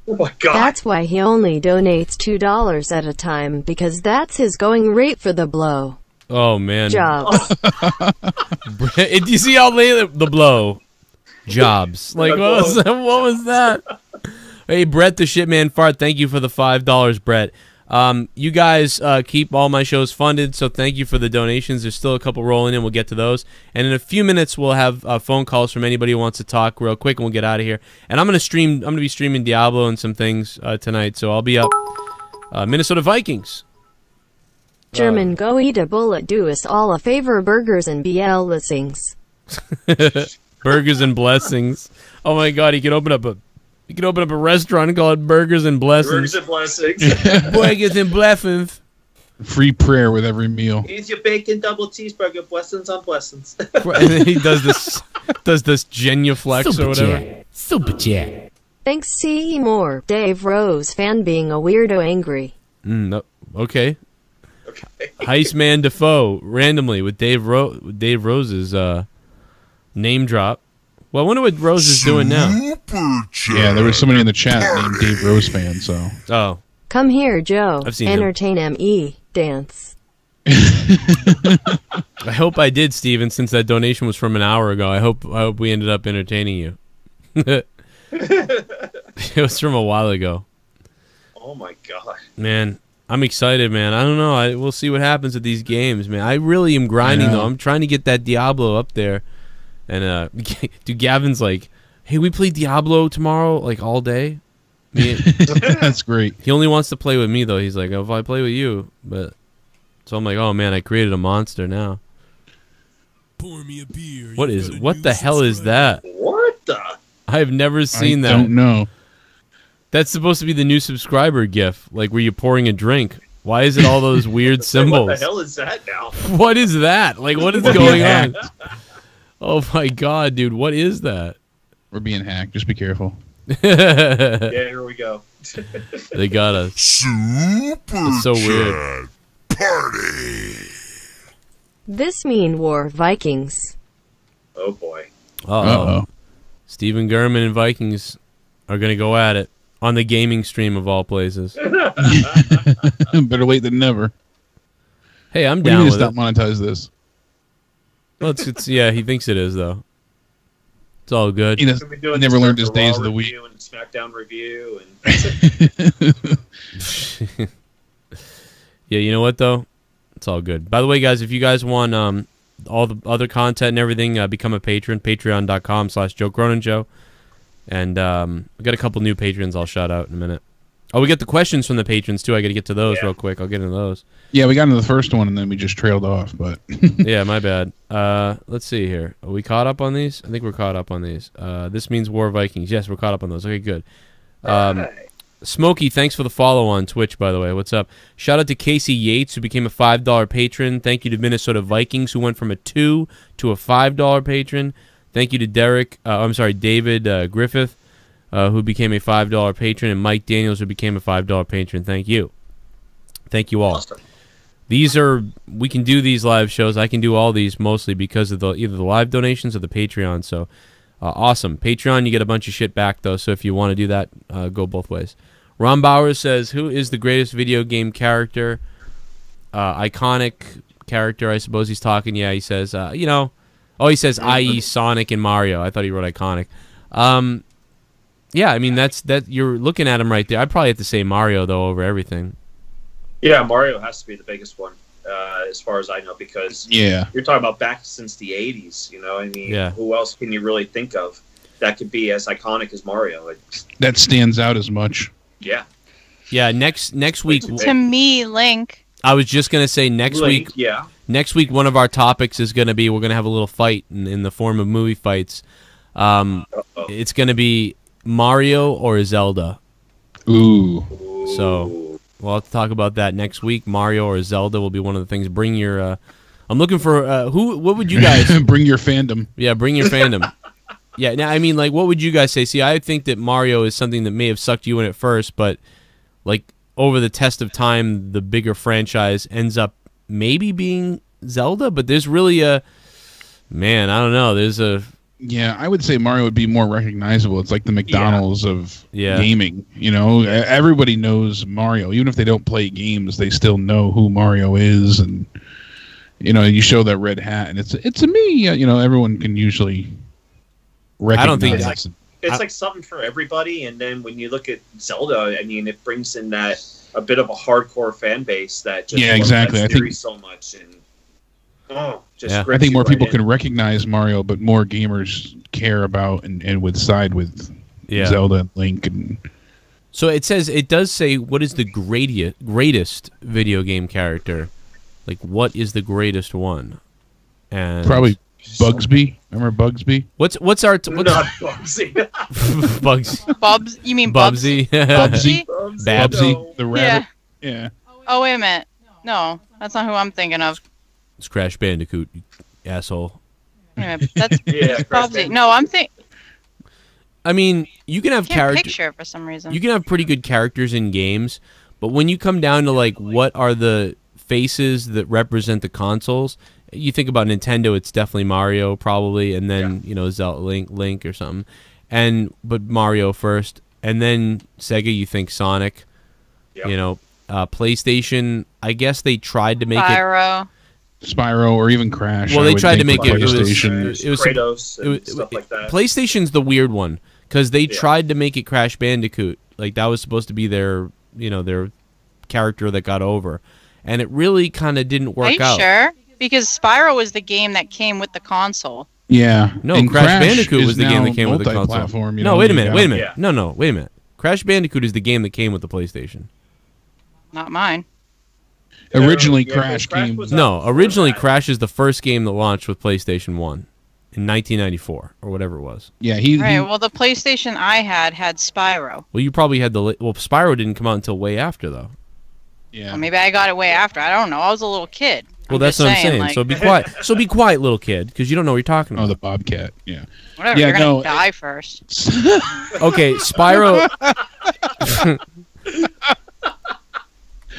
Speaker 2: Oh my God.
Speaker 6: That's why he only donates $2 at a time, because that's his going rate for the blow.
Speaker 1: Oh, man.
Speaker 6: Jobs.
Speaker 1: Do you see how late the blow? Jobs. Like, what was that? Hey, Brett the Shitman Fart, thank you for the $5, Brett. You guys keep all my shows funded, so thank you for the donations. There's still a couple rolling in. We'll get to those. And in a few minutes, we'll have phone calls from anybody who wants to talk real quick, and we'll get out of here. And I'm going to be streaming Diablo and some things tonight, so I'll be up. Minnesota Vikings.
Speaker 6: German go eat a bullet, do us all a favor, burgers and BL listings.
Speaker 1: Burgers and blessings. Oh my God, he could open up a restaurant and call it Burgers and Blessings.
Speaker 2: Burgers and blessings.
Speaker 1: Burgers and blessings.
Speaker 3: Free prayer with every meal.
Speaker 2: Here's your bacon double cheeseburger. Blessings on blessings.
Speaker 1: And then he does this genuflex or whatever.
Speaker 8: Super chat.
Speaker 6: Thanks, see more. Dave Rose fan being a weirdo angry.
Speaker 1: No, okay. Heistman Defoe randomly with Dave Rose's name drop. Well, I wonder what Rose is doing now.
Speaker 3: Yeah, there was somebody in the chat named Dave Rose fan, so.
Speaker 1: Oh.
Speaker 6: Come here, Joe.
Speaker 1: I've seen
Speaker 6: Entertain ME. Dance.
Speaker 1: I hope I did, Steven, since that donation was from an hour ago. I hope we ended up entertaining you. It was from a while ago.
Speaker 2: Oh my God.
Speaker 1: Man, I'm excited, man. I don't know. We'll see what happens with these games, man. I really am grinding, though. I'm trying to get that Diablo up there. And dude, Gavin's like, hey, we play Diablo tomorrow, like all day.
Speaker 3: That's great.
Speaker 1: He only wants to play with me, though. He's like, oh, if I play with you, but so I'm like, oh man, I created a monster now.
Speaker 8: Pour me a beer.
Speaker 1: What the hell is that?
Speaker 2: What the?
Speaker 1: I've never seen that.
Speaker 3: I don't know.
Speaker 1: That's supposed to be the new subscriber gif, like where you're pouring a drink. Why is it all those weird symbols?
Speaker 2: What the hell is that now?
Speaker 1: What is that? Like, what is going on? Oh my God, dude, what is that?
Speaker 3: We're being hacked. Just be careful.
Speaker 2: Yeah, here we go.
Speaker 1: They got us.
Speaker 7: Super
Speaker 1: It's so weird.
Speaker 7: Party.
Speaker 6: This mean war Vikings.
Speaker 2: Oh boy.
Speaker 1: Uh-oh. Stephen Gurman and Vikings are going to go at it on the gaming stream of all places.
Speaker 3: Better late than never.
Speaker 1: Hey, I'm
Speaker 3: What do you
Speaker 1: down
Speaker 3: mean
Speaker 1: with
Speaker 3: to
Speaker 1: it.
Speaker 3: stop monetize this?
Speaker 1: Well, it's yeah, he thinks it is, though. It's all good.
Speaker 3: He never learned his days of the week.
Speaker 2: And Smackdown review and
Speaker 1: Yeah, you know what, though? It's all good. By the way, guys, if you guys want all the other content and everything, become a patron. Patreon.com/Joe Cronin Show. And we got a couple new patrons I'll shout out in a minute. Oh, we got the questions from the patrons, too. I got to get to those real quick. I'll get into those.
Speaker 3: Yeah, we got into the first one, and then we just trailed off. But
Speaker 1: Yeah, my bad. Let's see here. Are we caught up on these? I think we're caught up on these. This means War Vikings. Yes, we're caught up on those. Okay, good. Smokey, thanks for the follow on Twitch, by the way. What's up? Shout out to Casey Yates, who became a $5 patron. Thank you to Minnesota Vikings, who went from a $2 to a $5 patron. Thank you to David Griffith. who became a $5 patron, and Mike Daniels, who became a $5 patron. Thank you. Thank you all.
Speaker 2: Awesome.
Speaker 1: We can do these live shows. I can do all these mostly because of either the live donations or the Patreon. So awesome. Patreon, you get a bunch of shit back, though. So if you want to do that, go both ways. Ron Bowers says, who is the greatest video game character? Iconic character, I suppose he's talking. Yeah, he says, he says, i.e. Sonic and Mario. I thought he wrote iconic. Yeah, I mean, that you're looking at him right there. I'd probably have to say Mario, though, over everything.
Speaker 2: Yeah, Mario has to be the biggest one, as far as I know, because you're talking about back since the 80s, I mean, who else can you really think of that could be as iconic as Mario?
Speaker 3: That stands out as much.
Speaker 2: Yeah.
Speaker 1: Yeah, next week...
Speaker 4: To me, Link.
Speaker 1: I was just going to say next week...
Speaker 2: Yeah.
Speaker 1: Next week, one of our topics is going to be, we're going to have a little fight in the form of movie fights. It's going to be Mario or Zelda.
Speaker 3: Ooh.
Speaker 1: So... we'll have to talk about that next week. Mario or Zelda will be one of the things. Bring your... I'm looking for... what would you guys...
Speaker 3: Bring your fandom.
Speaker 1: Yeah, bring your fandom. Yeah, now, I mean, like, what would you guys say? See, I think that Mario is something that may have sucked you in at first, but, like, over the test of time, the bigger franchise ends up maybe being Zelda, but there's really a... Man, I don't know. There's a...
Speaker 3: Yeah, I would say Mario would be more recognizable. It's like the McDonald's of gaming. Everybody knows Mario. Even if they don't play games, they still know who Mario is. And you show that red hat, and it's a me. Everyone can usually recognize.
Speaker 1: I don't think
Speaker 2: it's like something for everybody. And then when you look at Zelda, I mean, it brings in that a bit of a hardcore fan base that just loves
Speaker 3: exactly.
Speaker 2: that series so much. And
Speaker 3: I think more people can recognize Mario, but more gamers care about and would side with Zelda and Link. And
Speaker 1: so it does say, what is the greatest video game character? Like, what is the greatest one? And
Speaker 3: probably Bugsby. Remember Bugsby?
Speaker 1: What's
Speaker 2: not Bugsy.
Speaker 1: Bugs.
Speaker 4: Bubs? You mean
Speaker 1: Bubsy?
Speaker 3: Bubsy.
Speaker 1: Babsy.
Speaker 3: No. The rabbit. Yeah.
Speaker 4: Oh, wait a minute. No, that's not who I'm thinking of.
Speaker 1: It's Crash Bandicoot, you asshole.
Speaker 4: Yeah, that's Bubsy. No, I'm thinking...
Speaker 1: I mean, you can have characters...
Speaker 4: picture it for some reason.
Speaker 1: You can have pretty good characters in games, but when you come down to, like, what are the faces that represent the consoles, you think about Nintendo, it's definitely Mario, probably, and then, Zelda, Link or something. But Mario first. And then Sega, you think Sonic. Yep. PlayStation, I guess they tried to make
Speaker 3: Spyro or even Crash.
Speaker 1: Well, they tried to make it. It was
Speaker 2: Kratos and stuff like that.
Speaker 1: PlayStation's the weird one because they tried to make it Crash Bandicoot. Like that was supposed to be their character that got over, and it really kind of didn't work out.
Speaker 4: Sure? Because Spyro was the game that came with the console.
Speaker 3: Yeah.
Speaker 1: No, Crash Bandicoot was the game that came with the console. No, wait a minute.
Speaker 2: Yeah.
Speaker 1: No, wait a minute. Crash Bandicoot is the game that came with the PlayStation.
Speaker 4: Not mine.
Speaker 3: Originally, Crash came...
Speaker 1: originally Crash is the first game that launched with PlayStation 1 in 1994, or whatever it was.
Speaker 3: Yeah,
Speaker 4: well, the PlayStation I had Spyro.
Speaker 1: Well, you probably had Spyro didn't come out until way after, though.
Speaker 3: Yeah.
Speaker 4: Well, maybe I got it way after. I don't know. I was a little kid.
Speaker 1: Well, that's what I'm saying. Like... So be quiet. So be quiet, little kid, because you don't know what you're talking about.
Speaker 3: Oh, the Bobcat, yeah.
Speaker 4: Whatever, you're going to die first.
Speaker 1: Okay, Spyro...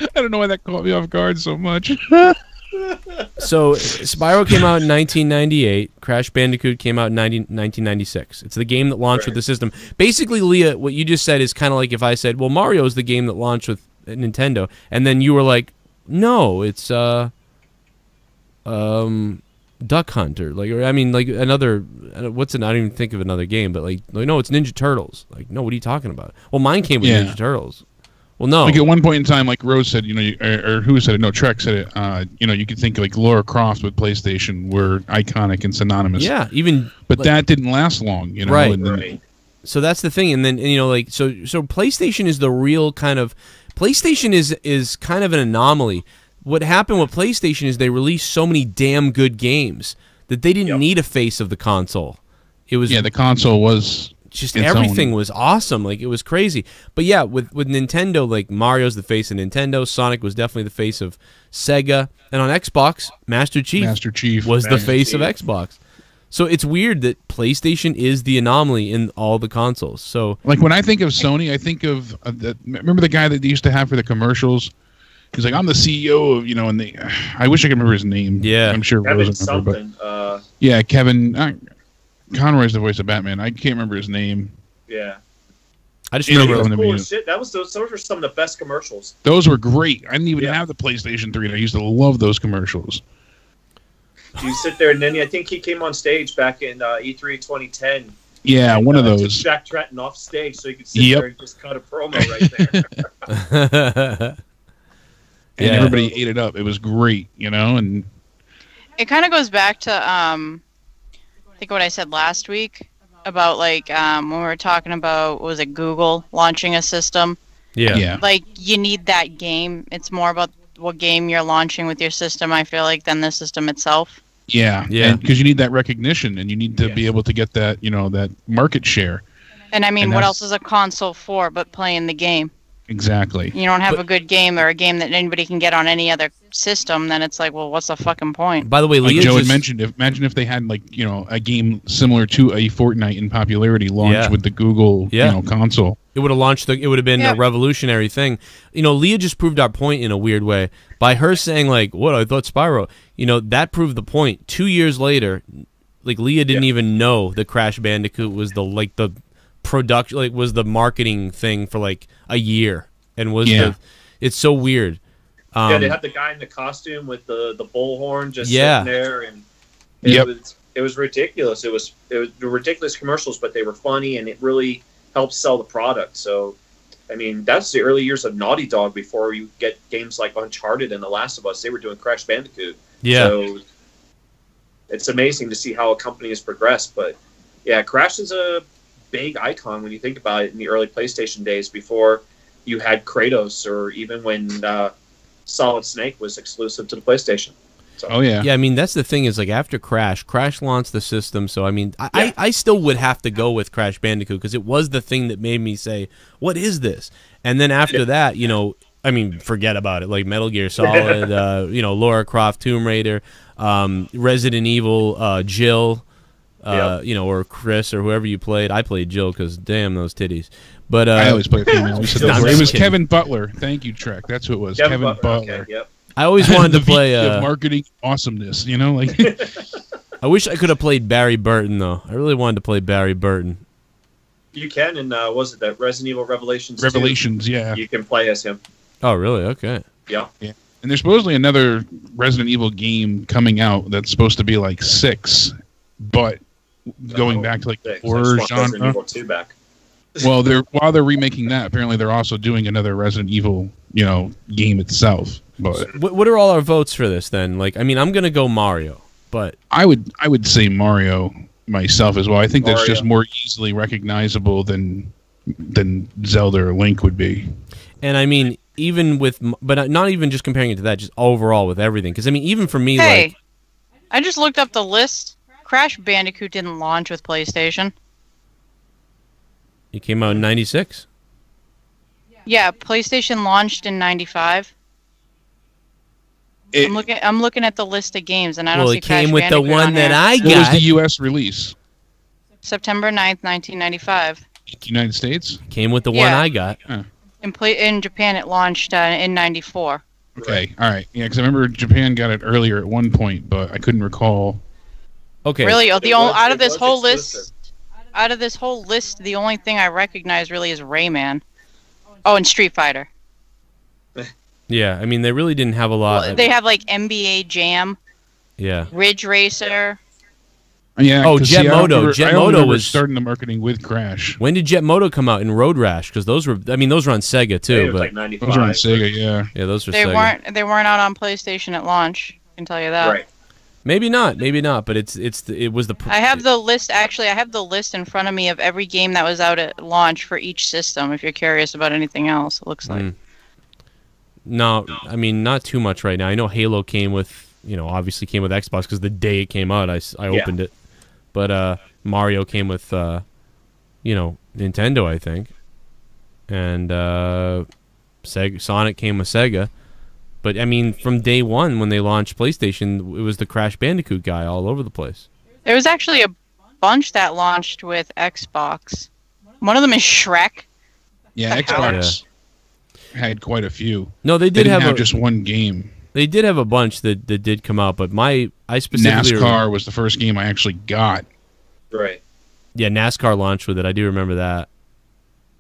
Speaker 3: I don't know why that caught me off guard so much.
Speaker 1: So, Spyro came out in 1998. Crash Bandicoot came out in 1996. It's the game that launched with the system. Basically, Leah, what you just said is kind of like if I said, well, Mario's the game that launched with Nintendo. And then you were like, no, it's Duck Hunter. Like, or, I mean, like another, I don't even think of another game, but like, no, it's Ninja Turtles. Like, no, what are you talking about? Well, mine came with Ninja Turtles. Well, no.
Speaker 3: Like at one point in time, like Rose said, or who said it? No, Trek said it. You could think like Lara Croft with PlayStation were iconic and synonymous.
Speaker 1: Yeah, even.
Speaker 3: But that didn't last long,
Speaker 1: Right.
Speaker 2: Right.
Speaker 1: So that's the thing, and then so PlayStation is the real kind of. PlayStation is kind of an anomaly. What happened with PlayStation is they released so many damn good games that they didn't need a face of the console. It was
Speaker 3: the console was.
Speaker 1: Just everything was awesome. Like, it was crazy. But yeah, with Nintendo, like, Mario's the face of Nintendo. Sonic was definitely the face of Sega. And on Xbox, Master Chief was the face of Xbox. So it's weird that PlayStation is the anomaly in all the consoles. So
Speaker 3: like when I think of Sony, I think of remember the guy that they used to have for the commercials. He's like, I'm the CEO of, and I wish I could remember his name.
Speaker 1: Yeah,
Speaker 3: I'm sure
Speaker 2: Kevin
Speaker 3: Rose remember,
Speaker 2: something.
Speaker 3: yeah, Kevin Conroy's the voice of Batman. I can't remember his name.
Speaker 2: Yeah.
Speaker 1: I just remember
Speaker 2: them. Cool shit. Those were some of the best commercials.
Speaker 3: Those were great. I didn't even have the PlayStation 3, and I used to love those commercials.
Speaker 2: You sit there, and then I think he came on stage back in E3 2010.
Speaker 3: Yeah, and, one of those.
Speaker 2: Jack Tretton off stage, so you could sit there and just cut a promo right
Speaker 3: there. And everybody ate it up. It was great, and
Speaker 4: it kind of goes back to I think what I said last week about when we were talking about, was it Google launching a system?
Speaker 3: Yeah.
Speaker 4: Like, you need that game. It's more about what game you're launching with your system, I feel like, than the system itself.
Speaker 3: Yeah. Because you need that recognition, and you need to be able to get that, that market share.
Speaker 4: And I mean, what else is a console for but playing the game?
Speaker 3: Exactly.
Speaker 4: You don't have a good game or a game that anybody can get on any other system, then it's like, well, what's the fucking point?
Speaker 1: By the way,
Speaker 3: Leah Joe had mentioned, imagine if they had a game similar to a Fortnite in popularity launched with the Google console.
Speaker 1: It would have launched. It would have been a revolutionary thing. Leah just proved our point in a weird way by her saying what I thought Spyro. That proved the point. 2 years later, Leah didn't even know the Crash Bandicoot was the production, was the marketing thing for a year, and was it's so weird.
Speaker 2: They had the guy in the costume with the bullhorn just sitting there, and it was ridiculous. It was ridiculous commercials, but they were funny, and it really helped sell the product. So, I mean, that's the early years of Naughty Dog before you get games like Uncharted and The Last of Us. They were doing Crash Bandicoot.
Speaker 1: Yeah.
Speaker 2: So it's amazing to see how a company has progressed. But yeah, Crash is a big icon when you think about it in the early PlayStation days before you had Kratos, or even when Solid Snake was exclusive to the PlayStation. So.
Speaker 3: Oh yeah.
Speaker 1: Yeah, I mean, that's the thing is after Crash launched the system, so I mean, I still would have to go with Crash Bandicoot because it was the thing that made me say, what is this? And then after that, I mean, forget about it. Like Metal Gear Solid, Lara Croft, Tomb Raider, Resident Evil, Jill, or Chris, or whoever you played. I played Jill because damn those titties. But
Speaker 3: I always played female. It was Kevin Butler. Thank you, Trek. That's who it was. Kevin Butler.
Speaker 2: Okay, yep.
Speaker 1: I always wanted to play
Speaker 3: marketing awesomeness.
Speaker 1: I wish I could have played Barry Burton though. I really wanted to play Barry Burton.
Speaker 2: You can, and was it that Resident Evil Revelations?
Speaker 3: Revelations,
Speaker 2: 2?
Speaker 3: Yeah.
Speaker 2: You can play as him.
Speaker 1: Oh, really? Okay.
Speaker 2: Yeah.
Speaker 3: And there's supposedly another Resident Evil game coming out that's supposed to be 6, but going back to the horror genre.
Speaker 2: Resident Evil 2 back.
Speaker 3: Well, while they're remaking that, apparently they're also doing another Resident Evil, game itself. But
Speaker 1: what are all our votes for this then? I mean, I'm gonna go Mario, but
Speaker 3: I would say Mario myself as well. I think that's just more easily recognizable than Zelda or Link would be.
Speaker 1: And I mean, even with, but not even just comparing it to that, just overall with everything. Because I mean, even for me,
Speaker 4: hey, I just looked up the list. Crash Bandicoot didn't launch with PlayStation.
Speaker 1: It came out in '96.
Speaker 4: Yeah, PlayStation launched in '95. I'm looking at the list of games, and I don't see Crash Bandicoot.
Speaker 1: Well, it came with the one that I got.
Speaker 3: What was the U.S. release?
Speaker 4: September 9th, 1995.
Speaker 3: United States?
Speaker 1: Came with the one I got.
Speaker 3: Huh.
Speaker 4: In Japan, it launched in '94.
Speaker 3: Okay, all right. Yeah, because I remember Japan got it earlier at one point, but I couldn't recall.
Speaker 1: Okay.
Speaker 4: Really, out of this whole list, the only thing I recognize really is Rayman. Oh, and Street Fighter.
Speaker 1: Yeah, I mean, they really didn't have a lot.
Speaker 4: Well, they have NBA Jam.
Speaker 1: Yeah.
Speaker 4: Ridge Racer.
Speaker 3: Yeah.
Speaker 1: Oh, Jet Moto. Jet Moto was
Speaker 3: starting the marketing with Crash.
Speaker 1: When did Jet Moto come out? In Road Rash? Because those were on Sega too.
Speaker 2: Yeah,
Speaker 1: but
Speaker 2: like
Speaker 3: those were on Sega. Yeah.
Speaker 1: Yeah, those were.
Speaker 4: They
Speaker 1: Sega.
Speaker 4: They weren't out on PlayStation at launch. I can tell you that.
Speaker 2: Right.
Speaker 1: Maybe not. But it was the.
Speaker 4: I have the list. Actually, I have the list in front of me of every game that was out at launch for each system. If you're curious about anything else, it looks like.
Speaker 1: No, I mean not too much right now. I know Halo came with, obviously came with Xbox because the day it came out, I opened it. But Mario came with, Nintendo, I think, and Sonic came with Sega. But I mean, from day one when they launched PlayStation, it was the Crash Bandicoot guy all over the place.
Speaker 4: There was actually a bunch that launched with Xbox. One of them is Shrek.
Speaker 3: Yeah, Xbox had quite a few.
Speaker 1: No, they didn't
Speaker 3: have just one game.
Speaker 1: They did have a bunch that did come out, but I specifically
Speaker 3: NASCAR was the first game I actually got.
Speaker 2: Right.
Speaker 1: Yeah, NASCAR launched with it. I do remember that.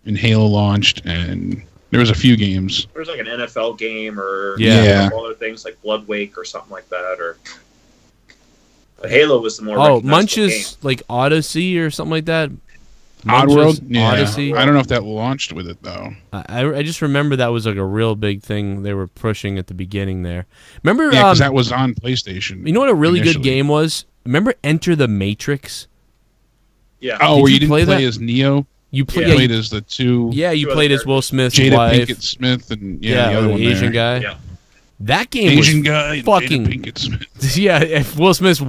Speaker 3: And Halo launched, and there was a few games.
Speaker 2: There was like an NFL game or other things like Blood Wake or something like that. Or Halo was the more
Speaker 1: Munch's
Speaker 2: game.
Speaker 1: like Odyssey or something like that.
Speaker 3: Oddworld? Yeah.
Speaker 1: Odyssey.
Speaker 3: I don't know if that launched with it, though.
Speaker 1: I just remember that was like a real big thing they were pushing at the beginning there. Remember?
Speaker 3: Yeah, because that was on PlayStation.
Speaker 1: You know what a really
Speaker 3: initially.
Speaker 1: good game was? Remember Enter the Matrix?
Speaker 2: Yeah.
Speaker 3: Oh, where you didn't play as Neo?
Speaker 1: You
Speaker 3: played as the two...
Speaker 1: Yeah, you played as Will Smith's
Speaker 3: Jada
Speaker 1: wife.
Speaker 3: Pinkett Smith and the other one
Speaker 1: Asian
Speaker 3: there.
Speaker 1: guy.
Speaker 2: Yeah.
Speaker 1: That game
Speaker 3: Asian
Speaker 1: was
Speaker 3: guy
Speaker 1: fucking...
Speaker 3: Jada Pinkett Smith.
Speaker 1: Yeah, if Will Smith's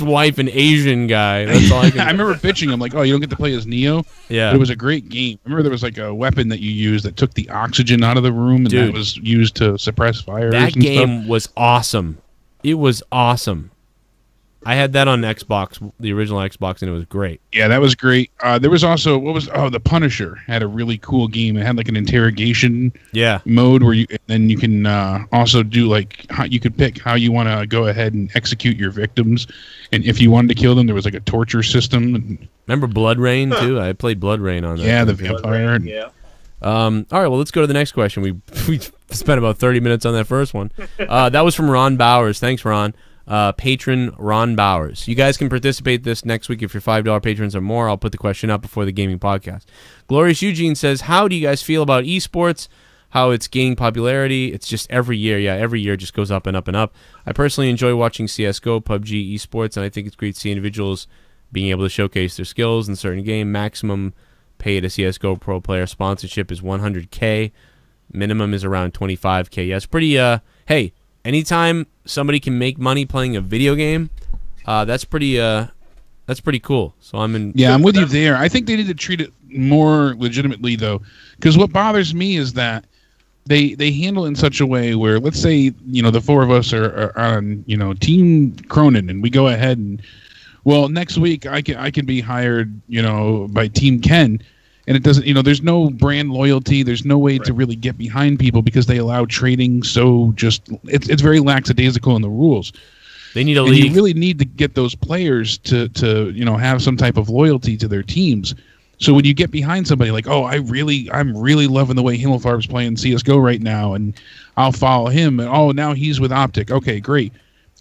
Speaker 1: wife and Asian guy. That's all I can...
Speaker 3: I remember pitching him like, oh, you don't get to play as Neo?
Speaker 1: Yeah.
Speaker 3: But it was a great game. Remember there was like a weapon that you used that took the oxygen out of the room and that was used to suppress fires
Speaker 1: That
Speaker 3: and
Speaker 1: game
Speaker 3: stuff?
Speaker 1: was awesome. It was awesome. I had that on Xbox, the original Xbox, and it was great.
Speaker 3: Yeah, that was great. There was also The Punisher had a really cool game. It had like an interrogation mode where you can also do like you could pick how you want to go ahead and execute your victims, and if you wanted to kill them, there was like a torture system.
Speaker 1: Remember Blood Rain too? I played Blood Rain on that.
Speaker 3: Yeah, the vampire.
Speaker 2: Rain, yeah.
Speaker 1: All right, well, let's go to the next question. We spent about 30 minutes on that first one. That was from Ron Bowers. Thanks, Ron. Patron Ron Bowers. You guys can participate this next week if you're $5 patrons or more. I'll put the question up before the gaming podcast. Glorious Eugene says, how do you guys feel about esports? How it's gaining popularity? It's just every year. Yeah, every year just goes up and up and up. I personally enjoy watching CSGO, PubG, esports, and I think it's great to see individuals being able to showcase their skills in certain game. Maximum pay to CSGO pro player sponsorship is $100K. Minimum is around $25K. Yeah, it's pretty, hey, anytime somebody can make money playing a video game, that's pretty cool. So I'm
Speaker 3: with you there. I think they need to treat it more legitimately though, because what bothers me is that they handle it in such a way where, let's say, the four of us are on Team Cronin, and we go ahead and, well, next week I can be hired by Team Ken. And it doesn't, there's no brand loyalty. There's no way to really get behind people because they allow trading. So it's very lackadaisical in the rules.
Speaker 1: They need a league.
Speaker 3: You really need to get those players to have some type of loyalty to their teams. So when you get behind somebody like, oh, I'm really loving the way Himmelfarb's playing CS:GO right now, and I'll follow him. And oh, now he's with Optic. Okay, great.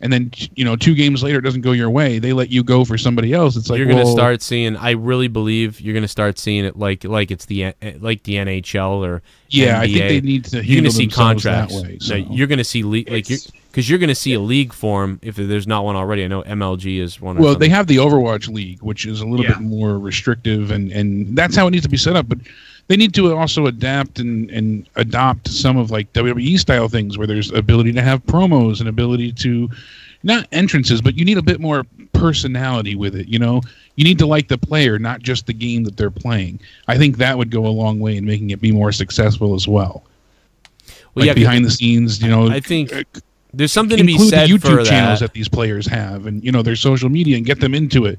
Speaker 3: And then 2 games later it doesn't go your way. They let you go for somebody else. It's like
Speaker 1: you're going to start seeing. I really believe you're going to start seeing it like it's the NHL or NBA.
Speaker 3: I think they need to.
Speaker 1: You're going to see contracts
Speaker 3: that way.
Speaker 1: So you're going to see because you're going to see a league form if there's not one already. I know MLG is one.
Speaker 3: Well, they have the Overwatch League, which is a little bit more restrictive, and that's how it needs to be set up. But they need to also adapt and adopt some of like WWE style things where there's ability to have promos and ability to not entrances, but you need a bit more personality with it. You need to like the player, not just the game that they're playing. I think that would go a long way in making it be more successful as well. Well, behind the scenes,
Speaker 1: I think there's something to be said
Speaker 3: the YouTube
Speaker 1: for
Speaker 3: channels that these players have, and their social media, and get them into it.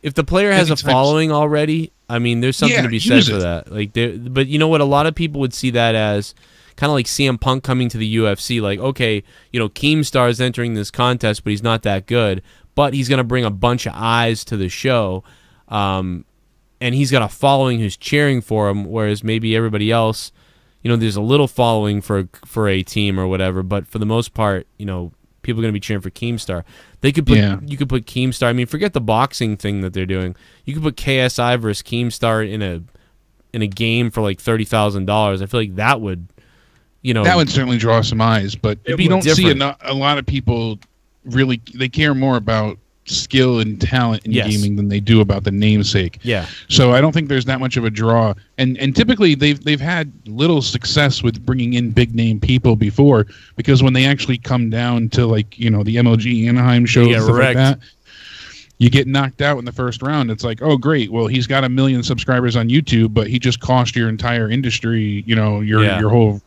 Speaker 1: If the player has a following already, I mean, there's something to be said for that. But you know what? A lot of people would see that as kind of like CM Punk coming to the UFC. Like, okay, Keemstar is entering this contest, but he's not that good. But he's going to bring a bunch of eyes to the show, and he's got a following who's cheering for him. Whereas maybe everybody else, there's a little following for a team or whatever. But for the most part, people are going to be cheering for Keemstar. You could put Keemstar. I mean, forget the boxing thing that they're doing. You could put KSI versus Keemstar in a game for like $30,000. I feel like that would,
Speaker 3: that would certainly draw some eyes. But you don't see a lot of people really. They care more about skill and talent in gaming than they do about the namesake.
Speaker 1: Yeah.
Speaker 3: So I don't think there's that much of a draw. And typically they've had little success with bringing in big name people before, because when they actually come down to like, the MLG Anaheim shows and stuff like that, you get knocked out in the first round. It's like, oh great, well he's got 1 million subscribers on YouTube, but he just cost your entire industry, your whole,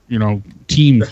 Speaker 3: team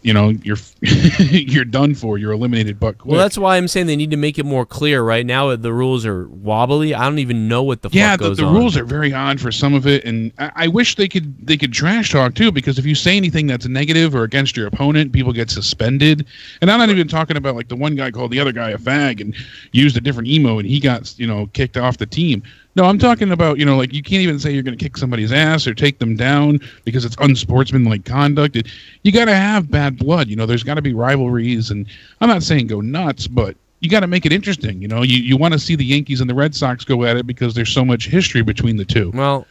Speaker 3: you're you're done for. You're eliminated. But quick.
Speaker 1: Well, that's why I'm saying they need to make it more clear. Right now, the rules are wobbly. I don't even know what the fuck goes on.
Speaker 3: Yeah, the rules are very odd for some of it, and I wish they could trash talk too. Because if you say anything that's negative or against your opponent, people get suspended. And I'm not even talking about like the one guy called the other guy a fag and used a different emo, and he got kicked off the team. No, I'm talking about, like you can't even say you're going to kick somebody's ass or take them down because it's unsportsmanlike conduct. You got to have bad blood. There's got to be rivalries, and I'm not saying go nuts, but you got to make it interesting. You want to see the Yankees and the Red Sox go at it because there's so much history between the two.
Speaker 1: Well,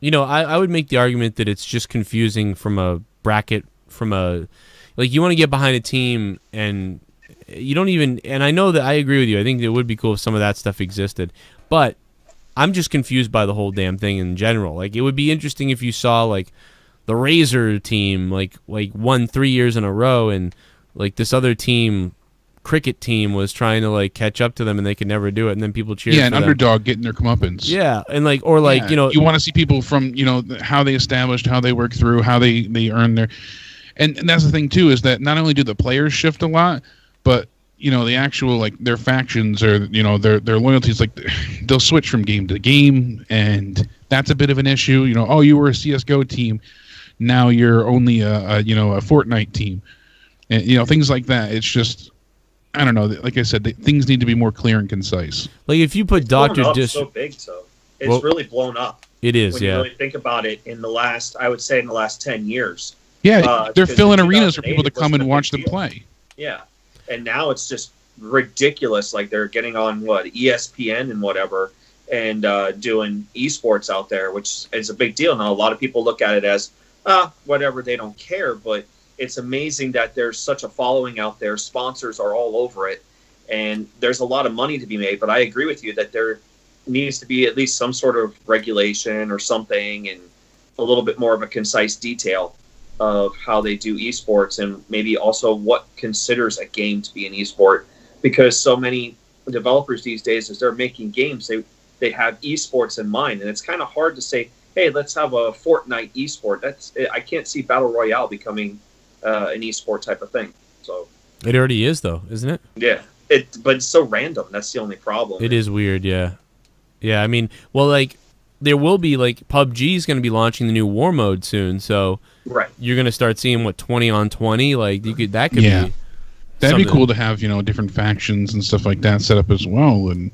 Speaker 1: I would make the argument that it's just confusing from a bracket, you want to get behind a team and you don't even, and I know that I agree with you. I think it would be cool if some of that stuff existed, but I'm just confused by the whole damn thing in general. Like, it would be interesting if you saw like the Razor team like won 3 years in a row, and like this other team, cricket team, was trying to like catch up to them and they could never do it, and then people cheer.
Speaker 3: Yeah, an underdog getting their comeuppance.
Speaker 1: Yeah, and you
Speaker 3: want to see people from how they established, how they work through, how they earn their, and that's the thing too, is that not only do the players shift a lot, but the actual like their factions or their loyalties, like they'll switch from game to game, and that's a bit of an issue. You were a CS:GO team, now you're only a Fortnite team, and things like that. It's just, I don't know. Like I said, things need to be more clear and concise.
Speaker 1: Like if you put Doctor
Speaker 2: Dis, so big, so it's really blown up.
Speaker 1: It is,
Speaker 2: when
Speaker 1: yeah.
Speaker 2: you really think about it, in the last 10 years.
Speaker 3: Yeah, they're filling arenas for people to come and watch them play.
Speaker 2: Yeah, and now it's just ridiculous. Like they're getting on ESPN and whatever, and doing eSports out there, which is a big deal. Now a lot of people look at it as whatever, they don't care, but it's amazing that there's such a following out there. Sponsors are all over it, and there's a lot of money to be made. But I agree with you that there needs to be at least some sort of regulation or something, and a little bit more of a concise detail of how they do esports, and maybe also what considers a game to be an esport. Because so many developers these days, as they're making games, they have esports in mind, and it's kind of hard to say, hey, let's have a Fortnite esport. I can't see Battle Royale becoming an esport type of thing. So
Speaker 1: it already is, though, isn't it?
Speaker 2: Yeah, but it's so random. That's the only problem.
Speaker 1: It is weird, yeah. Yeah, I mean, well, like, there will be, like, PubG is going to be launching the new war mode soon, so you're going to start seeing, 20 on 20? Like, that could be...
Speaker 3: That'd be cool to have, different factions and stuff like that set up as well. And,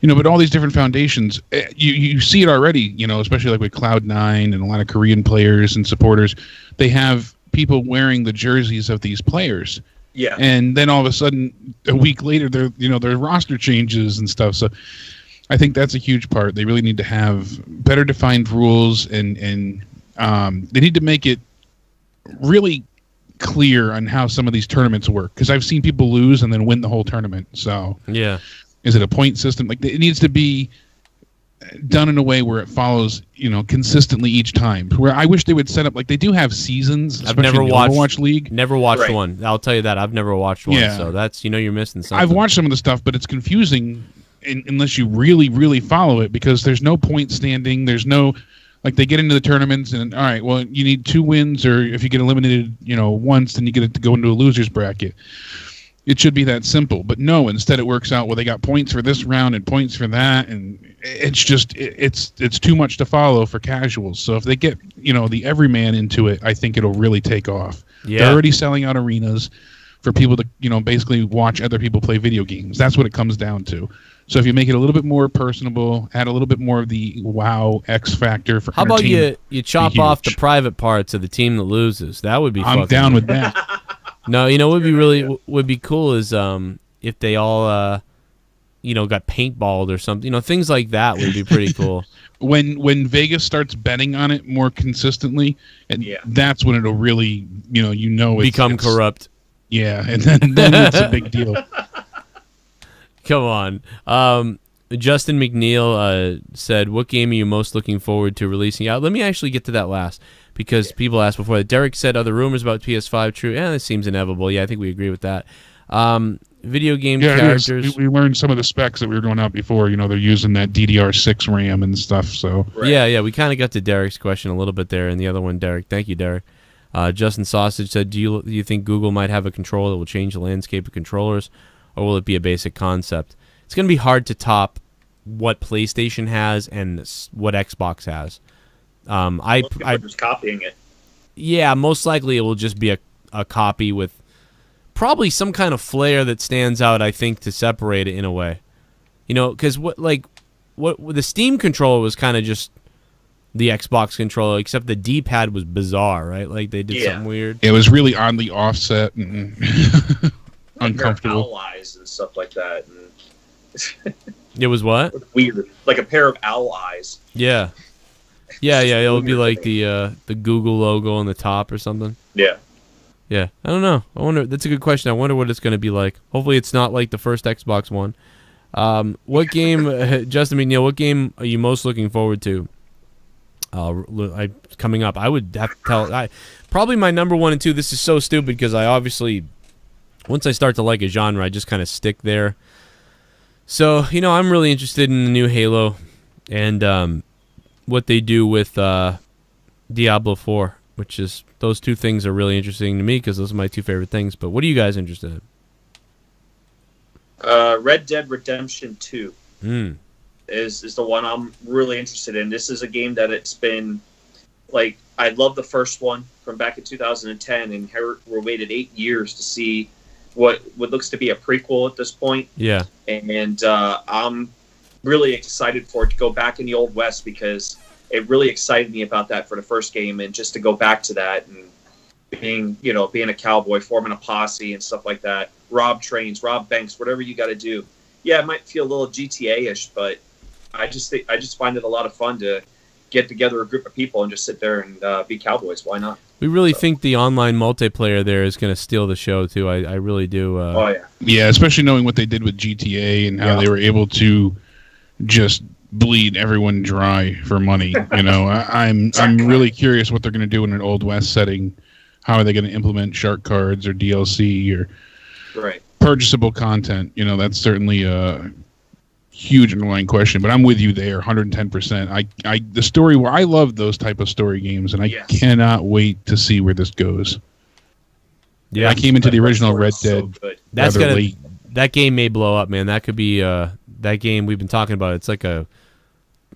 Speaker 3: but all these different foundations, you see it already, especially like with Cloud9 and a lot of Korean players and supporters. They have people wearing the jerseys of these players.
Speaker 2: Yeah.
Speaker 3: And then all of a sudden, a week later, their roster changes and stuff. So I think that's a huge part. They really need to have better defined rules, and they need to make it really clear on how some of these tournaments work, because I've seen people lose and then win the whole tournament. So
Speaker 1: yeah,
Speaker 3: is it a point system? Like, it needs to be done in a way where it follows consistently each time, where I wish they would set up, like they do have seasons.
Speaker 1: I've never watched
Speaker 3: Overwatch League.
Speaker 1: Never watched one. I'll tell you that. I've never watched one.
Speaker 3: Yeah.
Speaker 1: So that's, you're missing something.
Speaker 3: I've watched some of the stuff, but it's confusing unless you really, really follow it, because there's no point standing. There's no, like, they get into the tournaments and, all right, well, you need 2 wins, or if you get eliminated, once, then you get to go into a loser's bracket. It should be that simple, but no. Instead, it works out. Well, they got points for this round and points for that, and it's just it's too much to follow for casuals. So if they get the everyman into it, I think it'll really take off.
Speaker 1: Yeah.
Speaker 3: They're already selling out arenas for people to basically watch other people play video games. That's what it comes down to. So if you make it a little bit more personable, add a little bit more of the wow X factor for.
Speaker 1: How about you chop off the private parts of the team that loses? That would be.
Speaker 3: I'm down with that.
Speaker 1: No, would be cool is if they all got paintballed or something. Things like that would be pretty cool.
Speaker 3: When Vegas starts betting on it more consistently, and that's when it'll really
Speaker 1: become corrupt.
Speaker 3: Yeah, and then it's a big deal.
Speaker 1: Come on. Justin McNeil said, what game are you most looking forward to releasing out? Let me actually get to that last, because people asked before. Derek said, are the rumors about PS5 true? That seems inevitable. Yeah, I think we agree with that. Video game characters.
Speaker 3: We learned some of the specs that we were going out before. They're using that DDR6 RAM and stuff. So
Speaker 1: yeah, we kind of got to Derek's question a little bit there, and the other one, Derek. Thank you, Derek. Justin Sausage said, do you think Google might have a controller that will change the landscape of controllers, or will it be a basic concept? It's going to be hard to top what PlayStation has and what Xbox has. I
Speaker 2: just copying it.
Speaker 1: Yeah, most likely it will just be a copy with probably some kind of flair that stands out, I think, to separate it in a way. You know, because what the Steam controller was kind of just the Xbox controller, except the D-pad was bizarre, right? Like they did something weird.
Speaker 3: It was really oddly offset and uncomfortable.
Speaker 2: Allies and stuff like that. And
Speaker 1: it was what?
Speaker 2: Weird, like a pair of owl eyes.
Speaker 1: Yeah. It would be like the Google logo on the top or something.
Speaker 2: Yeah.
Speaker 1: Yeah, I don't know. I wonder. That's a good question. I wonder what it's going to be like. Hopefully, it's not like the first Xbox One. What game, Justin McNeil? What game are you most looking forward to? Coming up, I would have to tell. Probably my number 1 and 2. This is so stupid because I obviously, once I start to like a genre, I just kind of stick there. So I'm really interested in the new Halo, and what they do with Diablo 4, which is those two things are really interesting to me because those are my two favorite things. But what are you guys interested
Speaker 2: in? Red Dead Redemption 2 is the one I'm really interested in. This is a game that it's been like I love the first one from back in 2010, and we're waited 8 years to see what looks to be a prequel at this point.
Speaker 1: Yeah,
Speaker 2: and I'm really excited for it to go back in the Old West because it really excited me about that for the first game, and just to go back to that and being a cowboy, forming a posse and stuff like that, rob trains, rob banks, whatever you got to do. Yeah, it might feel a little GTA-ish, but I just find it a lot of fun to get together a group of people and just sit there and be cowboys. Why not?
Speaker 1: We really think the online multiplayer there is going to steal the show too. I really do.
Speaker 2: Oh yeah.
Speaker 3: Yeah, especially knowing what they did with GTA and how they were able to just bleed everyone dry for money. I'm really curious what they're going to do in an Old West setting. How are they going to implement shark cards or DLC or purchasable content? That's certainly a huge underlying question. But I'm with you there, 110%. The story where I love those type of story games, and I cannot wait to see where this goes. Yeah, I came into the original Red Dead rather late.
Speaker 1: That game may blow up, man. That could be that game we've been talking about. It's like a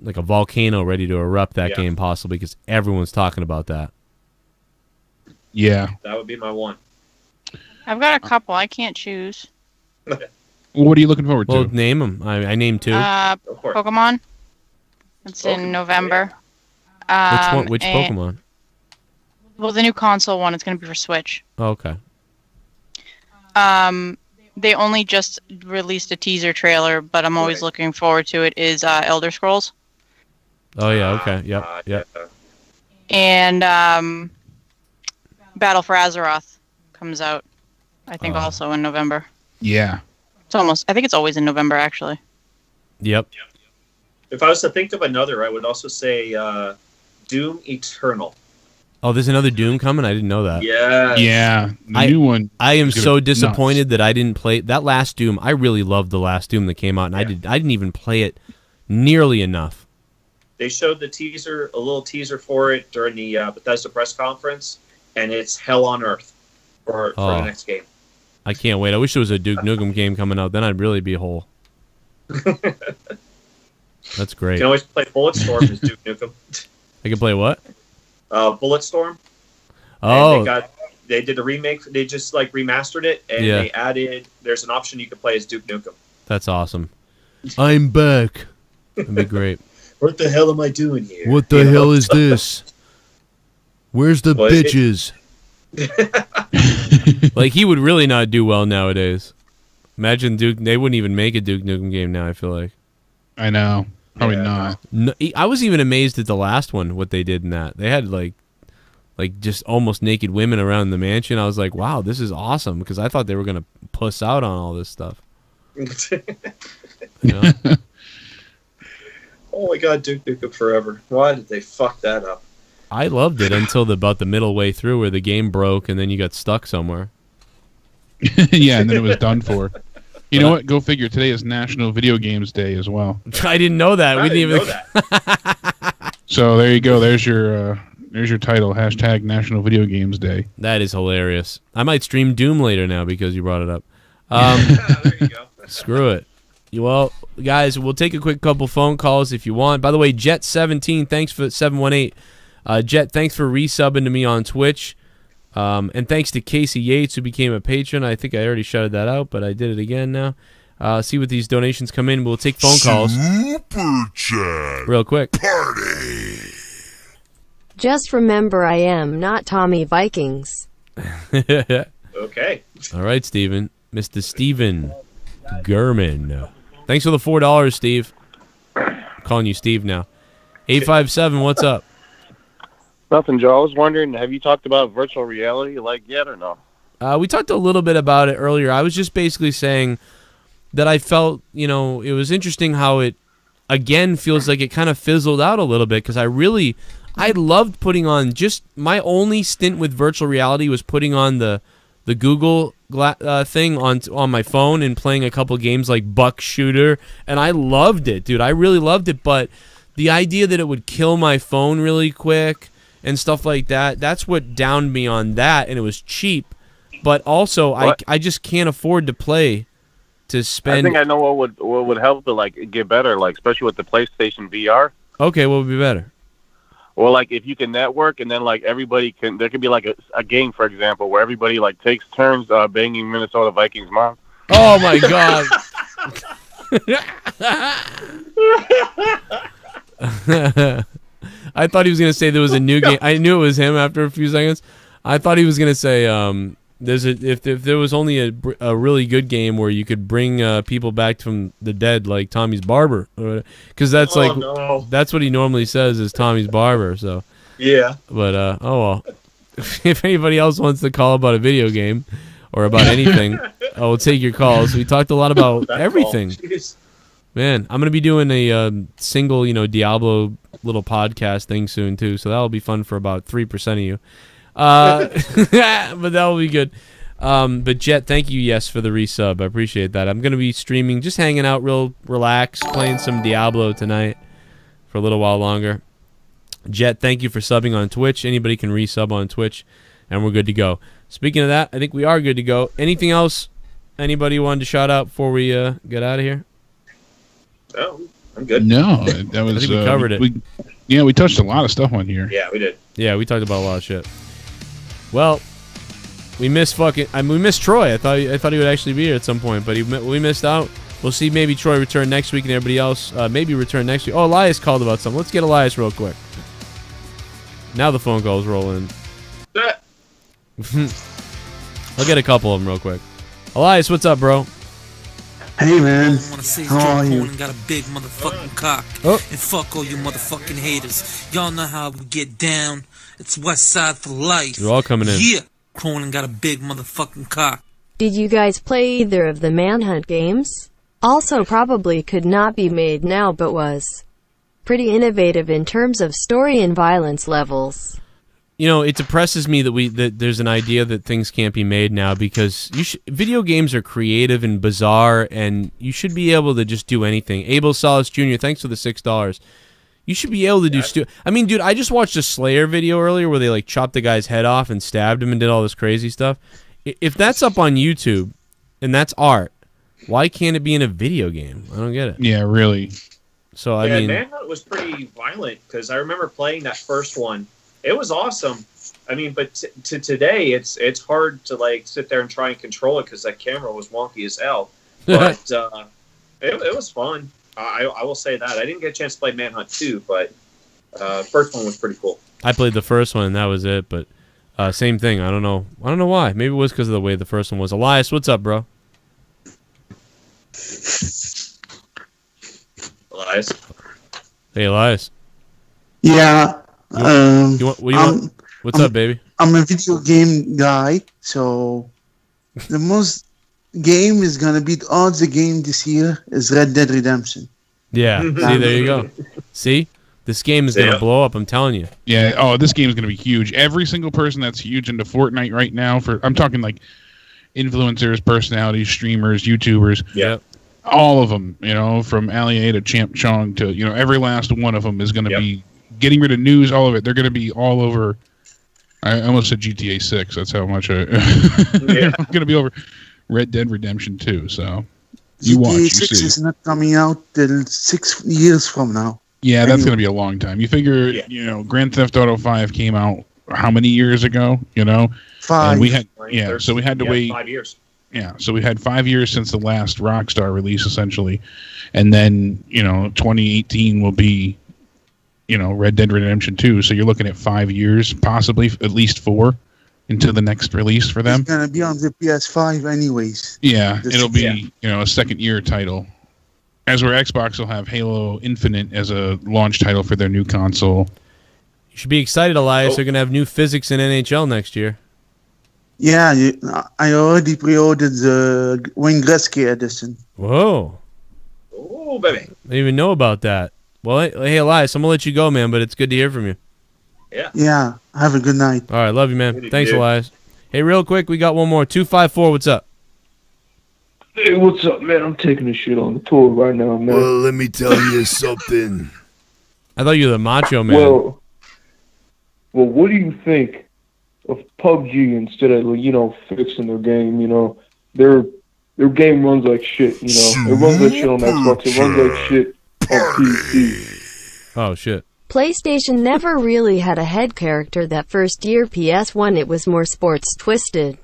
Speaker 1: volcano ready to erupt. That game possibly because everyone's talking about that.
Speaker 3: Yeah,
Speaker 2: that would be my one.
Speaker 4: I've got a couple. I can't choose.
Speaker 3: What are you looking forward to?
Speaker 1: Well, name them. I named 2.
Speaker 4: Pokemon. It's in November.
Speaker 1: Which Pokemon?
Speaker 4: Well, the new console one. It's going to be for Switch.
Speaker 1: Oh, okay.
Speaker 4: They only just released a teaser trailer, but I'm always looking forward to it. Is Elder Scrolls?
Speaker 1: Oh yeah. Okay. Yep.
Speaker 4: And Battle for Azeroth comes out, I think, also in November.
Speaker 3: Yeah.
Speaker 4: I think it's always in November, actually.
Speaker 1: Yep.
Speaker 2: If I was to think of another, I would also say Doom Eternal.
Speaker 1: Oh, there's another Doom coming? I didn't know that.
Speaker 2: Yeah.
Speaker 3: Yeah. The new one.
Speaker 1: I am so disappointed that I didn't play that last Doom. I really loved the last Doom that came out, and I didn't even play it nearly enough.
Speaker 2: They showed the teaser, a little teaser for it during the Bethesda press conference, and it's hell on earth for the next game.
Speaker 1: I can't wait. I wish there was a Duke Nukem game coming out. Then I'd really be whole. That's great.
Speaker 2: You can always play Bulletstorm as Duke Nukem.
Speaker 1: I can play what?
Speaker 2: Bulletstorm.
Speaker 1: Oh.
Speaker 2: And they did a remake. They just remastered it, and they added. There's an option you can play as Duke Nukem.
Speaker 1: That's awesome. I'm back. That'd be great.
Speaker 2: What the hell am I doing here?
Speaker 1: What the hell is this? Where's the bitches? He would really not do well nowadays. Imagine Duke. They wouldn't even make a Duke Nukem game now, I feel like.
Speaker 3: I know. Probably not.
Speaker 1: No, I was even amazed at the last one, what they did in that. They had just almost naked women around the mansion. I was like, wow, this is awesome, because I thought they were going to puss out on all this stuff.
Speaker 2: Oh my god, Duke Nukem Forever. Why did they fuck that up?
Speaker 1: I loved it until about the middle way through where the game broke and then you got stuck somewhere.
Speaker 3: Yeah, and then it was done for. You know what? Go figure. Today is National Video Games Day as well.
Speaker 1: I didn't know that. We didn't even
Speaker 2: know that.
Speaker 3: So there you go. There's your There's your title. Hashtag National Video Games Day.
Speaker 1: That is hilarious. I might stream Doom later now because you brought it up.
Speaker 2: There you go.
Speaker 1: Screw it. Well, guys, we'll take a quick couple phone calls if you want. By the way, Jet17, thanks for 718. Jet, thanks for resubbing to me on Twitch. And thanks to Casey Yates, who became a patron. I think I already shouted that out, but I did it again now. See what these donations come in. We'll take phone calls.
Speaker 7: Super chat.
Speaker 1: Real quick.
Speaker 7: Party.
Speaker 6: Just remember I am not Tommy Vikings.
Speaker 2: Okay.
Speaker 1: All right, Steven. Mr. Steven Gurman. Thanks for the $4, Steve. I'm calling you Steve now. 857, what's up?
Speaker 9: Nothing, Joe. I was wondering, have you talked about virtual reality yet or no?
Speaker 1: We talked a little bit about it earlier. I was just basically saying that I felt, it was interesting how it, again, feels like it kind of fizzled out a little bit because I loved putting on, just my only stint with virtual reality was putting on the Google thing on my phone and playing a couple games like Buck Shooter, and I loved it, dude. I really loved it, but the idea that it would kill my phone really quick and stuff like that, that's what downed me on that, and it was cheap. But also, I just can't afford to play to spend...
Speaker 9: I think I know what would help to get better, especially with the PlayStation VR.
Speaker 1: Okay, what would be better?
Speaker 9: Well, if you can network and then everybody can, there could be a game, for example, where everybody takes turns banging Minnesota Vikings mom.
Speaker 1: Oh my god! I thought he was gonna say there was a new game. I knew it was him after a few seconds. I thought he was gonna say if there was only a really good game where you could bring people back from the dead like Tommy's Barber, because that's that's what he normally says is Tommy's Barber. So
Speaker 2: yeah,
Speaker 1: but oh well. If anybody else wants to call about a video game or about anything, I will take your calls. We talked a lot about everything. Man, I'm gonna be doing a single Diablo little podcast thing soon too, so that'll be fun for about 3% of you. But that will be good. But Jet, thank you, yes, for the resub. I appreciate that. I'm gonna be streaming, just hanging out, real relaxed, playing some Diablo tonight for a little while longer. Jet, thank you for subbing on Twitch. Anybody can resub on Twitch, and we're good to go. Speaking of that, I think we are good to go. Anything else anybody wanted to shout out before we get out of here?
Speaker 2: Oh, I'm good.
Speaker 3: No, that was.
Speaker 1: I think we covered it.
Speaker 3: We touched a lot of stuff on here.
Speaker 2: Yeah, we did.
Speaker 1: Yeah, we talked about a lot of shit. Well, we missed we missed Troy. I thought he would actually be here at some point, but we missed out. We'll see. Maybe Troy return next week, and everybody else maybe return next week. Oh, Elias called about something. Let's get Elias real quick. Now the phone calls rolling. I'll get a couple of them real quick. Elias, what's up, bro?
Speaker 10: Hey man,
Speaker 8: how are you? Got a big motherfucking cock, and fuck all you motherfucking haters. Y'all know how we get down. It's West Side for life.
Speaker 1: You're all coming in.
Speaker 8: Yeah, Cronin got a big motherfucking cock.
Speaker 6: Did you guys play either of the Manhunt games? Also probably could not be made now, but was pretty innovative in terms of story and violence levels.
Speaker 1: It depresses me that there's an idea that things can't be made now, because video games are creative and bizarre, and you should be able to just do anything. Abel Salas Jr., thanks for the $6. You should be able to do I mean, dude, I just watched a Slayer video earlier where they chopped the guy's head off and stabbed him and did all this crazy stuff. If that's up on YouTube and that's art, why can't it be in a video game? I don't get it.
Speaker 3: Yeah, really.
Speaker 1: So I mean,
Speaker 2: Manhunt was pretty violent because I remember playing that first one. It was awesome. I mean, but to today, it's hard to sit there and try and control it because that camera was wonky as hell. But it was fun. I will say that. I didn't get a chance to play Manhunt 2, but first one was pretty cool.
Speaker 1: I played the first one and that was it. But same thing. I don't know why. Maybe it was because of the way the first one was. Elias, what's up, bro?
Speaker 2: Elias.
Speaker 1: Hey, Elias.
Speaker 10: Yeah.
Speaker 1: What's up, baby?
Speaker 10: I'm a video game guy, so the most game is gonna beat odds the game this year is Red Dead Redemption.
Speaker 1: Yeah. See, there you go. See, this game is gonna blow up. I'm telling you.
Speaker 3: Yeah. Oh, this game is gonna be huge. Every single person that's huge into Fortnite right now, I'm talking influencers, personalities, streamers, YouTubers.
Speaker 1: Yep.
Speaker 3: All of them, from Ali A to Champ Chong to every last one of them is going to be getting rid of news, all of it. They're going to be all over. I almost said GTA 6. That's how much they're going to be over Red Dead Redemption 2. So you watch.
Speaker 10: GTA 6 is not coming out till 6 years from now.
Speaker 3: Yeah, that's going to be a long time. You figure, Grand Theft Auto 5 came out how many years ago?
Speaker 10: 5.
Speaker 3: And we had, so we had to wait
Speaker 2: 5 years.
Speaker 3: Yeah, so we had 5 years since the last Rockstar release, essentially, and then 2018 will be, Red Dead Redemption 2. So you're looking at 5 years, possibly at least 4, into the next release for them.
Speaker 10: It's gonna be on the PS5 anyways.
Speaker 3: Yeah, it'll be a second-year title. As where Xbox will have Halo Infinite as a launch title for their new console.
Speaker 1: You should be excited, Elias. They're gonna have new physics in NHL next year.
Speaker 10: Yeah, I already pre-ordered the Wayne Gretzky edition.
Speaker 1: Whoa.
Speaker 2: Oh, baby.
Speaker 1: I didn't even know about that. Well, hey, Elias, I'm going to let you go, man, but it's good to hear from you.
Speaker 2: Yeah.
Speaker 10: Yeah, have a good night.
Speaker 1: All right, love you, man. Thanks, Elias. Hey, real quick, we got one more. 254, what's up?
Speaker 11: Hey, what's up, man? I'm taking a shit on the tour right now, man.
Speaker 7: Well, let me tell you something.
Speaker 1: I thought you were the macho man.
Speaker 11: Well, what do you think of PubG instead of fixing their game? Their game runs like shit. It runs like shit on Xbox. It runs like shit on PC.
Speaker 1: Oh shit.
Speaker 6: PlayStation never really had a head character that first year. PS1 it was more sports twisted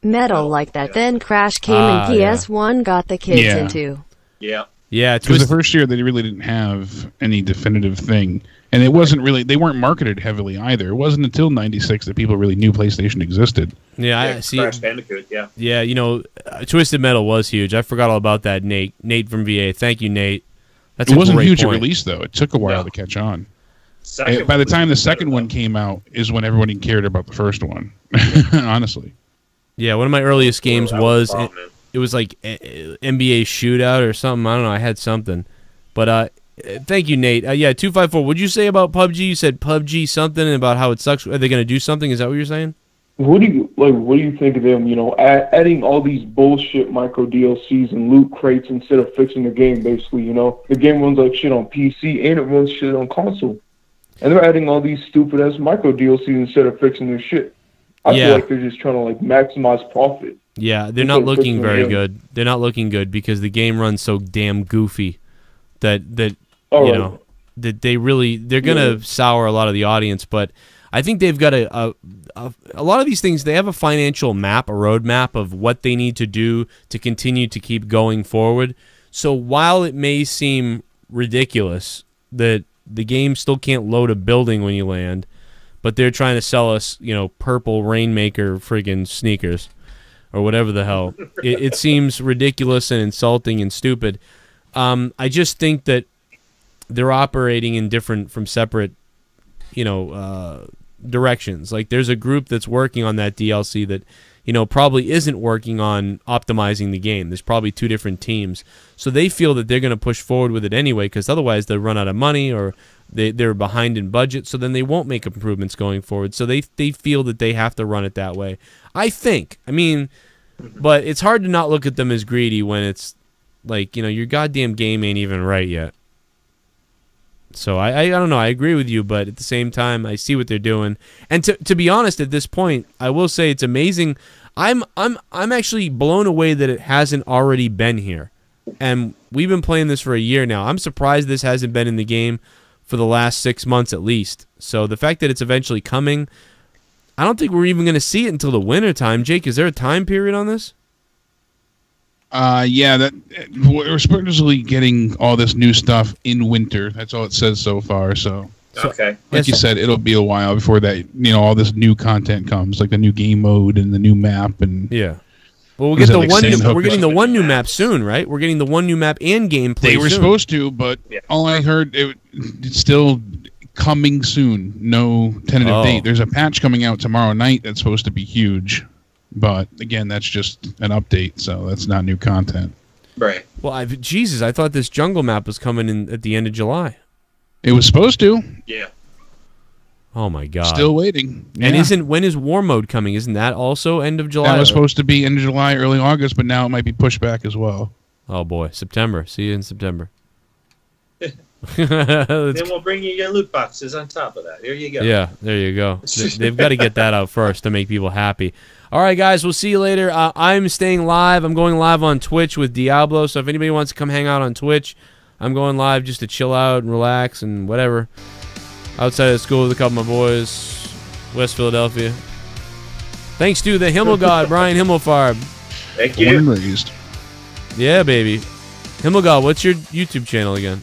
Speaker 6: metal like that. Then Crash came and PS1 got the kids into.
Speaker 2: Yeah.
Speaker 1: Yeah,
Speaker 3: because the first year they really didn't have any definitive thing, and it wasn't really, they weren't marketed heavily either. It wasn't until '96 that people really knew PlayStation existed.
Speaker 1: Yeah, I see.
Speaker 2: Crash Bandicoot, yeah.
Speaker 1: Yeah, Twisted Metal was huge. I forgot all about that, Nate. Nate from VA. Thank you, Nate.
Speaker 3: It wasn't huge at release though. It took a while to catch on. By the time the second one came out is when everybody cared about the first one. Honestly.
Speaker 1: Yeah, one of my earliest games was it was like NBA Shootout or something. I don't know. I had something, but thank you, Nate. Yeah, 254. What'd you say about PUBG? You said PUBG something about how it sucks. Are they going to do something? Is that what you're saying?
Speaker 11: What do you think of them? Adding all these bullshit micro DLCs and loot crates instead of fixing the game. Basically, the game runs like shit on PC and it runs shit on console, and they're adding all these stupid ass micro DLCs instead of fixing their shit. I feel like they're just trying to maximize profit.
Speaker 1: Yeah, they're not looking very good. They're not looking good because the game runs so damn goofy that they're gonna sour a lot of the audience. But I think they've got a lot of these things. They have a financial map, a roadmap of what they need to do to continue to keep going forward. So while it may seem ridiculous that the game still can't load a building when you land, but they're trying to sell us, purple Rainmaker friggin' sneakers or whatever the hell. It seems ridiculous and insulting and stupid. I just think that they're operating from separate, directions. Like there's a group that's working on that DLC that, probably isn't working on optimizing the game. There's probably two different teams. So they feel that they're going to push forward with it anyway because otherwise they'll run out of money or they're behind in budget, so then they won't make improvements going forward. So they feel that they have to run it that way. I think. But it's hard to not look at them as greedy when it's like, your goddamn game ain't even right yet. So I don't know. I agree with you, but at the same time, I see what they're doing. And to be honest, at this point, I will say it's amazing. I'm actually blown away that it hasn't already been here. And we've been playing this for a year now. I'm surprised this hasn't been in the game for the last 6 months at least. So the fact that it's eventually coming, I don't think we're even going to see it until the winter time. Jake, is there a time period on this?
Speaker 3: That we're supposedly getting all this new stuff in winter. That's all it says so far. So
Speaker 2: okay,
Speaker 3: like you said, it'll be a while before that. All this new content comes, like the new game mode and the new map and
Speaker 1: Well, we'll get the one. We're getting the one new map soon, right? We're getting the one new map and gameplay.
Speaker 3: They were supposed to, but all I heard it's still coming soon. No tentative date. There's a patch coming out tomorrow night that's supposed to be huge. But again, that's just an update, so that's not new content.
Speaker 2: Right.
Speaker 1: Well, I thought this jungle map was coming in at the end of July.
Speaker 3: It was supposed to.
Speaker 2: Yeah.
Speaker 1: Oh my God.
Speaker 3: Still waiting.
Speaker 1: And when is War Mode coming? Isn't that also end of July?
Speaker 3: That was supposed to be end of July, early August, but now it might be pushed back as well.
Speaker 1: Oh boy, September. See you in September.
Speaker 2: Then we'll bring you your loot boxes on top of that. There you go.
Speaker 1: Yeah, there you go. They've got to get that out first to make people happy. All right, guys, we'll see you later. I'm staying live. I'm going live on Twitch with Diablo, so if anybody wants to come hang out on Twitch, I'm going live just to chill out and relax and whatever. Outside of school with a couple of my boys, West Philadelphia. Thanks to the Himmel God, Brian Himmelfarb.
Speaker 2: Thank you.
Speaker 3: Born and raised.
Speaker 1: Yeah, baby. Himmel God, what's your YouTube channel again?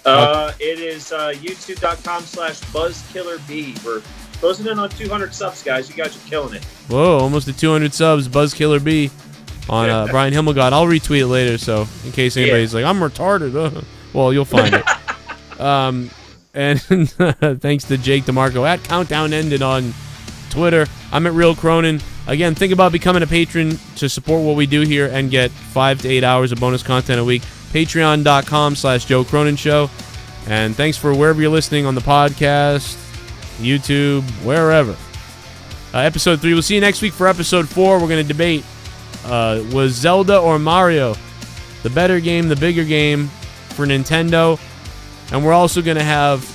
Speaker 2: It is youtube.com/BuzzKillerB. We're closing in on 200 subs, guys. You guys are killing it.
Speaker 1: Whoa, almost to 200 subs, BuzzKiller B on Brian Himmelgod. I'll retweet it later, so in case anybody's like, I'm retarded. Well, you'll find it. And thanks to Jake DeMarco at Countdown Ended on Twitter. I'm at Real Cronin. Again, think about becoming a patron to support what we do here and get 5 to 8 hours of bonus content a week. Patreon.com/Joe Cronin Show. And thanks for wherever you're listening on the podcast, YouTube, wherever. Episode 3. We'll see you next week for episode 4. We're going to debate, was Zelda or Mario the better game, the bigger game for Nintendo? And we're also going to have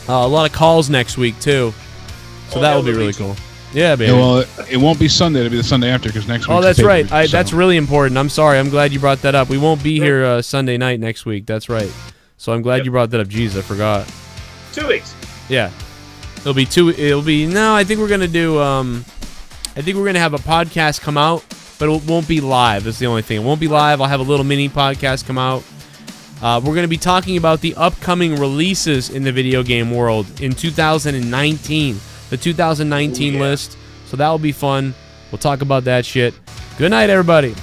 Speaker 1: a lot of calls next week, too. So that will be really cool. Yeah, baby.
Speaker 3: Yeah, well, it won't be Sunday. It'll be the Sunday after because next week.
Speaker 1: Oh, that's right. That's really important. I'm sorry. I'm glad you brought that up. We won't be here Sunday night next week. That's right. So I'm glad you brought that up. Jeez, I forgot.
Speaker 2: 2 weeks.
Speaker 1: Yeah. It'll be no, I think we're going to do, I think we're going to have a podcast come out, but it won't be live. That's the only thing. It won't be live. I'll have a little mini podcast come out. We're going to be talking about the upcoming releases in the video game world in 2019. The 2019 list. So that will be fun. We'll talk about that shit. Good night, everybody.